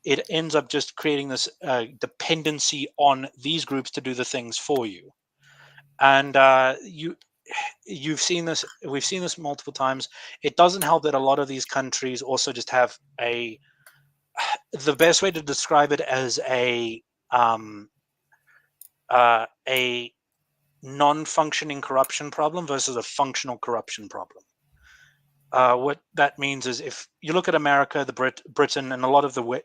[SPEAKER 2] It ends up just creating this dependency on these groups to do the things for you. And you've seen this, we've seen this multiple times. It doesn't help that a lot of these countries also just have the best way to describe it as a non-functioning corruption problem versus a functional corruption problem. What that means is if you look at America, Britain, and a lot of the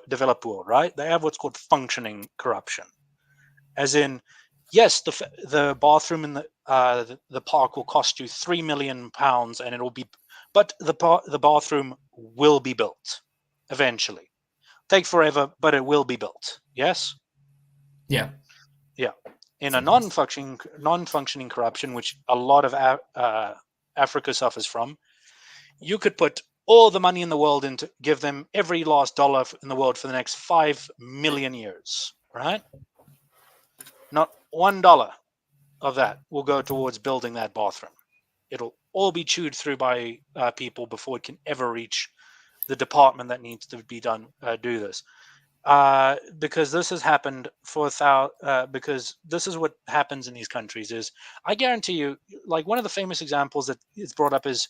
[SPEAKER 2] developed world, right? They have what's called functioning corruption, as in, yes, the bathroom in the park will cost you £3 million, and it will be, but the bathroom will be built eventually. Take forever, but it will be built. Yes.
[SPEAKER 1] Yeah.
[SPEAKER 2] Yeah. In a non-functioning corruption, which a lot of Africa suffers from, you could put all the money in the world into give them every last dollar in the world for the next 5 million years, right? Not $1 of that will go towards building that bathroom. It'll all be chewed through by people before it can ever reach the department that needs to be done. Do this. Because this has happened because this is what happens in these countries is, I guarantee you, like one of the famous examples that is brought up is,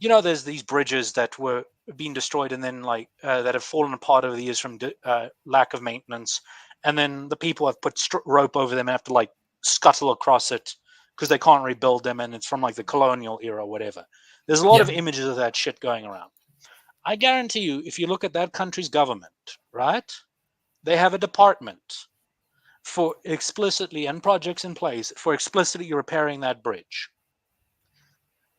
[SPEAKER 2] there's these bridges that were being destroyed and then that have fallen apart over the years from lack of maintenance. And then the people have put rope over them and have to scuttle across it because they can't rebuild them. And it's from the colonial era or whatever. There's a lot of images of that shit going around. I guarantee you, if you look at that country's government, right, they have a department for explicitly and projects in place for explicitly repairing that bridge.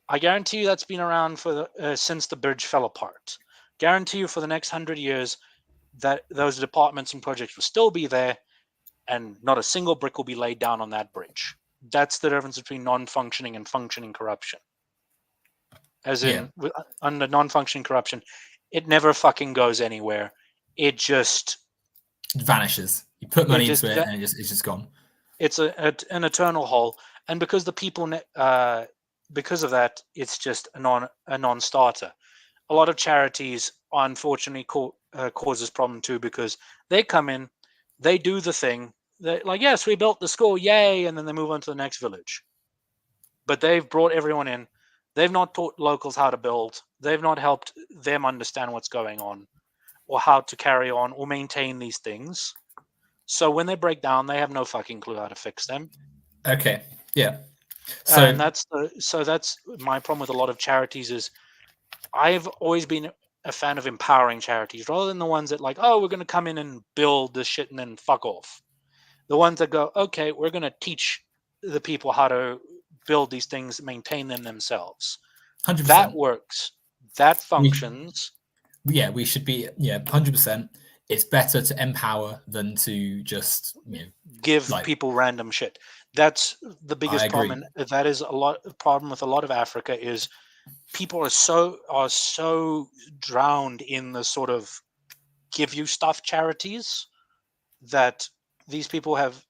[SPEAKER 2] I guarantee you that's been around for since the bridge fell apart. Guarantee you for the next 100 years that those departments and projects will still be there and not a single brick will be laid down on that bridge. That's the difference between non-functioning and functioning corruption. As in, under non-functioning corruption, it never fucking goes anywhere. It just
[SPEAKER 1] vanishes. You put money into it and it's just gone.
[SPEAKER 2] It's an eternal hole. And because the people... because of that, it's just a non-starter. A lot of charities, unfortunately, cause this problem too, because they come in, they do the thing, they're like, yes, we built the school, yay, and then they move on to the next village. But they've brought everyone in. They've not taught locals how to build. They've not helped them understand what's going on or how to carry on or maintain these things. So when they break down, they have no fucking clue how to fix them.
[SPEAKER 1] Okay, yeah.
[SPEAKER 2] And that's my problem with a lot of charities is I've always been a fan of empowering charities rather than the ones that we're going to come in and build this shit and then fuck off. The ones that go, okay, we're going to teach the people how to build these things, maintain them themselves.
[SPEAKER 1] 100%.
[SPEAKER 2] That works. That functions.
[SPEAKER 1] We should be 100%. It's better to empower than to just
[SPEAKER 2] give people random shit. That's the biggest problem. And that is a problem with a lot of Africa is people are so drowned in the sort of give you stuff charities that these people have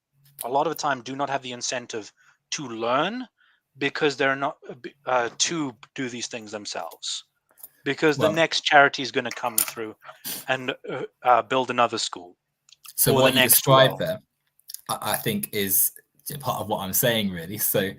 [SPEAKER 2] a lot of the time do not have the incentive to learn because they're not to do these things themselves. Because the next charity is going to come through and build another school.
[SPEAKER 1] So what you described there, I think, is part of what I'm saying, really. So,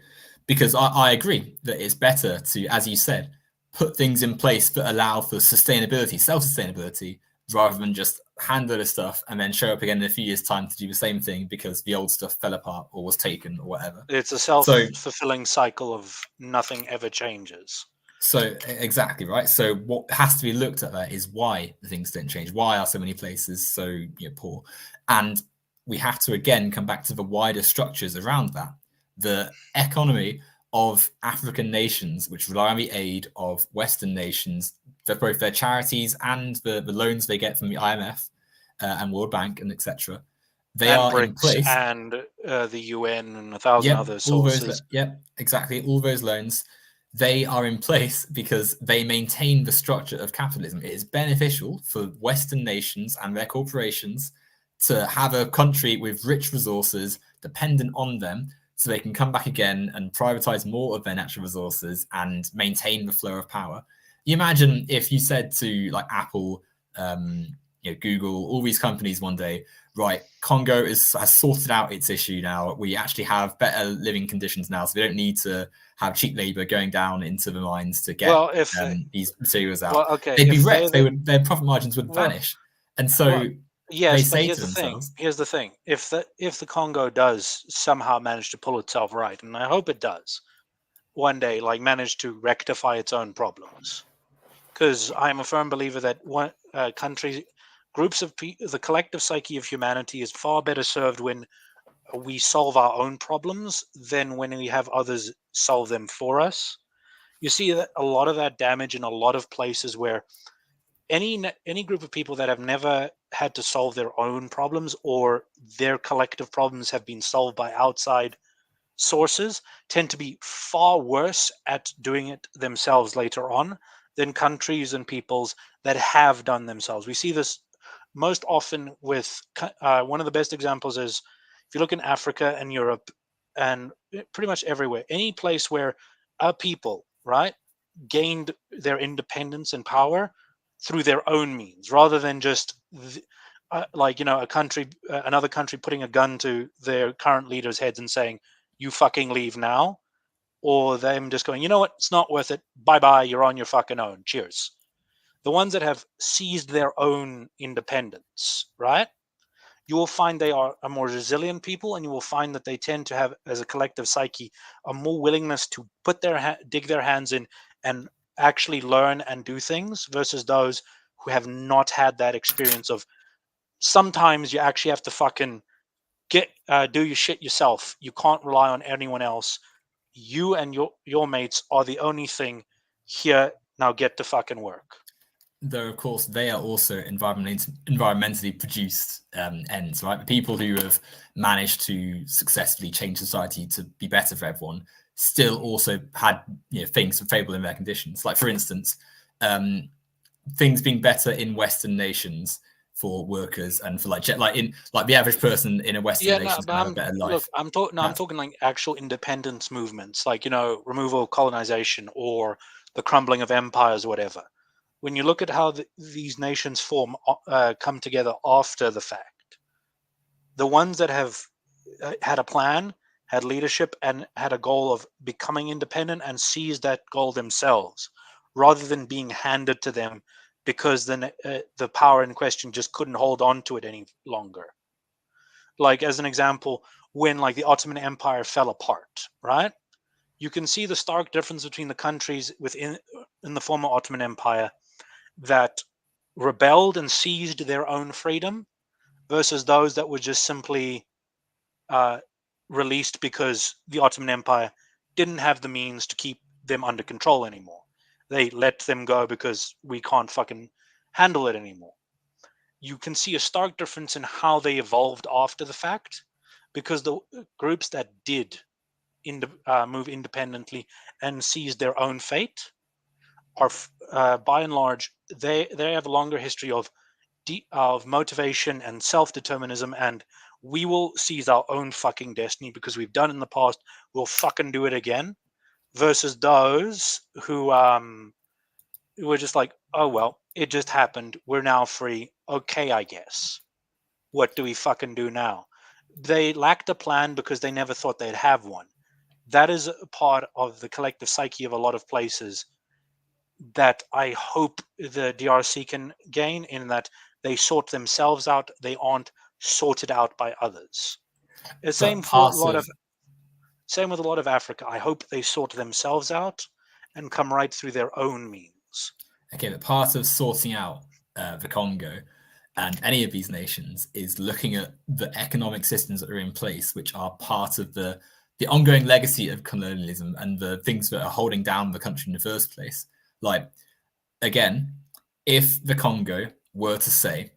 [SPEAKER 1] because I agree that it's better to, as you said, put things in place that allow for sustainability, self-sustainability, rather than just handle the stuff and then show up again in a few years' time to do the same thing because the old stuff fell apart or was taken or whatever.
[SPEAKER 2] It's a self-fulfilling cycle of nothing ever changes.
[SPEAKER 1] So exactly right. So what has to be looked at there is why the things don't change. Why are so many places so poor? And we have to again come back to the wider structures around that. The economy of African nations, which rely on the aid of Western nations, both their charities and the loans they get from the IMF and World Bank and etc. They
[SPEAKER 2] and
[SPEAKER 1] are in
[SPEAKER 2] BRICS
[SPEAKER 1] place.
[SPEAKER 2] and the UN and 1,000 other sources.
[SPEAKER 1] Yep, exactly. All those loans, they are in place because they maintain the structure of capitalism. It is beneficial for Western nations and their corporations to have a country with rich resources dependent on them so they can come back again and privatize more of their natural resources and maintain the flow of power. You imagine if you said to like Apple, Google, all these companies one day, right, Congo has sorted out its issue now. We actually have better living conditions now, so we don't need to have cheap labor going down into the mines to get these materials out. They'd be wrecked. Their profit margins would vanish. And so
[SPEAKER 2] yes,
[SPEAKER 1] they
[SPEAKER 2] but
[SPEAKER 1] say to themselves,
[SPEAKER 2] here's the thing. If the Congo does somehow manage to pull itself right, and I hope it does one day, like manage to rectify its own problems, because I'm a firm believer that one groups of the collective psyche of humanity is far better served when we solve our own problems than when we have others solve them for us. You see that a lot of that damage in a lot of places where any group of people that have never had to solve their own problems, or their collective problems have been solved by outside sources, tend to be far worse at doing it themselves later on than countries and peoples that have done themselves. We see this most often with one of the best examples is if you look in Africa and Europe and pretty much everywhere, any place where a people, right, gained their independence and power through their own means rather than just another country putting a gun to their current leaders' heads and saying, you fucking leave now, or them just going, you know what, it's not worth it, bye bye, you're on your fucking own, cheers. The ones that have seized their own independence, right, you will find they are a more resilient people, and you will find that they tend to have, as a collective psyche, a more willingness to dig their hands in and actually learn and do things, versus those who have not had that experience of sometimes you actually have to fucking do your shit yourself. You can't rely on anyone else. You and your mates are the only thing here. Now get to fucking work.
[SPEAKER 1] Though of course they are also environmentally produced ends, right? The people who have managed to successfully change society to be better for everyone still also had things favorable in their conditions. Like for instance, things being better in Western nations for workers and for like the average person in a Western nation is going to have a better life.
[SPEAKER 2] Look, I'm talking like actual independence movements, like removal of colonization or the crumbling of empires or whatever. When you look at how these nations come together after the fact, the ones that have had a plan, had leadership, and had a goal of becoming independent and seized that goal themselves, rather than being handed to them because the power in question just couldn't hold on to it any longer. Like as an example, when like the Ottoman Empire fell apart, right? You can see the stark difference between the countries in the former Ottoman Empire that rebelled and seized their own freedom versus those that were just simply released because the Ottoman Empire didn't have the means to keep them under control anymore. They let them go because we can't fucking handle it anymore. You can see a stark difference in how they evolved after the fact, because the groups that did move independently and seize their own fate are by and large they have a longer history of motivation and self-determinism, and we will seize our own fucking destiny because we've done it in the past, we'll fucking do it again, versus those who were just like, oh well, it just happened, we're now free, okay, I guess, what do we fucking do now? They lacked a plan because they never thought they'd have one. That is a part of the collective psyche of a lot of places that I hope the DRC can gain, in that they sort themselves out, they aren't sorted out by others. Same with a lot of Africa. I hope they sort themselves out and come right through their own means.
[SPEAKER 1] Okay, but part of sorting out the Congo and any of these nations is looking at the economic systems that are in place, which are part of the ongoing legacy of colonialism and the things that are holding down the country in the first place. Like, again, if the Congo were to say,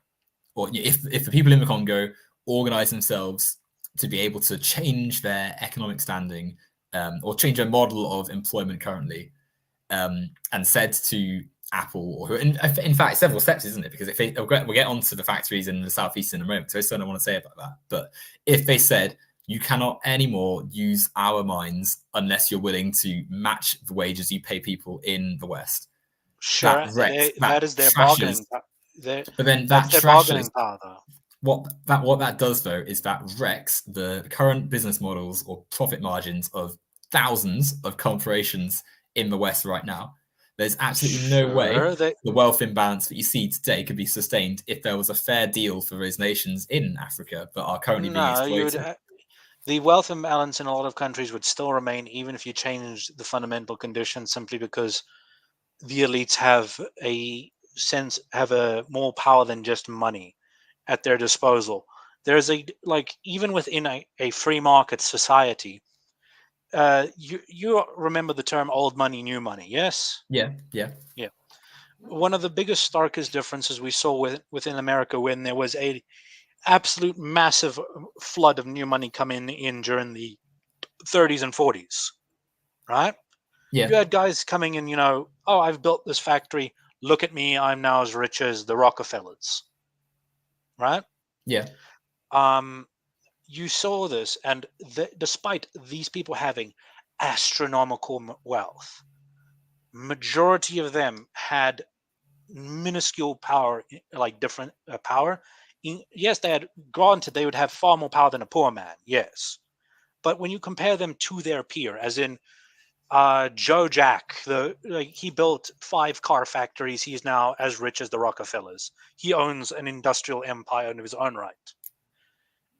[SPEAKER 1] or if the people in the Congo organize themselves to be able to change their economic standing or change their model of employment currently, and said to Apple, or in fact, several steps, isn't it? Because if we'll get onto the factories in the southeast in a moment, so I still don't want to say about that. But if they said, you cannot anymore use our mines unless you're willing to match the wages you pay people in the West,
[SPEAKER 2] Sure, that is their bargaining.
[SPEAKER 1] But then
[SPEAKER 2] that's their bargaining power, though.
[SPEAKER 1] What that does, though, is that wrecks the current business models or profit margins of thousands of corporations in the West right now. There's absolutely no way the wealth imbalance that you see today could be sustained if there was a fair deal for those nations in Africa that are currently being exploited.
[SPEAKER 2] The wealth imbalance in a lot of countries would still remain, even if you change the fundamental conditions, simply because the elites have more power than just money at their disposal. There's even within a free market society, you remember the term old money, new money, yes?
[SPEAKER 1] Yeah.
[SPEAKER 2] One of the biggest, starkest differences we saw within America when there was a absolute massive flood of new money coming in during the 30s and 40s, right?
[SPEAKER 1] Yeah.
[SPEAKER 2] You had guys coming in, oh, I've built this factory. Look at me. I'm now as rich as the Rockefellers, right?
[SPEAKER 1] Yeah.
[SPEAKER 2] You saw this, and despite these people having astronomical wealth, majority of them had minuscule power, like different power. Yes, they would have far more power than a poor man, yes. But when you compare them to their peer, as in Joe Jack, he built 5 car factories. He's now as rich as the Rockefellers. He owns an industrial empire of his own right.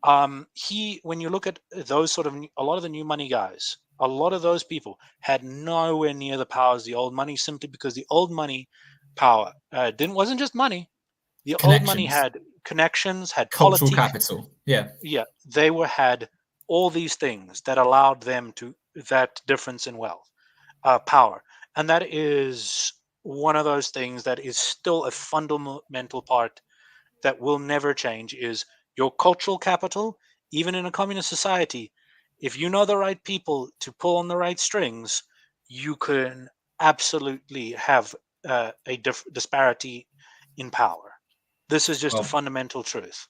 [SPEAKER 2] When you look at those a lot of the new money guys, a lot of those people had nowhere near the power as the old money, simply because the old money power wasn't just money. The old money had connections, had
[SPEAKER 1] cultural
[SPEAKER 2] politics,
[SPEAKER 1] capital. Yeah.
[SPEAKER 2] They had all these things that allowed them to that difference in wealth, power, and that is one of those things that is still a fundamental part that will never change. Is your cultural capital. Even in a communist society, if you know the right people to pull on the right strings, you can absolutely have a disparity in power. This is just a fundamental truth.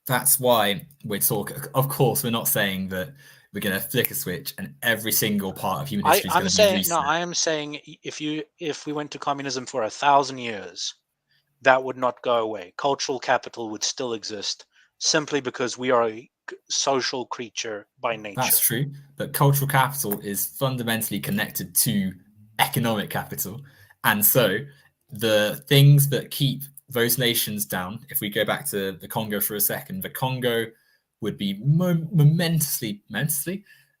[SPEAKER 1] That's why we're talking. Of course, we're not saying that we're going to flick a switch and every single part of human history is going to be reset.
[SPEAKER 2] No, I am saying if we went to communism for 1,000 years, that would not go away. Cultural capital would still exist, simply because we are a social creature by nature.
[SPEAKER 1] That's true, but cultural capital is fundamentally connected to economic capital. And so the things that keep those nations down, if we go back to the Congo for a second, the Congo would be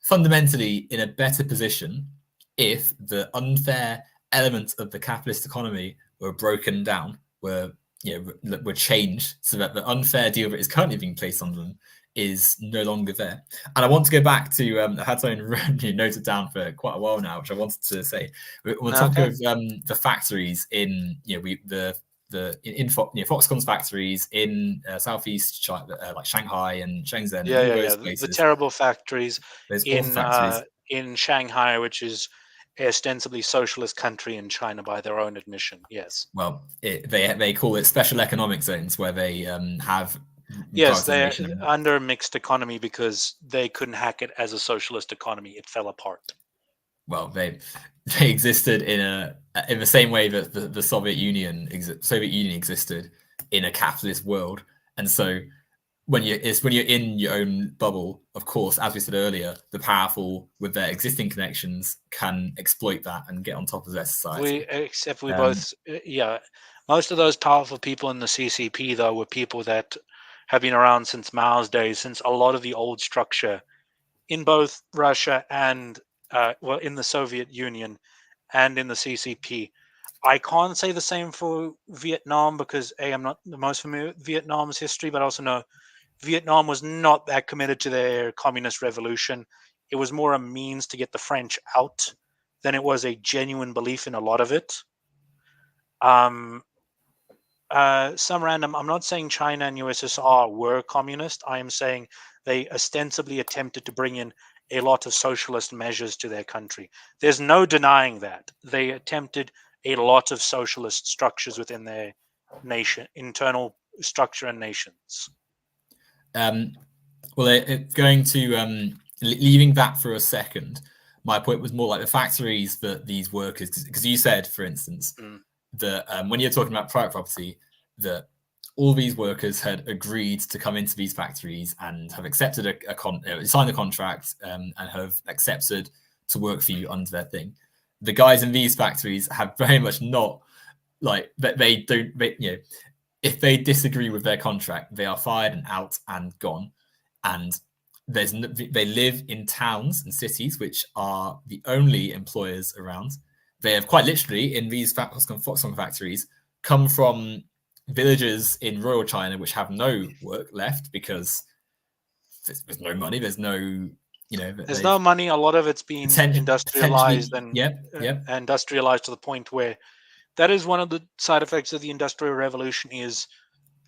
[SPEAKER 1] fundamentally in a better position if the unfair elements of the capitalist economy were broken down, were changed, so that the unfair deal that is currently being placed on them is no longer there. And I want to go back to I had something noted down for quite a while now, which I wanted to say. We'll talk of the factories in Foxconn's factories in southeast China, like Shanghai and Shenzhen.
[SPEAKER 2] Yeah,
[SPEAKER 1] and all
[SPEAKER 2] yeah,
[SPEAKER 1] those
[SPEAKER 2] yeah.
[SPEAKER 1] places.
[SPEAKER 2] The terrible factories
[SPEAKER 1] factories
[SPEAKER 2] in Shanghai, which is ostensibly socialist country in China by their own admission. Yes.
[SPEAKER 1] Well, they call it special economic zones, where they have.
[SPEAKER 2] Yes, they're under a mixed economy because they couldn't hack it as a socialist economy. It fell apart.
[SPEAKER 1] Well, they existed in the same way that the Soviet Union existed in a capitalist world, and so when you're in your own bubble, of course, as we said earlier, the powerful with their existing connections can exploit that and get on top of their society.
[SPEAKER 2] Most of those powerful people in the CCP, though, were people that have been around since Mao's days, since a lot of the old structure in both Russia and in the Soviet Union and in the CCP. I can't say the same for Vietnam because I'm not the most familiar with Vietnam's history, but I also know Vietnam was not that committed to their communist revolution. It was more a means to get the French out than it was a genuine belief in a lot of it. some random. I'm not saying China and USSR were communist. I am saying they ostensibly attempted to bring in a lot of socialist measures to their country. There's no denying that they attempted a lot of socialist structures within their nation, internal structure and nations.
[SPEAKER 1] Well, going to leaving that for a second, my point was more like the factories that these workers, because you said, for instance, that when you're talking about private property, that all these workers had agreed to come into these factories and have accepted signed a contract and have accepted to work for you under their thing. The guys in these factories have very much not, like, that they don't, if they disagree with their contract, they are fired and out and gone. And they live in towns and cities which are the only employers around. They have quite literally, in these Foxconn factories, come from villages in rural China which have no work left because there's no money, there's no,
[SPEAKER 2] there's no money. A lot of it's been industrialized and industrialized to the point where that is one of the side effects of the Industrial Revolution. Is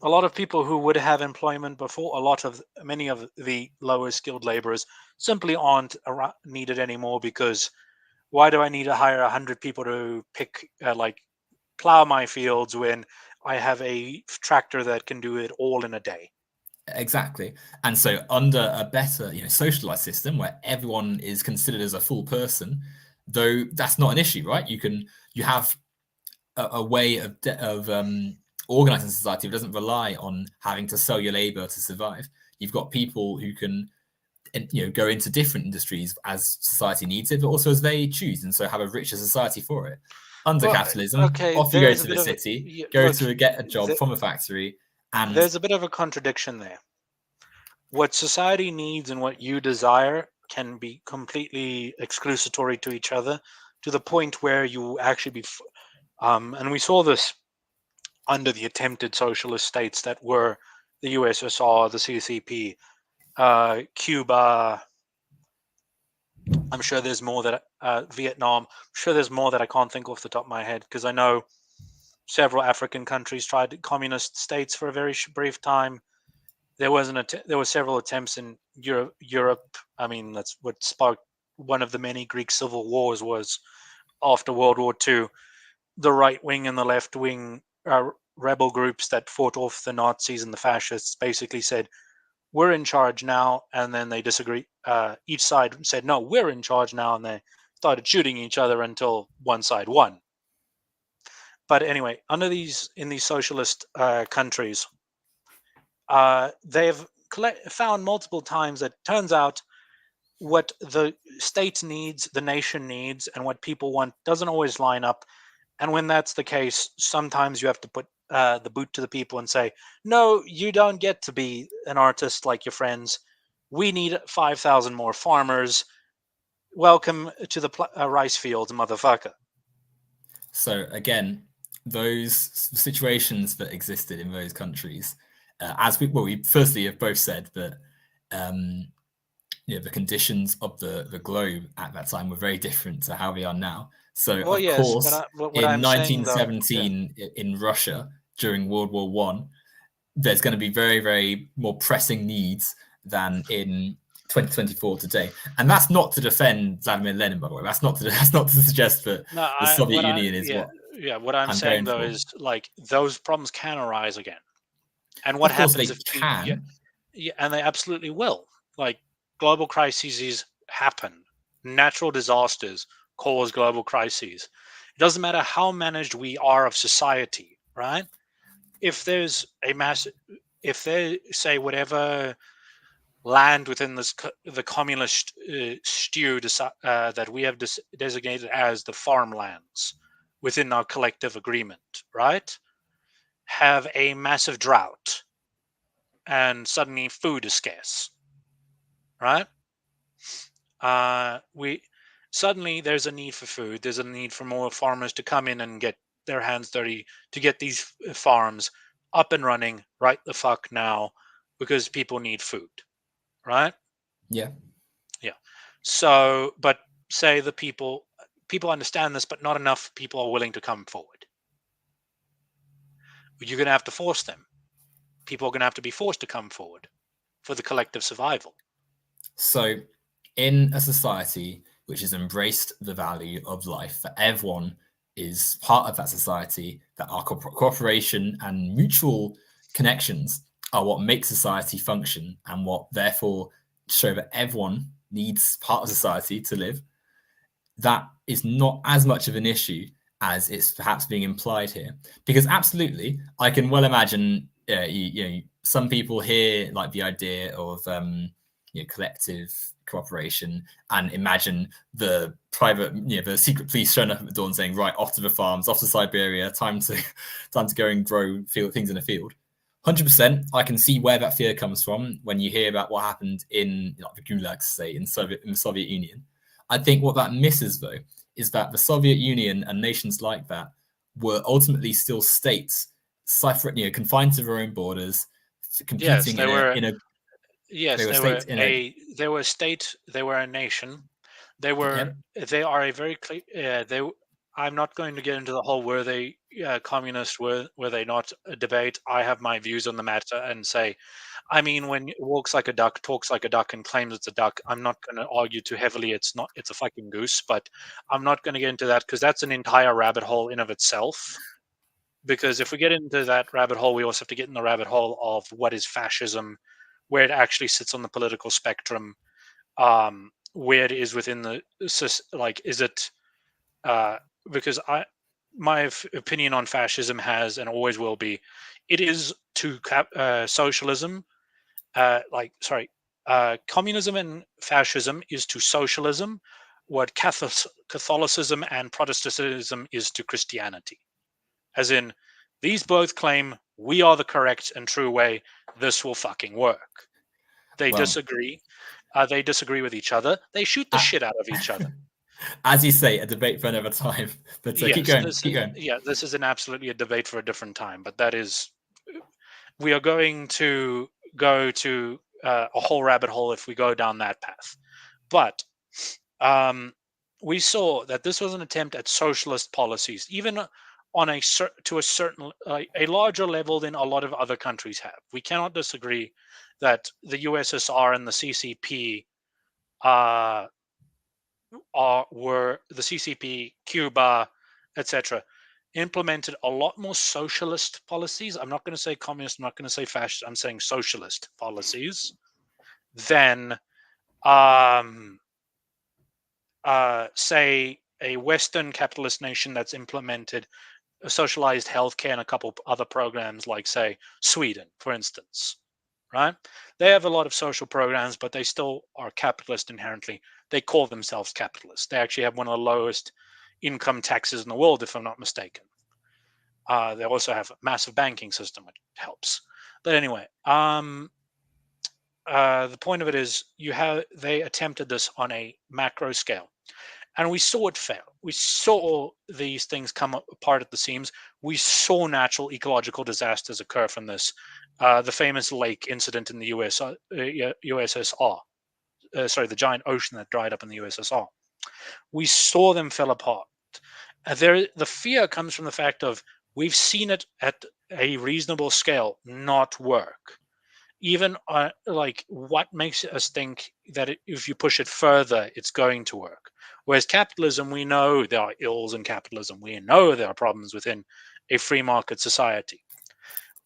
[SPEAKER 2] a lot of people who would have employment before, many of the lower skilled laborers simply aren't needed anymore, because why do I need to hire 100 people to plow my fields when I have a tractor that can do it all in a day?
[SPEAKER 1] Exactly. And so under a better, socialized system where everyone is considered as a full person, though that's not an issue, right? You have a way of organizing society that doesn't rely on having to sell your labor to survive. You've got people who can go into different industries as society needs it, but also as they choose, and so have a richer society for it. Under capitalism, off you go to the city, get a job from a factory, and
[SPEAKER 2] there's a bit of a contradiction there. What society needs and what you desire can be completely exclusatory to each other, to the point where you actually be and we saw this under the attempted socialist states that were the USSR, the CCP, Cuba. I'm sure there's more that Vietnam. I'm sure there's more that I can't think off the top of my head, because I know several African countries tried communist states for a very brief time. There were several attempts in Europe. I mean, that's what sparked one of the many Greek civil wars, was after World War II. The right wing and the left wing rebel groups that fought off the Nazis and the fascists basically said, we're in charge now, and then they disagree. Each side said, no, we're in charge now, and they started shooting each other until one side won. But anyway, in these socialist countries, they've found multiple times that turns out what the state needs, the nation needs, and what people want doesn't always line up. And when that's the case, sometimes you have to put the boot to the people and say, no, you don't get to be an artist like your friends. We need 5,000 more farmers. Welcome to the rice fields, motherfucker.
[SPEAKER 1] So again, those situations that existed in those countries, as we firstly have both said that the conditions of the globe at that time were very different to how they are now. So of course, in 1917 in Russia during World War One, there's going to be very, very more pressing needs than in 2024 today. And that's not to defend Vladimir Lenin, by the way. That's not to suggest that the Soviet Union is what.
[SPEAKER 2] Yeah, what I'm saying though is, like, those problems can arise again. And what happens if they can? Yeah, and they absolutely will. Like, global crises happen. Natural disasters cause global crises. It doesn't matter how managed we are of society, right? If there's if they say whatever land within the communist stew that we have designated as the farmlands within our collective agreement, right, have a massive drought, and suddenly food is scarce, right? Suddenly there's a need for food. There's a need for more farmers to come in and get their hands dirty to get these farms up and running right the fuck now, because people need food, right?
[SPEAKER 1] Yeah.
[SPEAKER 2] So, but say the people understand this, but not enough people are willing to come forward. You're going to have to force them. People are going to have to be forced to come forward for the collective survival.
[SPEAKER 1] So, in a society which has embraced the value of life, that everyone is part of that society, that our cooperation and mutual connections are what make society function and what therefore show that everyone needs part of society to live, that is not as much of an issue as it's perhaps being implied here. Because absolutely, I can well imagine, some people hear like the idea of collective cooperation and imagine the private, the secret police showing up at the door and saying, right, off to the farms, off to Siberia, time to go and grow things in a field. 100%, I can see where that fear comes from when you hear about what happened in the gulags, say, in the Soviet Union. I think what that misses, though, is that the Soviet Union and nations like that were ultimately still states, confined to their own borders, competing
[SPEAKER 2] They were a nation. They are a very clear. I'm not going to get into the whole were they communist, were they not debate. I have my views on the matter and say, I mean, when it walks like a duck, talks like a duck, and claims it's a duck, I'm not going to argue too heavily. It's not. It's a fucking goose. But I'm not going to get into that because that's an entire rabbit hole in of itself. Because if we get into that rabbit hole, we also have to get in the rabbit hole of what is fascism, where it actually sits on the political spectrum, where it is within the is it because my opinion on fascism has and always will be, it is to socialism, communism and fascism is to socialism what Catholicism and Protestantism is to Christianity. As in, these both claim we are the correct and true way. This will fucking work. They disagree. They disagree with each other. They shoot the shit out of each other.
[SPEAKER 1] As you say, a debate for another time. But
[SPEAKER 2] yes,
[SPEAKER 1] keep going. Keep going.
[SPEAKER 2] Yeah, this is absolutely a debate for a different time. But that is, we are going to go to a whole rabbit hole if we go down that path. But we saw that this was an attempt at socialist policies, even on a certain a larger level than a lot of other countries have. We cannot disagree that the USSR and the CCP were the CCP, Cuba, etc., implemented a lot more socialist policies. I'm not going to say communist. I'm not going to say fascist. I'm saying socialist policies than, say, a Western capitalist nation that's implemented socialized healthcare and a couple other programs, like, say, Sweden, for instance. Right? They have a lot of social programs, but they still are capitalist inherently. They call themselves capitalists. They actually have one of the lowest income taxes in the world, if I'm not mistaken. They also have a massive banking system, which helps. But anyway, the point of it is they attempted this on a macro scale. And we saw it fail. We saw these things come apart at the seams. We saw natural ecological disasters occur from this. The famous lake incident in the USSR. The giant ocean that dried up in the USSR. We saw them fell apart. The fear comes from the fact of we've seen it at a reasonable scale not work. Even what makes us think that if you push it further, it's going to work. Whereas capitalism, we know there are ills in capitalism. We know there are problems within a free market society.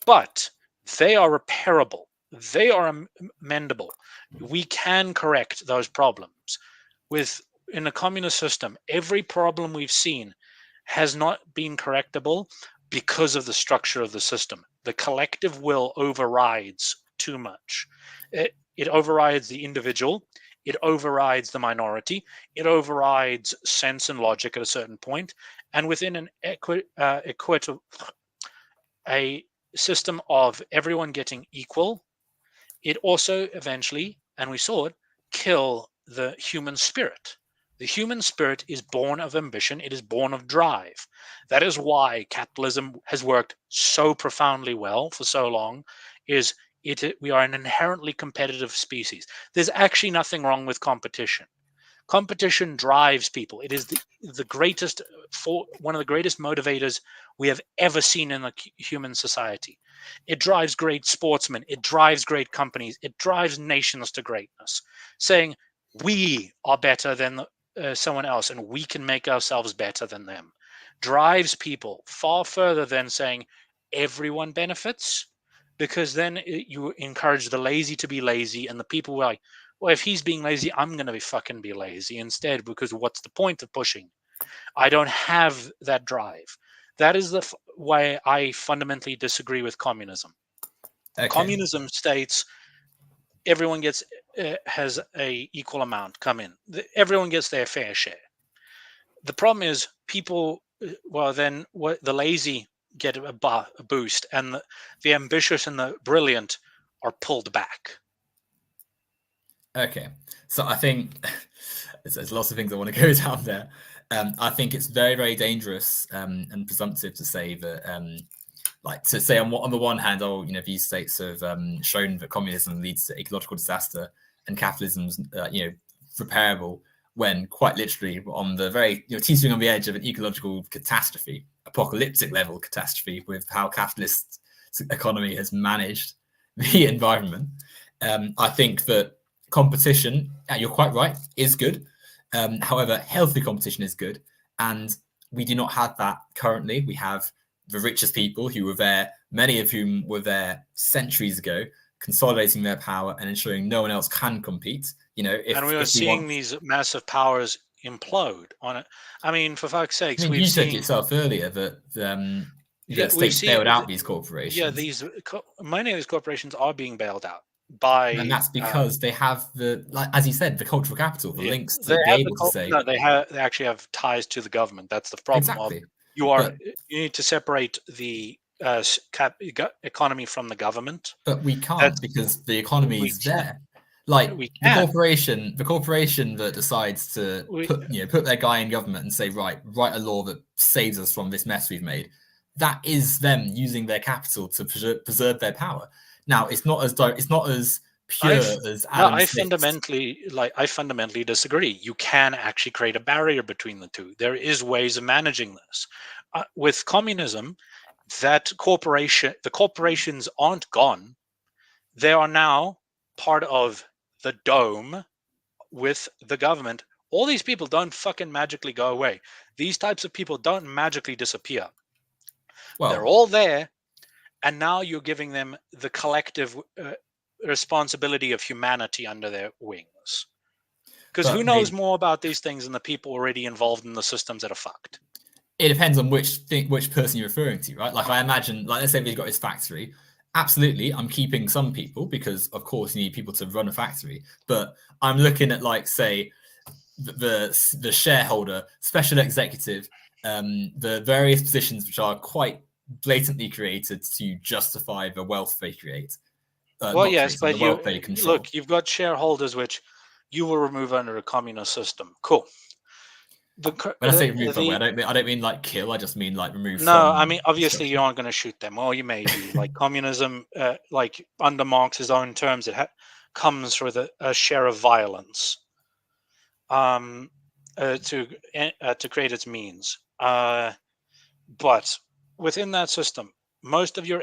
[SPEAKER 2] But they are repairable. They are amendable. We can correct those problems. In a communist system, every problem we've seen has not been correctable because of the structure of the system. The collective will overrides too much. It overrides the individual. It overrides the minority. It overrides sense and logic at a certain point. And within an a system of everyone getting equal, it also eventually, and we saw it, kill the human spirit. The human spirit is born of ambition. It is born of drive. That is why capitalism has worked so profoundly well for so long. We are an inherently competitive species. There's actually nothing wrong with competition. Competition drives people. It is the greatest, one of the greatest motivators we have ever seen in a human society. It drives great sportsmen. It drives great companies. It drives nations to greatness, saying we are better than someone else and we can make ourselves better than them. Drives people far further than saying everyone benefits, because then you encourage the lazy to be lazy, and the people who are like, well, if he's being lazy, I'm going to be lazy instead, because what's the point of pushing? I don't have that drive. That is the why I fundamentally disagree with communism.
[SPEAKER 1] Okay.
[SPEAKER 2] Communism states everyone gets has a equal amount come in. Everyone gets their fair share. The problem is people, well, then what, the lazy get a boost, and the ambitious and the brilliant are pulled back.
[SPEAKER 1] Okay, so I think there's lots of things I want to go down there. I think it's very, very dangerous and presumptive to say that, like, to say on the one hand, these states have shown that communism leads to ecological disaster and capitalism's, repairable, when quite literally on the very, teetering on the edge of an ecological catastrophe, apocalyptic level catastrophe, with how capitalist economy has managed the environment. I think that competition, you're quite right, is good. However, healthy competition is good. And we do not have that currently. We have the richest people who were there, many of whom were there centuries ago, consolidating their power and ensuring no one else can compete.
[SPEAKER 2] And we are seeing these massive powers implode on it. I mean, for fuck's sakes,
[SPEAKER 1] you said yourself earlier that states bailed out these corporations.
[SPEAKER 2] Yeah, many of these corporations are being bailed out by,
[SPEAKER 1] and that's because they have as you said, the cultural capital, the links to be able to say.
[SPEAKER 2] No, they actually have ties to the government. That's the problem.
[SPEAKER 1] Exactly.
[SPEAKER 2] You need to separate the economy from the government.
[SPEAKER 1] But we can't, because the economy is there. Like the corporation that decides to put their guy in government and say, write a law that saves us from this mess we've made. That is them using their capital to preserve their power. Now, it's not as pure as Adam
[SPEAKER 2] I fundamentally disagree. You can actually create a barrier between the two. There is ways of managing this. With communism, the corporations aren't gone. They are now part of the dome with the government. All these people don't fucking magically go away. These types of people don't magically disappear. Well, they're all there, and now you're giving them the collective responsibility of humanity under their wings. Because who knows more about these things than the people already involved in the systems that are fucked?
[SPEAKER 1] It depends on which person you're referring to, right? Like, I imagine, let's say we've got his factory. Absolutely, I'm keeping some people because, of course, you need people to run a factory. But I'm looking at, like, say, the shareholder, special executive, the various positions which are quite blatantly created to justify the wealth they create.
[SPEAKER 2] Well, yes, but look, you've got shareholders which you will remove under a communist system. Cool.
[SPEAKER 1] When I say remove, I don't mean like kill. I just mean like remove.
[SPEAKER 2] No, I mean obviously you aren't going to shoot them, or you may be. Like communism, like under Marx's own terms, it comes with a share of violence, to create its means. But within that system, most of your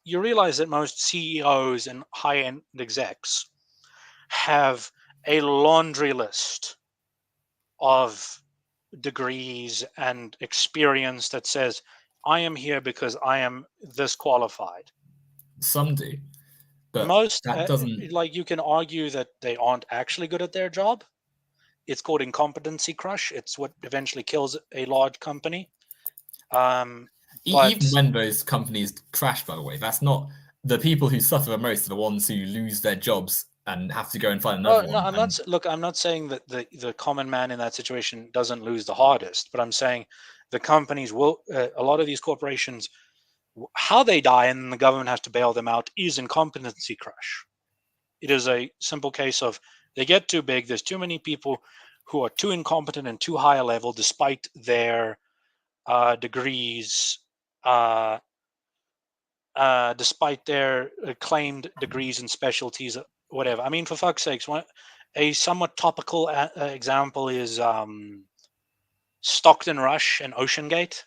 [SPEAKER 2] you realize that most CEOs and high-end execs have a laundry list of degrees and experience that says, I am here because I am this qualified.
[SPEAKER 1] Some do, but
[SPEAKER 2] most
[SPEAKER 1] that doesn't.
[SPEAKER 2] Like, you can argue that they aren't actually good at their job. It's called incompetency crush. It's what eventually kills a large company.
[SPEAKER 1] Even when those companies crash, by the way, that's not the people who suffer the most are the ones who lose their jobs and have to go and find another one.
[SPEAKER 2] I'm not saying that the common man in that situation doesn't lose the hardest, but I'm saying the companies will, a lot of these corporations, how they die and the government has to bail them out is incompetency crush. It is a simple case of they get too big, there's too many people who are too incompetent and too high a level despite their degrees, despite their claimed degrees and specialties, whatever. I mean, for fuck's sakes, A somewhat topical example is Stockton Rush and Ocean Gate.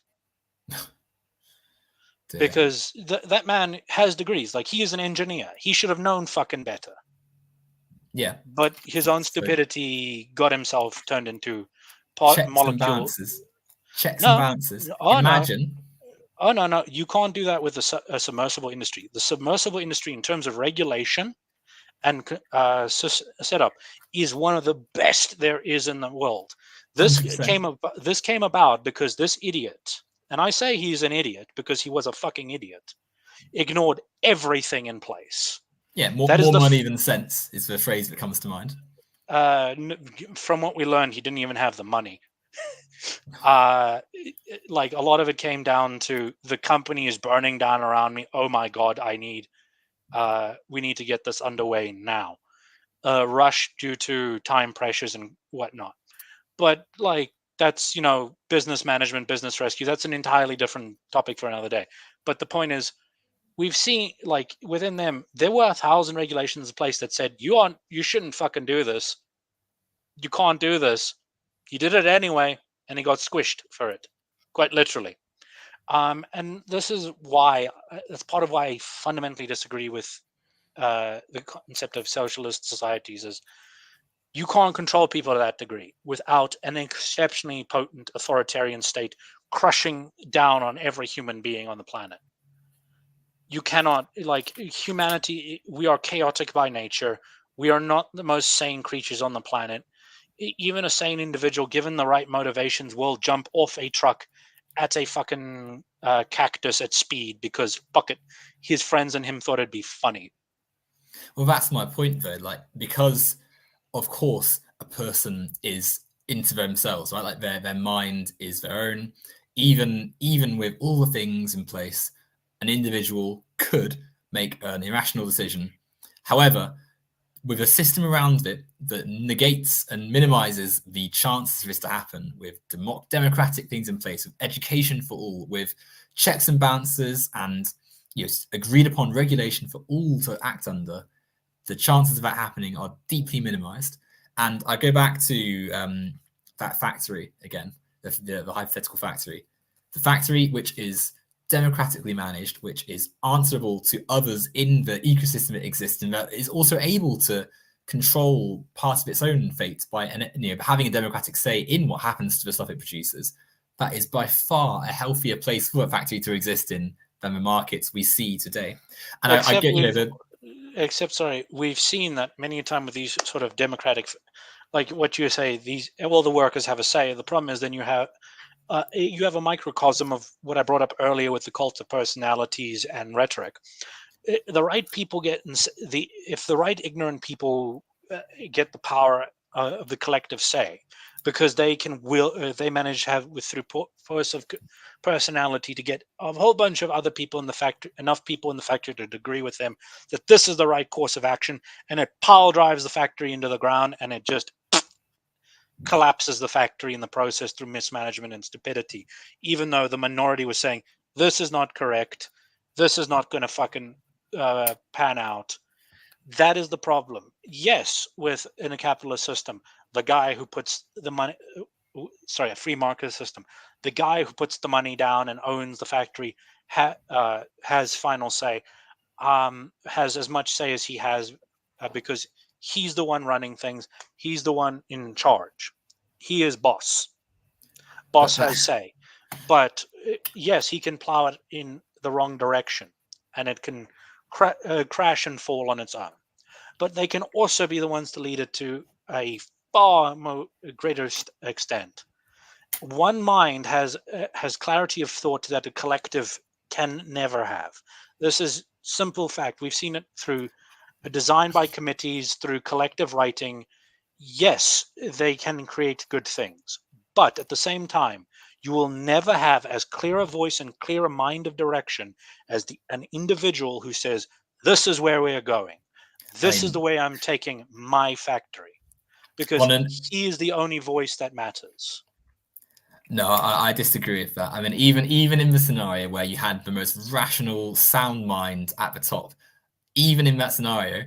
[SPEAKER 2] Because that man has degrees. Like, he is an engineer. He should have known fucking better.
[SPEAKER 1] Yeah.
[SPEAKER 2] But his own stupidity got himself turned into
[SPEAKER 1] checks
[SPEAKER 2] molecule.
[SPEAKER 1] and balances. Checks and
[SPEAKER 2] No.
[SPEAKER 1] balances.
[SPEAKER 2] Oh,
[SPEAKER 1] Imagine.
[SPEAKER 2] no. Oh, no. You can't do that with a submersible industry. The submersible industry, in terms of regulation and setup, is one of the best there is in the world. This
[SPEAKER 1] 100%.
[SPEAKER 2] came about because this idiot, and I say he's an idiot because he was a fucking idiot, ignored everything in place.
[SPEAKER 1] Yeah, more money than sense is the phrase that comes to mind.
[SPEAKER 2] From what we learned, he didn't even have the money. Like, a lot of it came down to, the company is burning down around me. Oh my God, we need to get this underway now. Rush due to time pressures and whatnot. But, like, that's, business management, business rescue. That's an entirely different topic for another day. But the point is, we've seen, like, within them, there were 1,000 regulations in place that said, you shouldn't fucking do this. You can't do this. He did it anyway, and he got squished for it, quite literally. And this is why, that's part of why I fundamentally disagree with the concept of socialist societies, is you can't control people to that degree without an exceptionally potent authoritarian state crushing down on every human being on the planet. You cannot, like, humanity, we are chaotic by nature. We are not the most sane creatures on the planet. Even a sane individual, given the right motivations, will jump off a truck at a fucking cactus at speed because, fuck it, his friends and him thought it'd be funny.
[SPEAKER 1] Well, that's my point, though. Like, because, of course, a person is into themselves, right? Like, their mind is their own. Even with all the things in place, an individual could make an irrational decision. However, with a system around it that negates and minimizes the chances for this to happen, with democratic things in place, with education for all, with checks and balances, and agreed upon regulation for all to act under, the chances of that happening are deeply minimized. And I go back to that factory again, the hypothetical factory. The factory, which is democratically managed, which is answerable to others in the ecosystem it exists in, that is also able to control part of its own fate by having a democratic say in what happens to the stuff it produces. That is by far a healthier place for a factory to exist in than the markets we see today. And I get,
[SPEAKER 2] we've seen that many a time with these sort of democratic, like what you say, the workers have a say. The problem is then you have a microcosm of what I brought up earlier with the cult of personalities and rhetoric. The right people if the right ignorant people get the power of the collective say, because they manage to have, through force of personality, to get a whole bunch of other people in the factory, enough people in the factory to agree with them that this is the right course of action, and it pile drives the factory into the ground, and it just collapses the factory in the process through mismanagement and stupidity, even though the minority was saying, this is not correct, this is not going to fucking pan out. That is the problem. Yes, in a capitalist system, the guy who puts the money, a free market system, the guy who puts the money down and owns the factory has final say, has as much say as he has, because he's the one running things. He's the one in charge. He is boss. Boss has say. But yes, he can plow it in the wrong direction, and it can crash and fall on its own. But they can also be the ones to lead it to a far greater extent. One mind has clarity of thought that a collective can never have. This is simple fact. We've seen it through design by committees, through collective writing. Yes, they can create good things, but at the same time, you will never have as clear a voice and clear a mind of direction as an individual who says, this is where we are going. This is the way I'm taking my factory, because he is the only voice that matters.
[SPEAKER 1] No, I disagree with that. I mean, even in the scenario where you had the most rational, sound mind at the top, even in that scenario,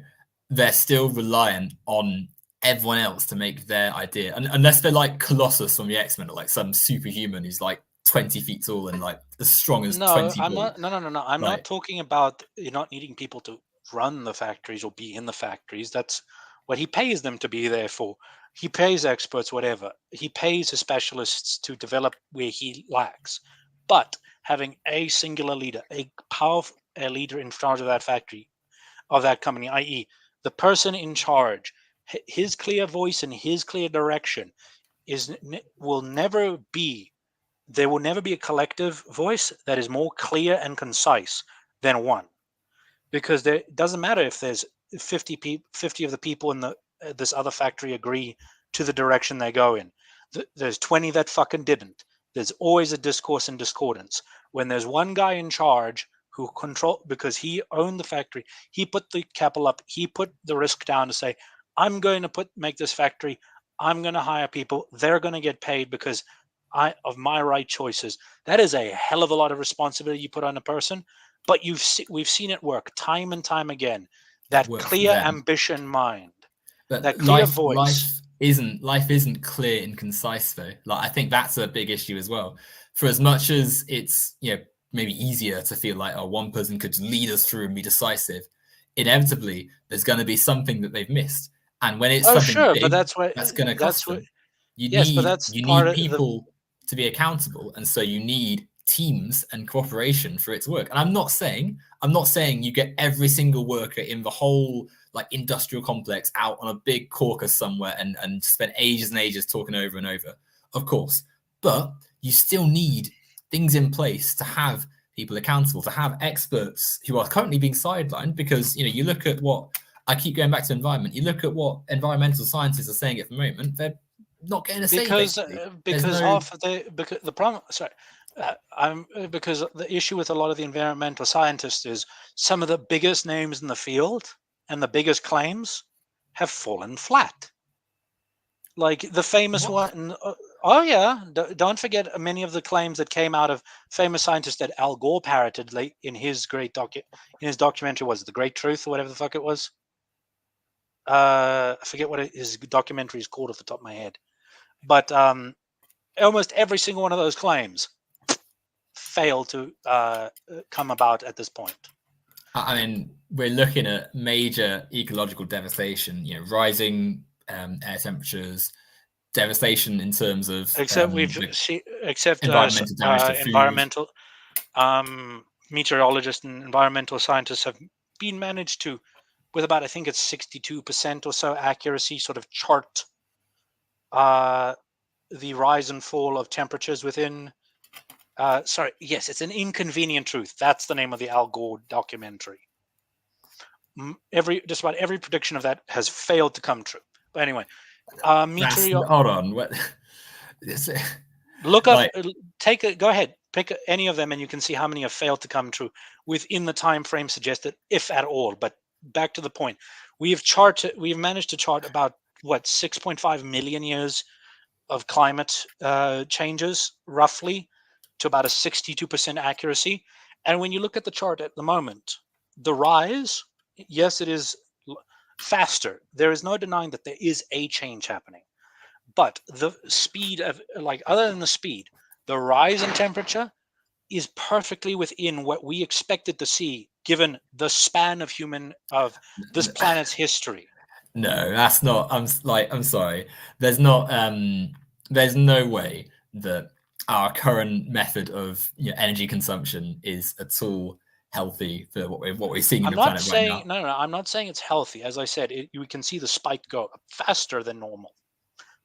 [SPEAKER 1] they're still reliant on everyone else to make their idea, and unless they're like Colossus from the X-Men, or like some superhuman who's like 20 feet tall and like as strong as
[SPEAKER 2] No,
[SPEAKER 1] 20
[SPEAKER 2] I'm
[SPEAKER 1] bull.
[SPEAKER 2] not. No. I'm not
[SPEAKER 1] Like,
[SPEAKER 2] talking about you're not needing people to run the factories or be in the factories. That's what he pays them to be there for. He pays experts, whatever. He pays his specialists to develop where he lacks. But having a singular leader, a powerful a leader in charge of that factory, of that company, i.e., the person in charge, his clear voice and his clear direction will never be. There will never be a collective voice that is more clear and concise than one, because there it doesn't matter if there's 50 of the people in the this other factory agree to the direction they go in. There's 20 that fucking didn't. There's always a discourse and discordance. When there's one guy in charge who control, because he owned the factory, he put the capital up, he put the risk down to say, I'm going to make this factory, I'm going to hire people, they're going to get paid because of my right choices. That is a hell of a lot of responsibility you put on a person, but we've seen it work time and time again. That
[SPEAKER 1] work for
[SPEAKER 2] clear
[SPEAKER 1] them.
[SPEAKER 2] ambition mind,
[SPEAKER 1] But
[SPEAKER 2] that clear voice.
[SPEAKER 1] life isn't clear and concise though. Like, I think that's a big issue as well. For as much as it's, you know, maybe easier to feel like, oh, one person could lead us through and be decisive, inevitably there's going to be something that they've missed. And when it's
[SPEAKER 2] Oh,
[SPEAKER 1] something
[SPEAKER 2] sure, but
[SPEAKER 1] big, that's going to cost them.
[SPEAKER 2] Yes, but that's
[SPEAKER 1] You
[SPEAKER 2] part
[SPEAKER 1] need
[SPEAKER 2] of the.
[SPEAKER 1] people to be accountable, and so you need teams and cooperation for it to work. And I'm not saying you get every single worker in the whole like industrial complex out on a big caucus somewhere and spend ages and ages talking over and over. Of course, but you still need things in place to have people accountable, to have experts who are currently being sidelined, because, you know, you look at what I keep going back to environment. You look at what environmental scientists are saying at the moment. They're not getting a say,
[SPEAKER 2] because half of the problem. Sorry, because the issue with a lot of the environmental scientists is some of the biggest names in the field and the biggest claims have fallen flat. Like the famous one. Oh yeah, don't forget many of the claims that came out of famous scientists that Al Gore parroted late in his documentary, was The Great Truth or whatever the fuck it was. I forget what his documentary is called off the top of my head, but almost every single one of those claims failed to come about at this point.
[SPEAKER 1] I mean, we're looking at major ecological devastation, you know, rising air temperatures, devastation in terms of environmental damage to food.
[SPEAKER 2] Environmental meteorologists and environmental scientists have been managed to, with about, I think it's 62% or so accuracy, sort of chart the rise and fall of temperatures within. Yes, it's An Inconvenient Truth. That's the name of the Al Gore documentary. Just about every prediction of that has failed to come true. But anyway,
[SPEAKER 1] hold on. What?
[SPEAKER 2] Look up. Go ahead. Pick any of them, and you can see how many have failed to come true within the time frame suggested, if at all. But back to the point, we've managed to chart about 6.5 million years of climate changes, roughly, to about a 62% accuracy. And when you look at the chart at the moment, the rise, yes, it is faster. There is no denying that there is a change happening. But the speed of, other than the speed, the rise in temperature is perfectly within what we expected to see, given the span of this planet's history.
[SPEAKER 1] No, that's not. I'm sorry. There's no way that our current method of, you know, energy consumption is at all healthy for what we're seeing in the planet right now.
[SPEAKER 2] No, I'm not saying it's healthy. As I said, you can see the spike go up faster than normal.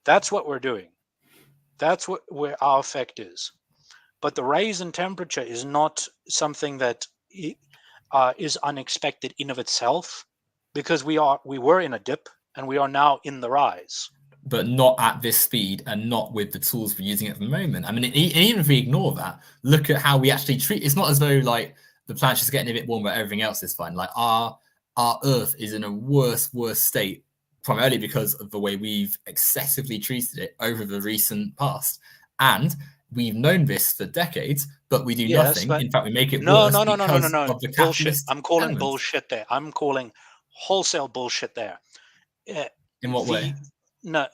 [SPEAKER 2] That's what we're doing. That's where our effect is. But the rise in temperature is not something that is unexpected in of itself, because we were in a dip and we are now in the rise.
[SPEAKER 1] But not at this speed and not with the tools we're using at the moment. I mean, even if we ignore that, look at how we actually treat. It's not as though like the planet's just getting a bit warmer, but everything else is fine. Like our Earth is in a worse state, primarily because of the way we've excessively treated it over the recent past. And we've known this for decades, but we do nothing. In fact, we make it worse because of the
[SPEAKER 2] bullshit.
[SPEAKER 1] capitalist
[SPEAKER 2] I'm calling
[SPEAKER 1] elements.
[SPEAKER 2] bullshit there. I'm calling wholesale bullshit there.
[SPEAKER 1] In what way?
[SPEAKER 2] No,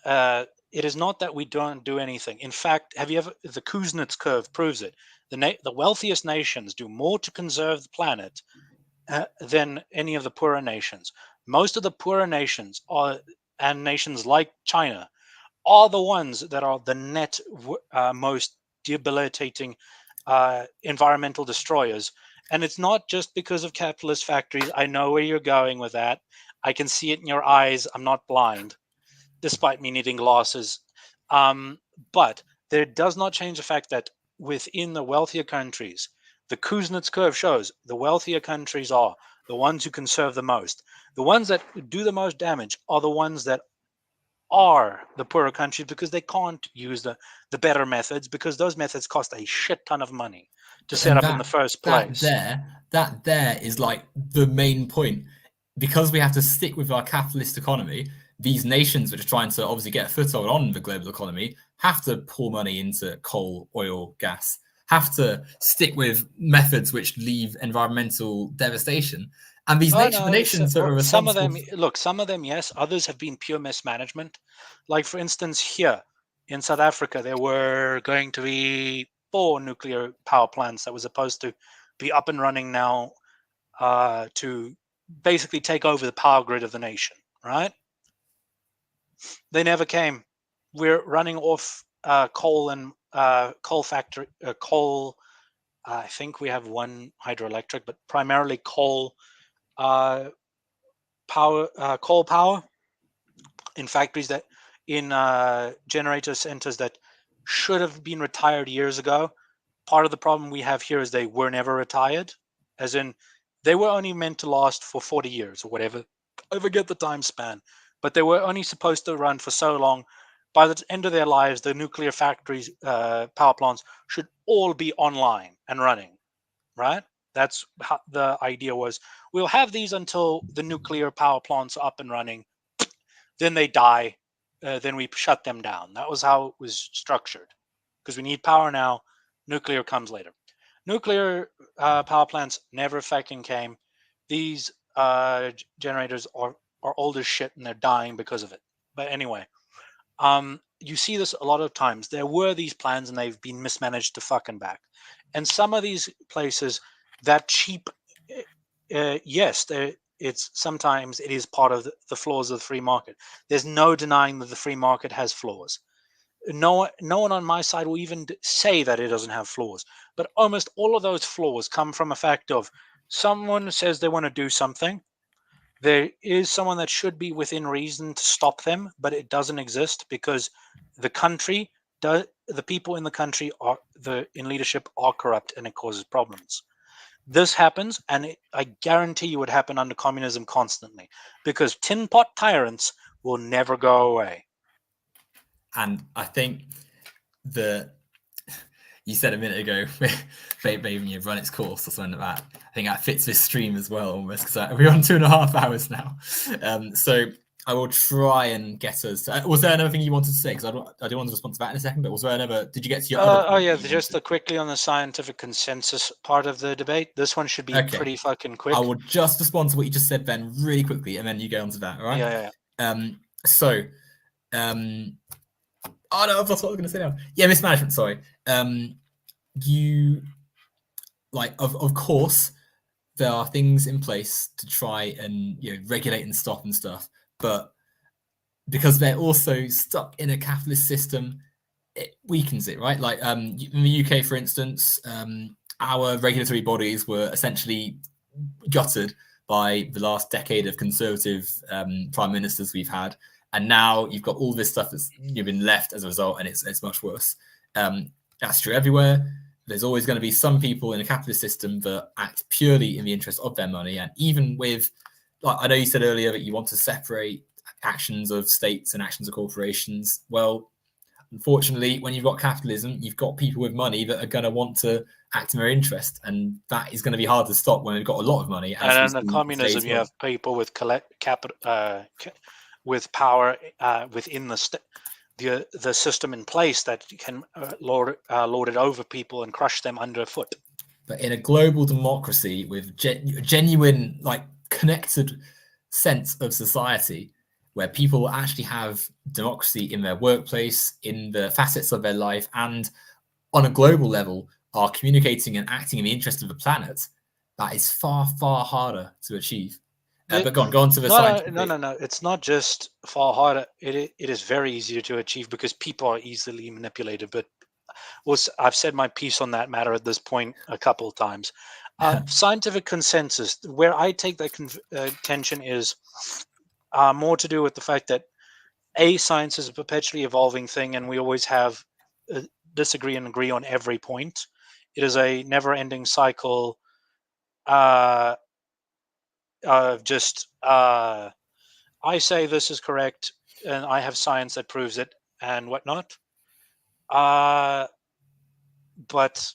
[SPEAKER 2] it is not that we don't do anything. In fact, have you ever, the Kuznets curve proves it. The wealthiest nations do more to conserve the planet than any of the poorer nations. Most of the poorer nations and nations like China are the ones that are the net most debilitating environmental destroyers. And it's not just because of capitalist factories. I know where you're going with that. I can see it in your eyes. I'm not blind, despite me needing glasses. But there does not change the fact that within the wealthier countries, the Kuznets curve shows the wealthier countries are the ones who conserve the most. The ones that do the most damage are the ones that are the poorer countries, because they can't use the better methods, because those methods cost a shit ton of money to set up in the first place.
[SPEAKER 1] That there is like the main point, because we have to stick with our capitalist economy. These nations which are trying to obviously get a foothold on the global economy have to pour money into coal, oil, gas, have to stick with methods which leave environmental devastation. And these nations that are responsible.
[SPEAKER 2] Some of them, yes. Others have been pure mismanagement. Like, for instance, here in South Africa, there were going to be 4 nuclear power plants that were supposed to be up and running now to basically take over the power grid of the nation, right? They never came. We're running off coal and coal factory, coal. I think we have 1 hydroelectric, but primarily coal coal power in factories, that in generator centers that should have been retired years ago. Part of the problem we have here is they were never retired, as in they were only meant to last for 40 years or whatever. I forget the time span, but they were only supposed to run for so long. By the end of their lives, the nuclear factories, power plants should all be online and running, right? That's how the idea was. We'll have these until the nuclear power plants are up and running. Then they die. Then we shut them down. That was how it was structured. Because we need power now. Nuclear comes later. Nuclear power plants never fucking came. These generators are old as shit and they're dying because of it. But anyway, you see this a lot of times. There were these plans and they've been mismanaged to fucking back. And some of these places, that cheap, yes, it's sometimes it is part of the flaws of the free market. There's no denying that the free market has flaws. No one on my side will even say that it doesn't have flaws. But almost all of those flaws come from a fact of someone says they want to do something. There is someone that should be within reason to stop them, but it doesn't exist because the country, the people in the country in leadership are corrupt, and it causes problems. This happens, and I guarantee you would happen under communism constantly, because tin pot tyrants will never go away.
[SPEAKER 1] And I think you said a minute ago, maybe run its course or something like that. I think that fits this stream as well, almost, because we're on 2.5 hours now. So I will try and get us. Was there another thing you wanted to say? Because I do want to respond to that in a second. But was there another? Did you get to your?
[SPEAKER 2] Oh yeah, just quickly on the scientific consensus part of the debate. This one should be pretty fucking quick.
[SPEAKER 1] I will just respond to what you just said, Ben, really quickly, and then you go on to that. All right?
[SPEAKER 2] Yeah.
[SPEAKER 1] Oh no, I've lost what I was going to say now. Yeah, mismanagement. Sorry. You of course there are things in place to try and regulate and stop and stuff, but because they're also stuck in a capitalist system, it weakens it, right? Like in the UK, for instance, our regulatory bodies were essentially gutted by the last decade of conservative prime ministers we've had. And now you've got all this stuff that's been left as a result, and it's much worse. That's true everywhere. There's always going to be some people in a capitalist system that act purely in the interest of their money. And even with, like, I know you said earlier that you want to separate actions of states and actions of corporations. Well, unfortunately, when you've got capitalism, you've got people with money that are going to want to act in their interest, and that is going to be hard to stop when they've got a lot of money.
[SPEAKER 2] And in the communism, you have people with with power within the system in place that can lord it over people and crush them underfoot.
[SPEAKER 1] But in a global democracy with genuine, like, connected sense of society, where people actually have democracy in their workplace, in the facets of their life, and on a global level are communicating and acting in the interest of the planet, that is far, far harder to achieve. But go on to the scientific.
[SPEAKER 2] No. It's not just far harder. It is very easy to achieve because people are easily manipulated. But I've said my piece on that matter at this point a couple of times. Scientific consensus, where I take that contention, is more to do with the fact that science is a perpetually evolving thing, and we always have disagree and agree on every point. It is a never-ending cycle. Just I say this is correct, and I have science that proves it, and whatnot. But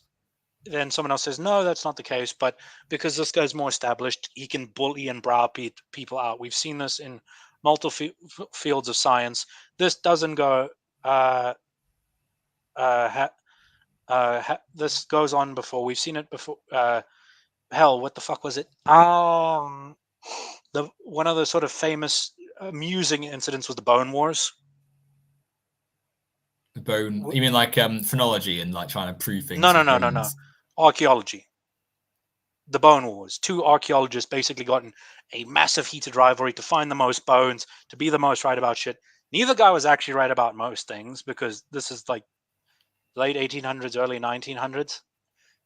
[SPEAKER 2] then someone else says, no, that's not the case. But because this guy's more established, he can bully and browbeat people out. We've seen this in multiple fields of science. This doesn't go. This goes on before. We've seen it before. Hell, what the fuck was it? One of the sort of famous amusing incidents was the Bone Wars.
[SPEAKER 1] The bone? You mean like phrenology and like trying to prove things?
[SPEAKER 2] No. Archaeology. The Bone Wars. Two archaeologists basically got in a massive heated rivalry to find the most bones, to be the most right about shit. Neither guy was actually right about most things, because this is like late 1800s, early 1900s.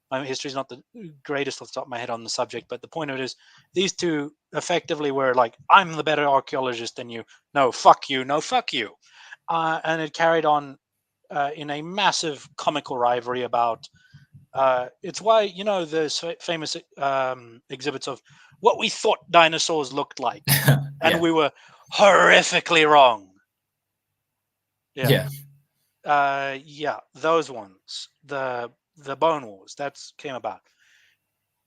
[SPEAKER 2] My history is not the greatest off the top of my head on the subject, but the point of it is these two effectively were like, I'm the better archaeologist than you. No, fuck you. No, fuck you. And it carried on in a massive comical rivalry about it's why, the famous exhibits of what we thought dinosaurs looked like. And we were horrifically wrong. Yeah, those ones. The Bone Wars, that came about.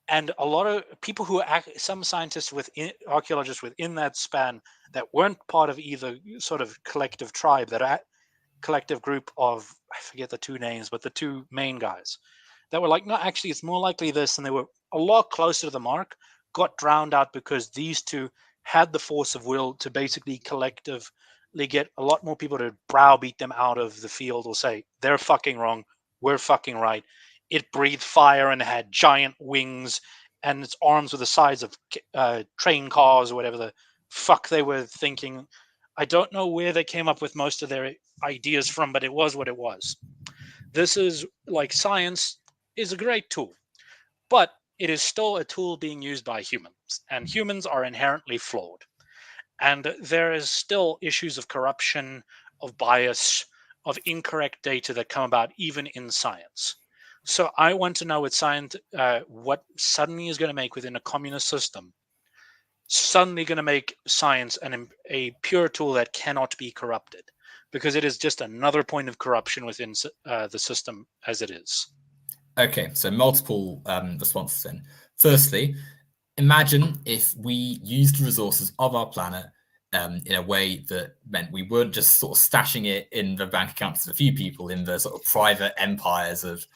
[SPEAKER 2] And a lot of people some scientists archaeologists within that span that weren't part of either sort of collective tribe, collective group of, I forget the two names, but the two main guys that were like, no, actually, it's more likely this, and they were a lot closer to the mark, got drowned out because these two had the force of will to basically collectively get a lot more people to browbeat them out of the field or say, they're fucking wrong, we're fucking right. It breathed fire and had giant wings, and its arms were the size of train cars or whatever the fuck they were thinking. I don't know where they came up with most of their ideas from, but it was what it was. This is like, science is a great tool, but it is still a tool being used by humans, and humans are inherently flawed. And there is still issues of corruption, of bias, of incorrect data that come about even in science. So I want to know with science, what suddenly is going to make within a communist system, suddenly going to make science a pure tool that cannot be corrupted, because it is just another point of corruption within the system as it is.
[SPEAKER 1] Okay, so multiple responses then. Firstly, imagine if we used the resources of our planet in a way that meant we weren't just sort of stashing it in the bank accounts of a few people in the sort of private empires of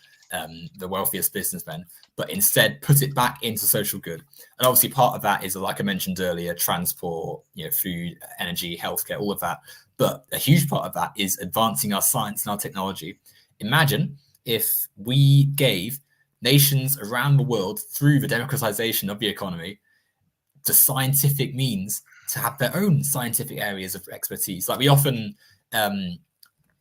[SPEAKER 1] the wealthiest businessmen, but instead put it back into social good. And obviously part of that is, like I mentioned earlier, transport, food, energy, healthcare, all of that. But a huge part of that is advancing our science and our technology. Imagine if we gave nations around the world, through the democratization of the economy, the scientific means to have their own scientific areas of expertise. Like we often,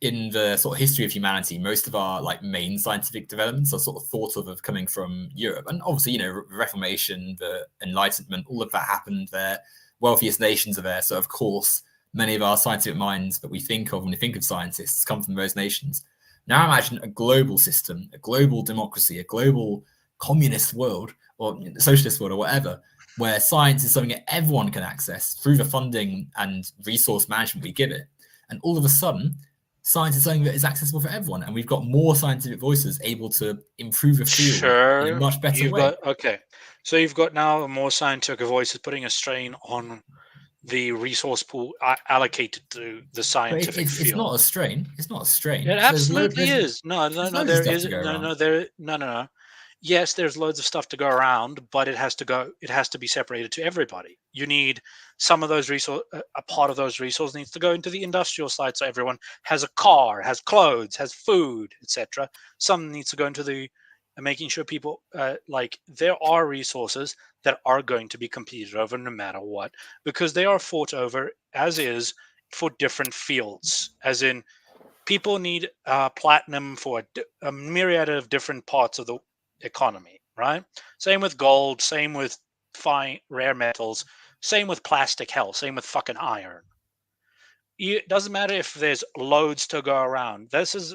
[SPEAKER 1] in the sort of history of humanity, most of our like main scientific developments are sort of thought of coming from Europe. And obviously, Reformation, the Enlightenment, all of that happened there. Wealthiest nations are there. So of course, many of our scientific minds that we think of when we think of scientists come from those nations. Now imagine a global system, a global democracy, a global communist world or socialist world or whatever, where science is something that everyone can access through the funding and resource management we give it. And all of a sudden, science is something that is accessible for everyone. And we've got more scientific voices able to improve the field in a much better way.
[SPEAKER 2] So you've got now more scientific voices putting a strain on the resource pool allocated to the scientific field.
[SPEAKER 1] It's not a strain. It's not a strain.
[SPEAKER 2] It absolutely is. No. yes, there's loads of stuff to go around, but it has to be separated to everybody. You need some of those resource, a part of those resources needs to go into the industrial side, so everyone has a car, has clothes, has food, etc. Some needs to go into the making sure people like there are resources that are going to be competed over no matter what, because they are fought over as is for different fields, as in people need platinum for a myriad of different parts of the economy, right? Same with gold, same with fine rare metals, same with plastic, hell, same with fucking iron. It doesn't matter if there's loads to go around. This is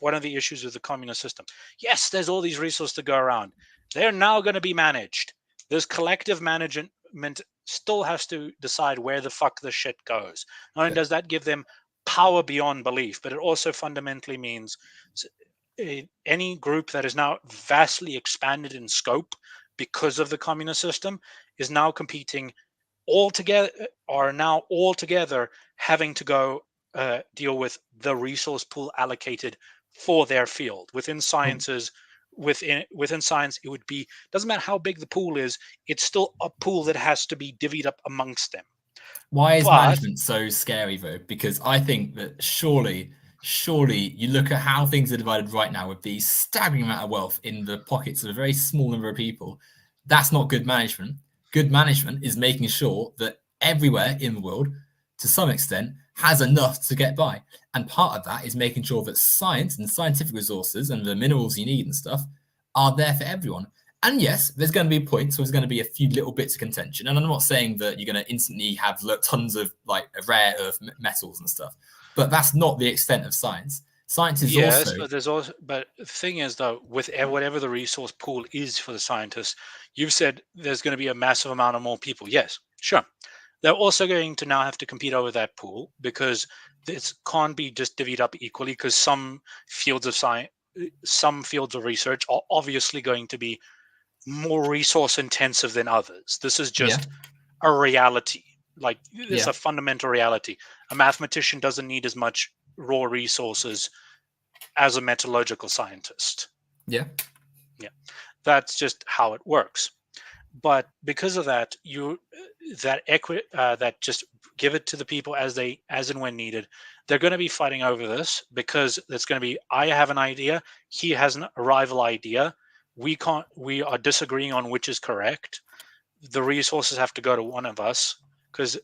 [SPEAKER 2] one of the issues with the communist system. Yes, there's all these resources to go around. They're now going to be managed. This collective management still has to decide where the fuck the shit goes. Not only does that give them power beyond belief, but it also fundamentally means any group that is now vastly expanded in scope because of the communist system is now competing all together, are now all together having to go deal with the resource pool allocated for their field within sciences. Within science, it would be, doesn't matter how big the pool is, it's still a pool that has to be divvied up amongst them.
[SPEAKER 1] Why is
[SPEAKER 2] But
[SPEAKER 1] management so scary though? Because I think that surely you look at how things are divided right now with the staggering amount of wealth in the pockets of a very small number of people. That's not good management. Good management is making sure that everywhere in the world, to some extent, has enough to get by. And part of that is making sure that science and scientific resources and the minerals you need and stuff are there for everyone. And yes, there's going to be points where there's going to be a few little bits of contention. And I'm not saying that you're going to instantly have tons of like rare earth metals and stuff, but that's not the extent of science. Science is
[SPEAKER 2] yes,
[SPEAKER 1] also,
[SPEAKER 2] but the thing is though, with whatever the resource pool is for the scientists, you've said there's going to be a massive amount of more people. Yes, sure. They're also going to now have to compete over that pool because this can't be just divvied up equally, because some fields of science, some fields of research are obviously going to be more resource intensive than others. This is
[SPEAKER 1] yeah,
[SPEAKER 2] just a reality. Like, it's
[SPEAKER 1] yeah,
[SPEAKER 2] a fundamental reality. A mathematician doesn't need as much raw resources as a metallurgical scientist.
[SPEAKER 1] yeah.
[SPEAKER 2] Yeah, that's just how it works. But because of that, that just give it to the people as and when needed. They're going to be fighting over this because it's going to be, I have an idea, he has a rival idea. We are disagreeing on which is correct. The resources have to go to one of us, because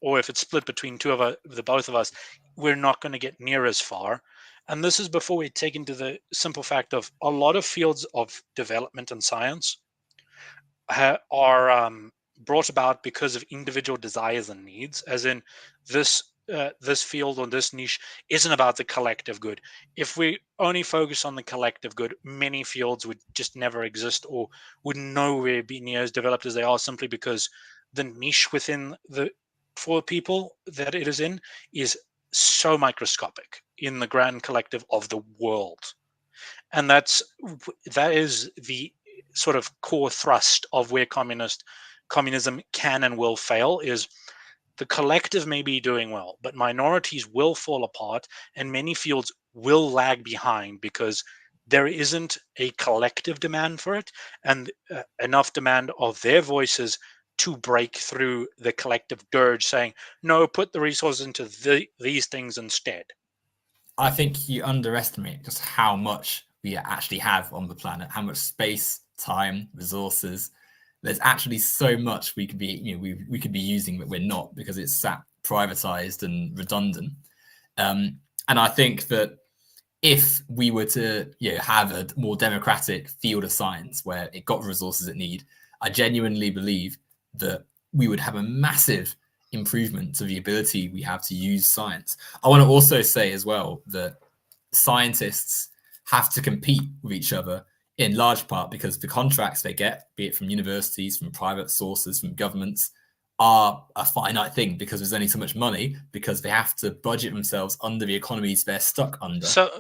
[SPEAKER 2] or if it's split between the both of us, we're not going to get near as far. And this is before we take into the simple fact of a lot of fields of development and science are brought about because of individual desires and needs, as in this field or this niche isn't about the collective good. If we only focus on the collective good, many fields would just never exist or would nowhere be near as developed as they are, simply because the niche within the for people that it is in is so microscopic in the grand collective of the world. And that is the sort of core thrust of where communism can and will fail. Is the collective may be doing well, but minorities will fall apart and many fields will lag behind because there isn't a collective demand for it, and enough demand of their voices to break through the collective dirge saying, no, put the resources into these things instead.
[SPEAKER 1] I think you underestimate just how much we actually have on the planet, how much space, time, resources. There's actually so much we could be, we could be using that we're not, because it's sat privatized and redundant. And I think that if we were to have a more democratic field of science where it got the resources it need, I genuinely believe that we would have a massive improvement to the ability we have to use science. I want to also say as well that scientists have to compete with each other in large part because the contracts they get, be it from universities, from private sources, from governments, are a finite thing because there's only so much money, because they have to budget themselves under the economies they're stuck under.
[SPEAKER 2] So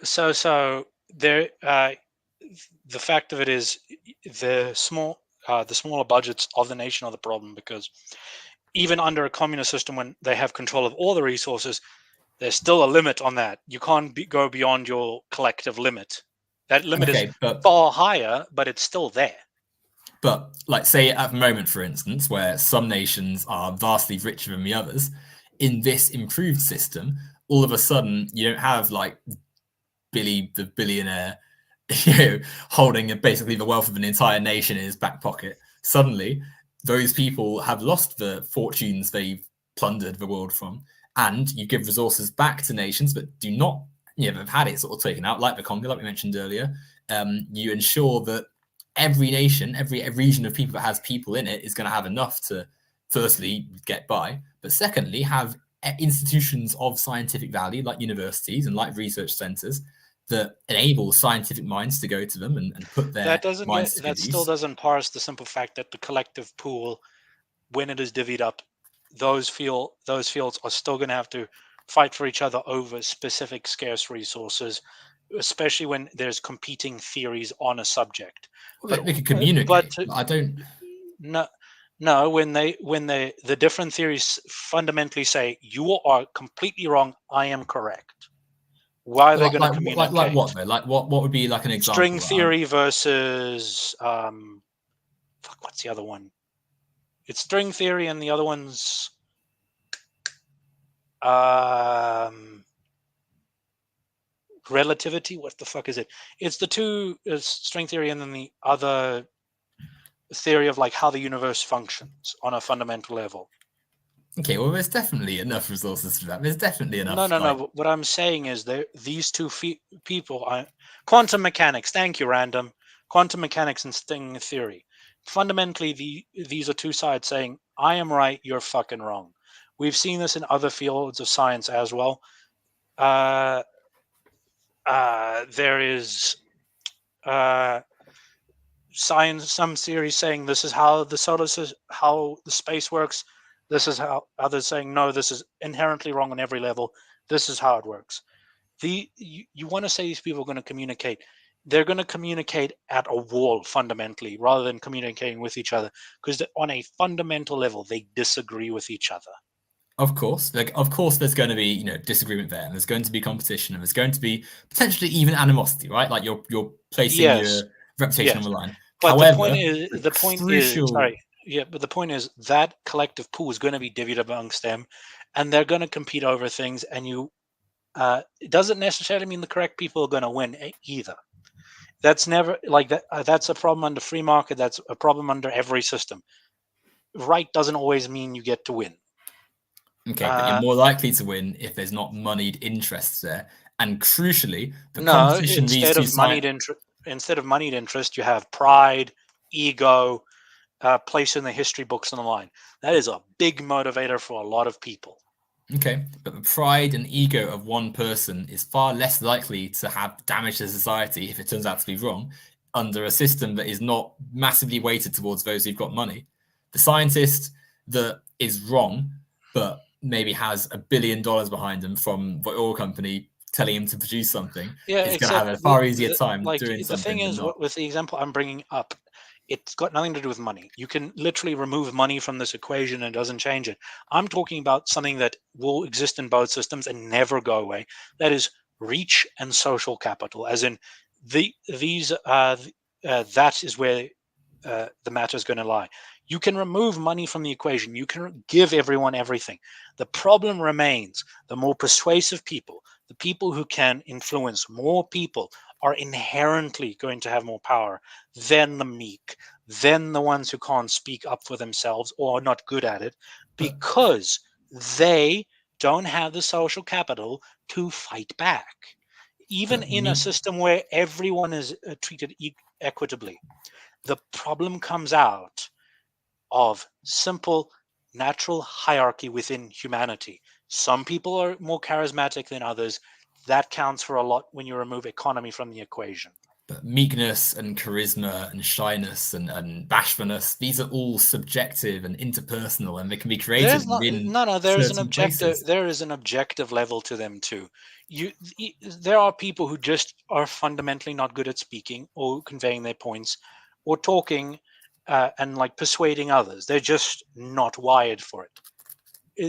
[SPEAKER 2] so there. The fact of it is, the smaller budgets of the nation are the problem, because even under a communist system, when they have control of all the resources, there's still a limit on that. You can't go beyond your collective limit. That limit is
[SPEAKER 1] Okay, but
[SPEAKER 2] far higher, but it's still there.
[SPEAKER 1] But like say at the moment, for instance, where some nations are vastly richer than the others, in this improved system, all of a sudden you don't have like Billy the billionaire, holding basically the wealth of an entire nation in his back pocket. Suddenly, those people have lost the fortunes they've plundered the world from, and you give resources back to nations that do not, have had it sort of taken out, like the Congo, like we mentioned earlier. You ensure that every nation, every region of people that has people in it is going to have enough to, firstly, get by, but secondly, have institutions of scientific value like universities and like research centers that enable scientific minds to go to them and put their minds to
[SPEAKER 2] That
[SPEAKER 1] good
[SPEAKER 2] still
[SPEAKER 1] use.
[SPEAKER 2] doesn't parse the simple fact that the collective pool, when it is divvied up, those fields are still going to have to fight for each other over specific scarce resources, especially when there's competing theories on a subject.
[SPEAKER 1] Well,
[SPEAKER 2] But
[SPEAKER 1] they could
[SPEAKER 2] but
[SPEAKER 1] communicate. I don't.
[SPEAKER 2] no, no, when the different theories fundamentally say you are completely wrong, I am correct. Why are they
[SPEAKER 1] Like,
[SPEAKER 2] going to
[SPEAKER 1] like what
[SPEAKER 2] communicate?
[SPEAKER 1] though? Like what would be like an
[SPEAKER 2] String
[SPEAKER 1] example?
[SPEAKER 2] theory versus what's the other one? It's string theory, and the other one's relativity. What the fuck is it? It's the two string theory, and then the other theory of like how the universe functions on a fundamental level.
[SPEAKER 1] Okay, well, there's definitely enough resources for that. There's definitely enough.
[SPEAKER 2] No. What I'm saying is these two people are quantum mechanics. Thank you, random. Quantum mechanics and string theory. Fundamentally, these are two sides saying, I am right, you're fucking wrong. We've seen this in other fields of science as well. There is science, some theories saying this is how the solar system, how the space works. This is how others saying no, this is inherently wrong on every level. This is how it works. You want to say these people are going to communicate? They're going to communicate at a wall fundamentally, rather than communicating with each other, because on a fundamental level they disagree with each other.
[SPEAKER 1] Of course, there's going to be disagreement there, and there's going to be competition, and there's going to be potentially even animosity, right? Like you're placing
[SPEAKER 2] Yes,
[SPEAKER 1] your reputation on
[SPEAKER 2] yes.
[SPEAKER 1] the line.
[SPEAKER 2] But
[SPEAKER 1] However,
[SPEAKER 2] the point is,
[SPEAKER 1] crucial.
[SPEAKER 2] sorry, yeah, but the point is that collective pool is going to be divvied amongst them, and they're going to compete over things. And it doesn't necessarily mean the correct people are going to win either. That's never like that. That's a problem under free market. That's a problem under every system. Right doesn't always mean you get to win.
[SPEAKER 1] Okay, but you're more likely to win if there's not moneyed interests there, and crucially, the
[SPEAKER 2] No,
[SPEAKER 1] competition these two sides.
[SPEAKER 2] instead of moneyed interest, you have pride, ego, place in the history books on the line. That is a big motivator for a lot of people.
[SPEAKER 1] Okay, but the pride and ego of one person is far less likely to have damage to society if it turns out to be wrong under a system that is not massively weighted towards those who've got money. The scientist that is wrong, but maybe has $1 billion behind them from the oil company telling him to produce something,
[SPEAKER 2] Yeah,
[SPEAKER 1] is going to have
[SPEAKER 2] except
[SPEAKER 1] a far easier time
[SPEAKER 2] like
[SPEAKER 1] doing
[SPEAKER 2] the thing
[SPEAKER 1] something than
[SPEAKER 2] is,
[SPEAKER 1] not.
[SPEAKER 2] with the example I'm bringing up, it's got nothing to do with money. You can literally remove money from this equation and it doesn't change it. I'm talking about something that will exist in both systems and never go away. That is reach and social capital, as in that is where the matter is going to lie. You can remove money from the equation. You can give everyone everything. The problem remains the more persuasive people, the people who can influence more people, are inherently going to have more power than the meek, than the ones who can't speak up for themselves or are not good at it,
[SPEAKER 1] But,
[SPEAKER 2] because they don't have the social capital to fight back. Even
[SPEAKER 1] but
[SPEAKER 2] in a
[SPEAKER 1] me,
[SPEAKER 2] system where everyone is treated equitably, the problem comes out of simple natural hierarchy within humanity. Some people are more charismatic than others. That counts for a lot when you remove economy from the equation.
[SPEAKER 1] But meekness and charisma and shyness and bashfulness, these are all subjective and interpersonal, and they can be created
[SPEAKER 2] There's not
[SPEAKER 1] within
[SPEAKER 2] no no.
[SPEAKER 1] certain places.
[SPEAKER 2] There is an objective level to them too. There are people who just are fundamentally not good at speaking or conveying their points or talking and like persuading others. They're just not wired for it.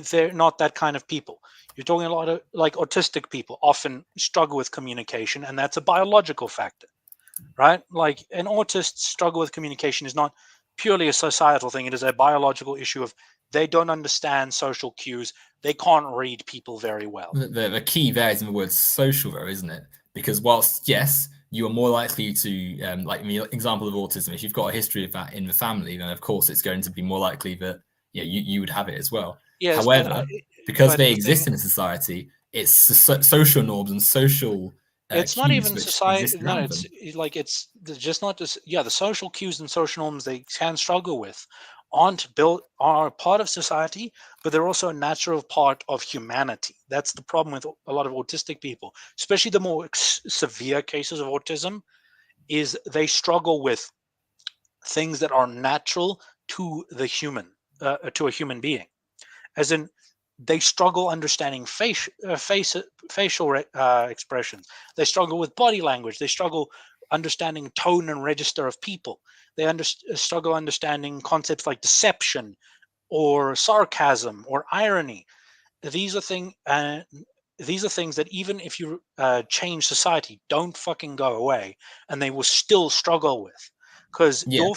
[SPEAKER 2] They're not that kind of people. You're talking a lot of like autistic people often struggle with communication, and that's a biological factor. right? Like an autist's struggle with communication is not purely a societal thing. It is a biological issue of they don't understand social cues. They can't read people very well.
[SPEAKER 1] The key there is in the word social, though, isn't it? Because whilst, yes, you are more likely to, like in the example of autism, if you've got a history of that in the family, then of course it's going to be more likely that you would have it as well.
[SPEAKER 2] Yes,
[SPEAKER 1] However, because
[SPEAKER 2] but
[SPEAKER 1] they
[SPEAKER 2] the
[SPEAKER 1] exist
[SPEAKER 2] thing,
[SPEAKER 1] in a society, it's social norms and social
[SPEAKER 2] it's not
[SPEAKER 1] cues
[SPEAKER 2] even
[SPEAKER 1] which
[SPEAKER 2] society.
[SPEAKER 1] exist
[SPEAKER 2] No,
[SPEAKER 1] around
[SPEAKER 2] it's
[SPEAKER 1] them.
[SPEAKER 2] like it's just not just, yeah, the social cues and social norms they can struggle with aren't built, are part of society, but they're also a natural part of humanity. That's the problem with a lot of autistic people, especially the more severe cases of autism, is they struggle with things that are natural to the human, to a human being, as in they struggle understanding facial expressions. They struggle with body language. They struggle understanding tone and register of people. They struggle understanding concepts like deception or sarcasm or irony. These are things that even if you change society, don't fucking go away, and they will still struggle with. Because
[SPEAKER 1] Yeah,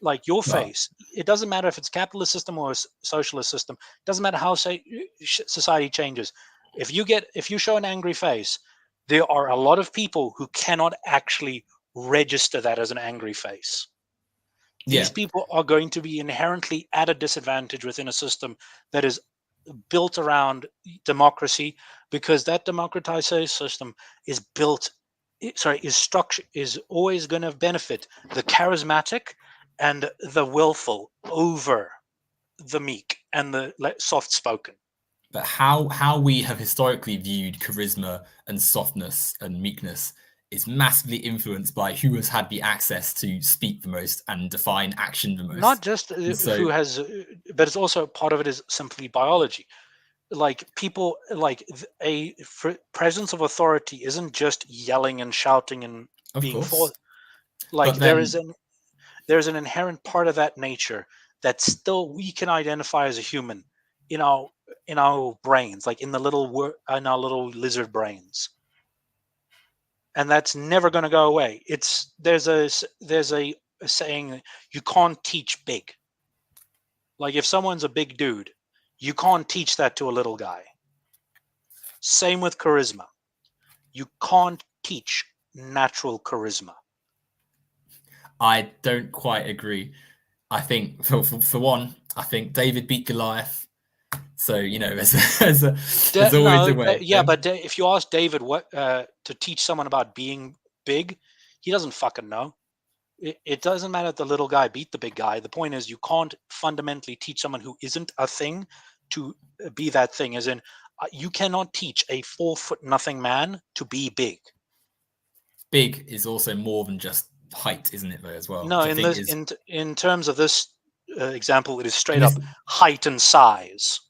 [SPEAKER 2] like your
[SPEAKER 1] well,
[SPEAKER 2] face, it doesn't matter if it's capitalist system or a socialist system. It doesn't matter how society changes. If you show an angry face, there are a lot of people who cannot actually register that as an angry face. These
[SPEAKER 1] yeah,
[SPEAKER 2] people are going to be inherently at a disadvantage within a system that is built around democracy, because that democratized system is built, is structure, is always going to benefit the charismatic and the willful over the meek and the soft spoken.
[SPEAKER 1] but how we have historically viewed charisma and softness and meekness is massively influenced by who has had the access to speak the most and define action the
[SPEAKER 2] Not
[SPEAKER 1] most.
[SPEAKER 2] just
[SPEAKER 1] And so,
[SPEAKER 2] who has, but it's also part of it is simply biology. Like people, like presence of authority isn't just yelling and shouting and
[SPEAKER 1] of
[SPEAKER 2] being
[SPEAKER 1] course,
[SPEAKER 2] for, like
[SPEAKER 1] but then,
[SPEAKER 2] there's an inherent part of that nature that still we can identify as a human in our brains, like in the in our little lizard brains, and that's never going to go away. It's there's a saying, you can't teach big. Like if someone's a big dude, you can't teach that to a little guy. Same with charisma. You can't teach natural charisma.
[SPEAKER 1] I don't quite agree. I think for one, I think David beat Goliath. So there's always a
[SPEAKER 2] No,
[SPEAKER 1] way.
[SPEAKER 2] yeah, but if you ask David what to teach someone about being big, he doesn't fucking know. It doesn't matter if the little guy beat the big guy. The point is, you can't fundamentally teach someone who isn't a thing to be that thing. As in, you cannot teach a 4 foot nothing man to be big.
[SPEAKER 1] Big is also more than just height, isn't it? Though as well,
[SPEAKER 2] No,
[SPEAKER 1] which I
[SPEAKER 2] in
[SPEAKER 1] think
[SPEAKER 2] this
[SPEAKER 1] is
[SPEAKER 2] in terms of this example, it is straight
[SPEAKER 1] in this.
[SPEAKER 2] up height and size.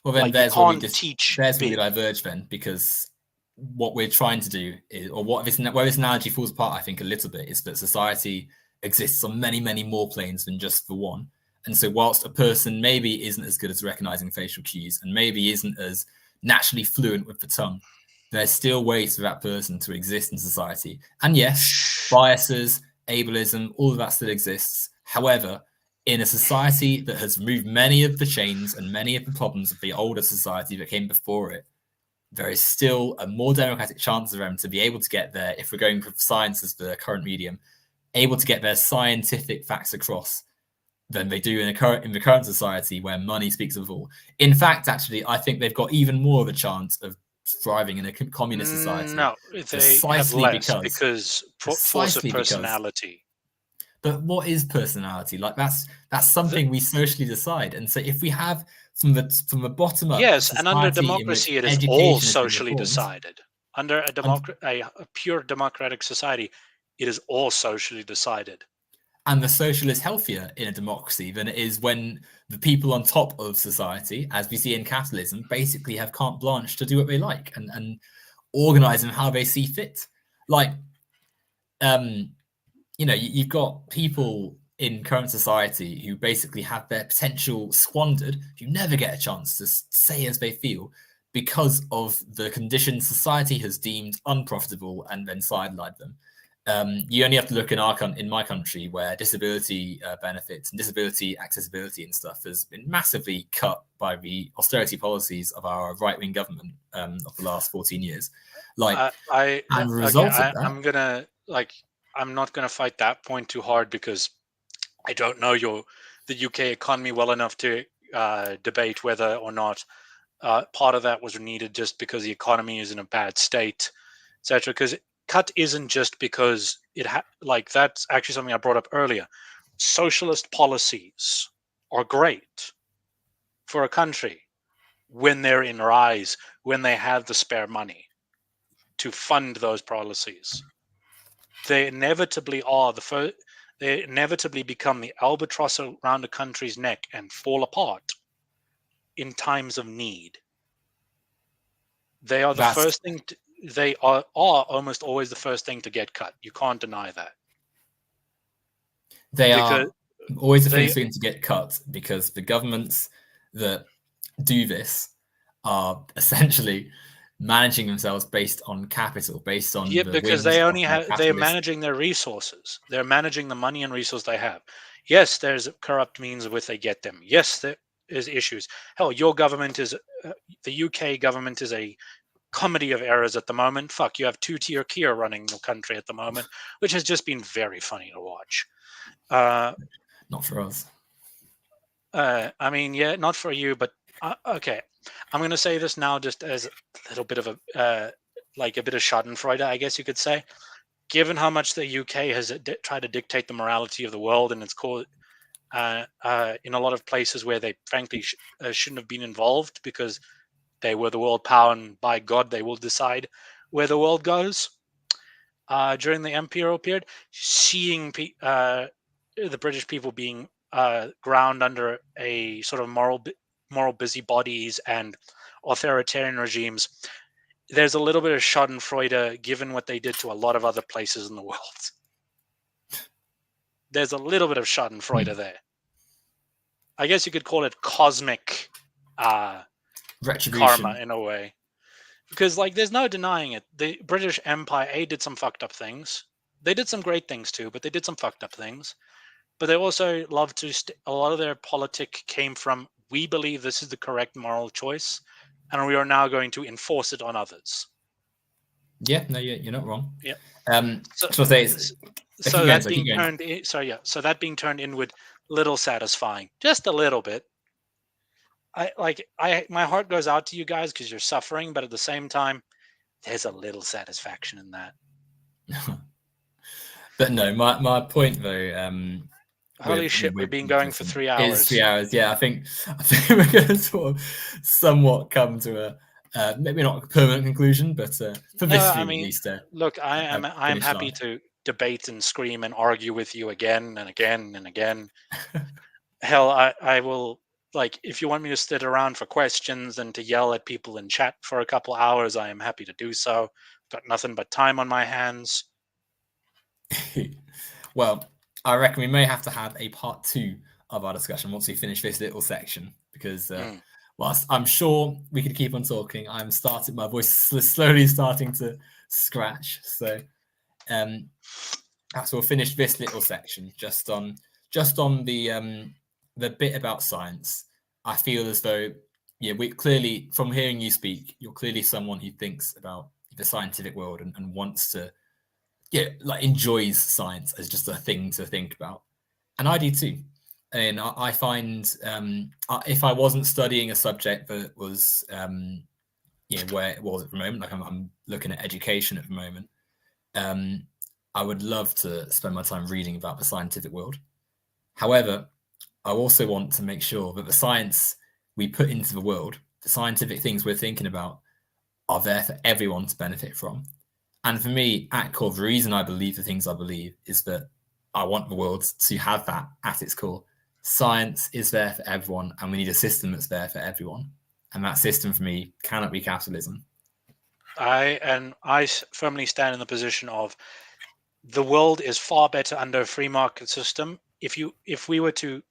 [SPEAKER 1] Well, then
[SPEAKER 2] Like you can't teach
[SPEAKER 1] there's where we
[SPEAKER 2] big.
[SPEAKER 1] diverge then, because what we're trying to do is, or where this analogy falls apart, I think a little bit, is that society exists on many, many more planes than just the one. And so, whilst a person maybe isn't as good as recognizing facial cues and maybe isn't as naturally fluent with the tongue, there's still ways for that person to exist in society. And yes, biases, ableism, all of that still exists. However, in a society that has removed many of the chains and many of the problems of the older society that came before it, there is still a more democratic chance of them to be able to get there, if we're going with science as the current medium, able to get their scientific facts across than they do in the current society where money speaks of all. In fact, actually, I think they've got even more of a chance of thriving in a communist society
[SPEAKER 2] No, they have
[SPEAKER 1] precisely
[SPEAKER 2] less
[SPEAKER 1] because
[SPEAKER 2] because force of
[SPEAKER 1] precisely because
[SPEAKER 2] personality.
[SPEAKER 1] but what is personality? Like that's
[SPEAKER 2] The,
[SPEAKER 1] something we socially decide. And so if we have from the bottom up a
[SPEAKER 2] yes, and under
[SPEAKER 1] society in which
[SPEAKER 2] democracy, it is all
[SPEAKER 1] education has been
[SPEAKER 2] socially
[SPEAKER 1] reformed,
[SPEAKER 2] decided. Under
[SPEAKER 1] and
[SPEAKER 2] a pure democratic society, it is all socially decided.
[SPEAKER 1] and the social is healthier in a democracy than it is when the people on top of society, as we see in capitalism, basically have carte blanche to do what they like and organize them how they see fit. Like um you've got people in current society who basically have their potential squandered, who never get a chance to say as they feel because of the conditions society has deemed unprofitable and then sidelined them. you only have to look in my country, where disability benefits and disability accessibility and stuff has been massively cut by the austerity policies of our right-wing government of the last 14 years. Like,
[SPEAKER 2] I
[SPEAKER 1] and the
[SPEAKER 2] okay,
[SPEAKER 1] results of that.
[SPEAKER 2] I'm gonna I'm not gonna fight that point too hard because I don't know the UK economy well enough to debate whether or not part of that was needed just because the economy is in a bad state, etc. Because cut isn't just because that's actually something I brought up earlier. Socialist policies are great for a country when they're in rise, when they have the spare money to fund those policies. They inevitably are the first. They inevitably become the albatross around a country's neck and fall apart in times of need. They are the first thing. They are almost always the first thing to get cut. You can't deny that.
[SPEAKER 1] They are always the first thing to get cut because the governments that do this are essentially managing themselves based on capital, based on
[SPEAKER 2] because they only they're managing their resources. They're managing the money and resources they have. Yes, there's corrupt means with they get them. Yes, there is issues. Hell, your government is the UK government is a comedy of errors at the moment. Fuck, you have two-tier Keha running your country at the moment, which has just been very funny to watch.
[SPEAKER 1] Not for us.
[SPEAKER 2] I mean, yeah, not for you, but okay. I'm going to say this now just as a little bit of a bit of Schadenfreude, I guess you could say. Given how much the UK has tried to dictate the morality of the world, and it's called in a lot of places where they frankly shouldn't have been involved because they were the world power, and by God, they will decide where the world goes. During the imperial period, seeing the British people being ground under a sort of moral busybodies and authoritarian regimes, there's a little bit of Schadenfreude given what they did to a lot of other places in the world. There's a little bit of Schadenfreude there. I guess you could call it cosmic
[SPEAKER 1] retribution
[SPEAKER 2] karma in a way. Because, there's no denying it. The British Empire, did some fucked up things. They did some great things too, but they did some fucked up things. But they also love to, a lot of their politic came from, we believe this is the correct moral choice, and we are now going to enforce it on others.
[SPEAKER 1] Yeah, no, you're not wrong.
[SPEAKER 2] Yeah.
[SPEAKER 1] So that
[SPEAKER 2] being turned inward, little satisfying, just a little bit. My heart goes out to you guys because you're suffering, but at the same time, there's a little satisfaction in that.
[SPEAKER 1] But no, my point though.
[SPEAKER 2] Holy shit, we've been going for 3 hours.
[SPEAKER 1] It's 3 hours, yeah. I think we're going to sort of somewhat come to a maybe not a permanent conclusion, but for this view at least.
[SPEAKER 2] Look, I am happy to debate and scream and argue with you again and again and again. Hell, I will. If you want me to sit around for questions and to yell at people in chat for a couple hours, I am happy to do so. Got nothing but time on my hands.
[SPEAKER 1] Well, I reckon we may have to have a part 2 of our discussion once we finish this little section, because whilst I'm sure we could keep on talking, my voice slowly starting to scratch. So we'll finish this little section just on the bit about science. I feel as though, we clearly, from hearing you speak, you're clearly someone who thinks about the scientific world and wants to, enjoys science as just a thing to think about. And I do too. And I find if I wasn't studying a subject that was, where it was at the moment, like I'm looking at education at the moment, I would love to spend my time reading about the scientific world. However, I also want to make sure that the science we put into the world, the scientific things we're thinking about, are there for everyone to benefit from. And for me, at core, the reason I believe the things I believe is that I want the world to have that at its core. Science is there for everyone, and we need a system that's there for everyone. And that system, for me, cannot be capitalism.
[SPEAKER 2] I firmly stand in the position of the world is far better under a free market system. If we were to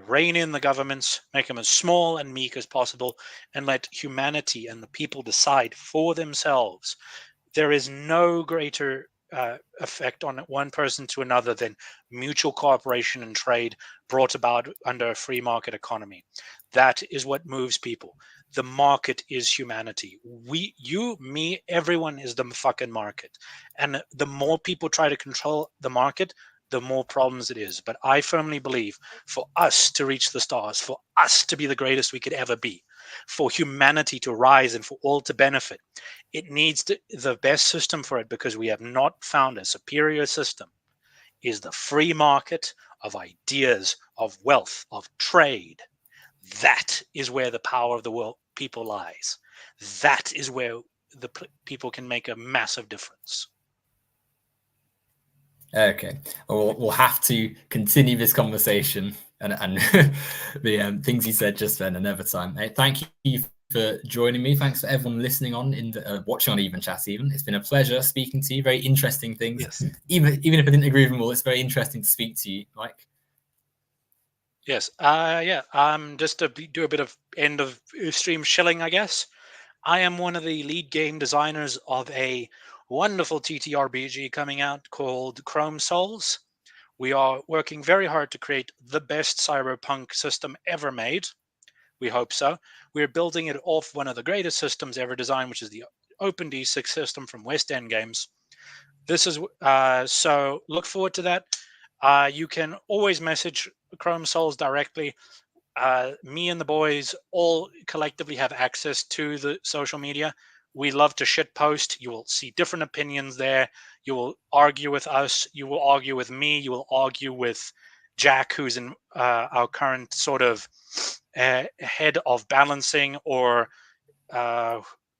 [SPEAKER 2] rein in the governments, make them as small and meek as possible, and let humanity and the people decide for themselves, there is no greater effect on one person to another than mutual cooperation and trade brought about under a free market economy. That is what moves people. The market is humanity. You, me, everyone is the fucking market. And the more people try to control the market, the more problems it is. But I firmly believe for us to reach the stars, for us to be the greatest we could ever be, for humanity to rise and for all to benefit, it needs the best system for it, because we have not found a superior system, is the free market of ideas, of wealth, of trade. That is where the power of the world people lies. That is where the people can make a massive difference.
[SPEAKER 1] Okay, we'll have to continue this conversation and the things you said just then another time. Hey, thank you for joining me. Thanks for everyone listening on in the, watching on Even Chat. Even it's been a pleasure speaking to you. Very interesting things.
[SPEAKER 2] Yes.
[SPEAKER 1] Even if I didn't agree with them all, it's very interesting to speak to you, Mike.
[SPEAKER 2] Yes. Yeah. Just to do a bit of end of stream shilling, I guess. I am one of the lead game designers of a wonderful TTRPG coming out called Chrome Souls. We are working very hard to create the best cyberpunk system ever made. We hope so. We're building it off one of the greatest systems ever designed, which is the OpenD6 system from West End Games. This is so look forward to that. You can always message Chrome Souls directly. Me and the boys all collectively have access to the social media. We love to shit post. You will see different opinions there. You will argue with us. You will argue with me. You will argue with Jack, who's in our current sort of head of balancing, or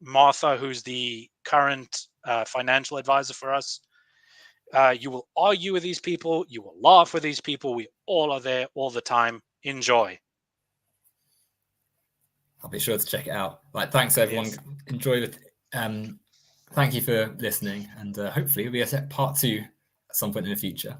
[SPEAKER 2] Martha, who's the current financial advisor for us. You will argue with these people. You will laugh with these people. We all are there all the time. Enjoy.
[SPEAKER 1] I'll be sure to check it out. Right, thanks everyone. Yes. Enjoy it. Thank you for listening, and hopefully we'll be at part 2 at some point in the future.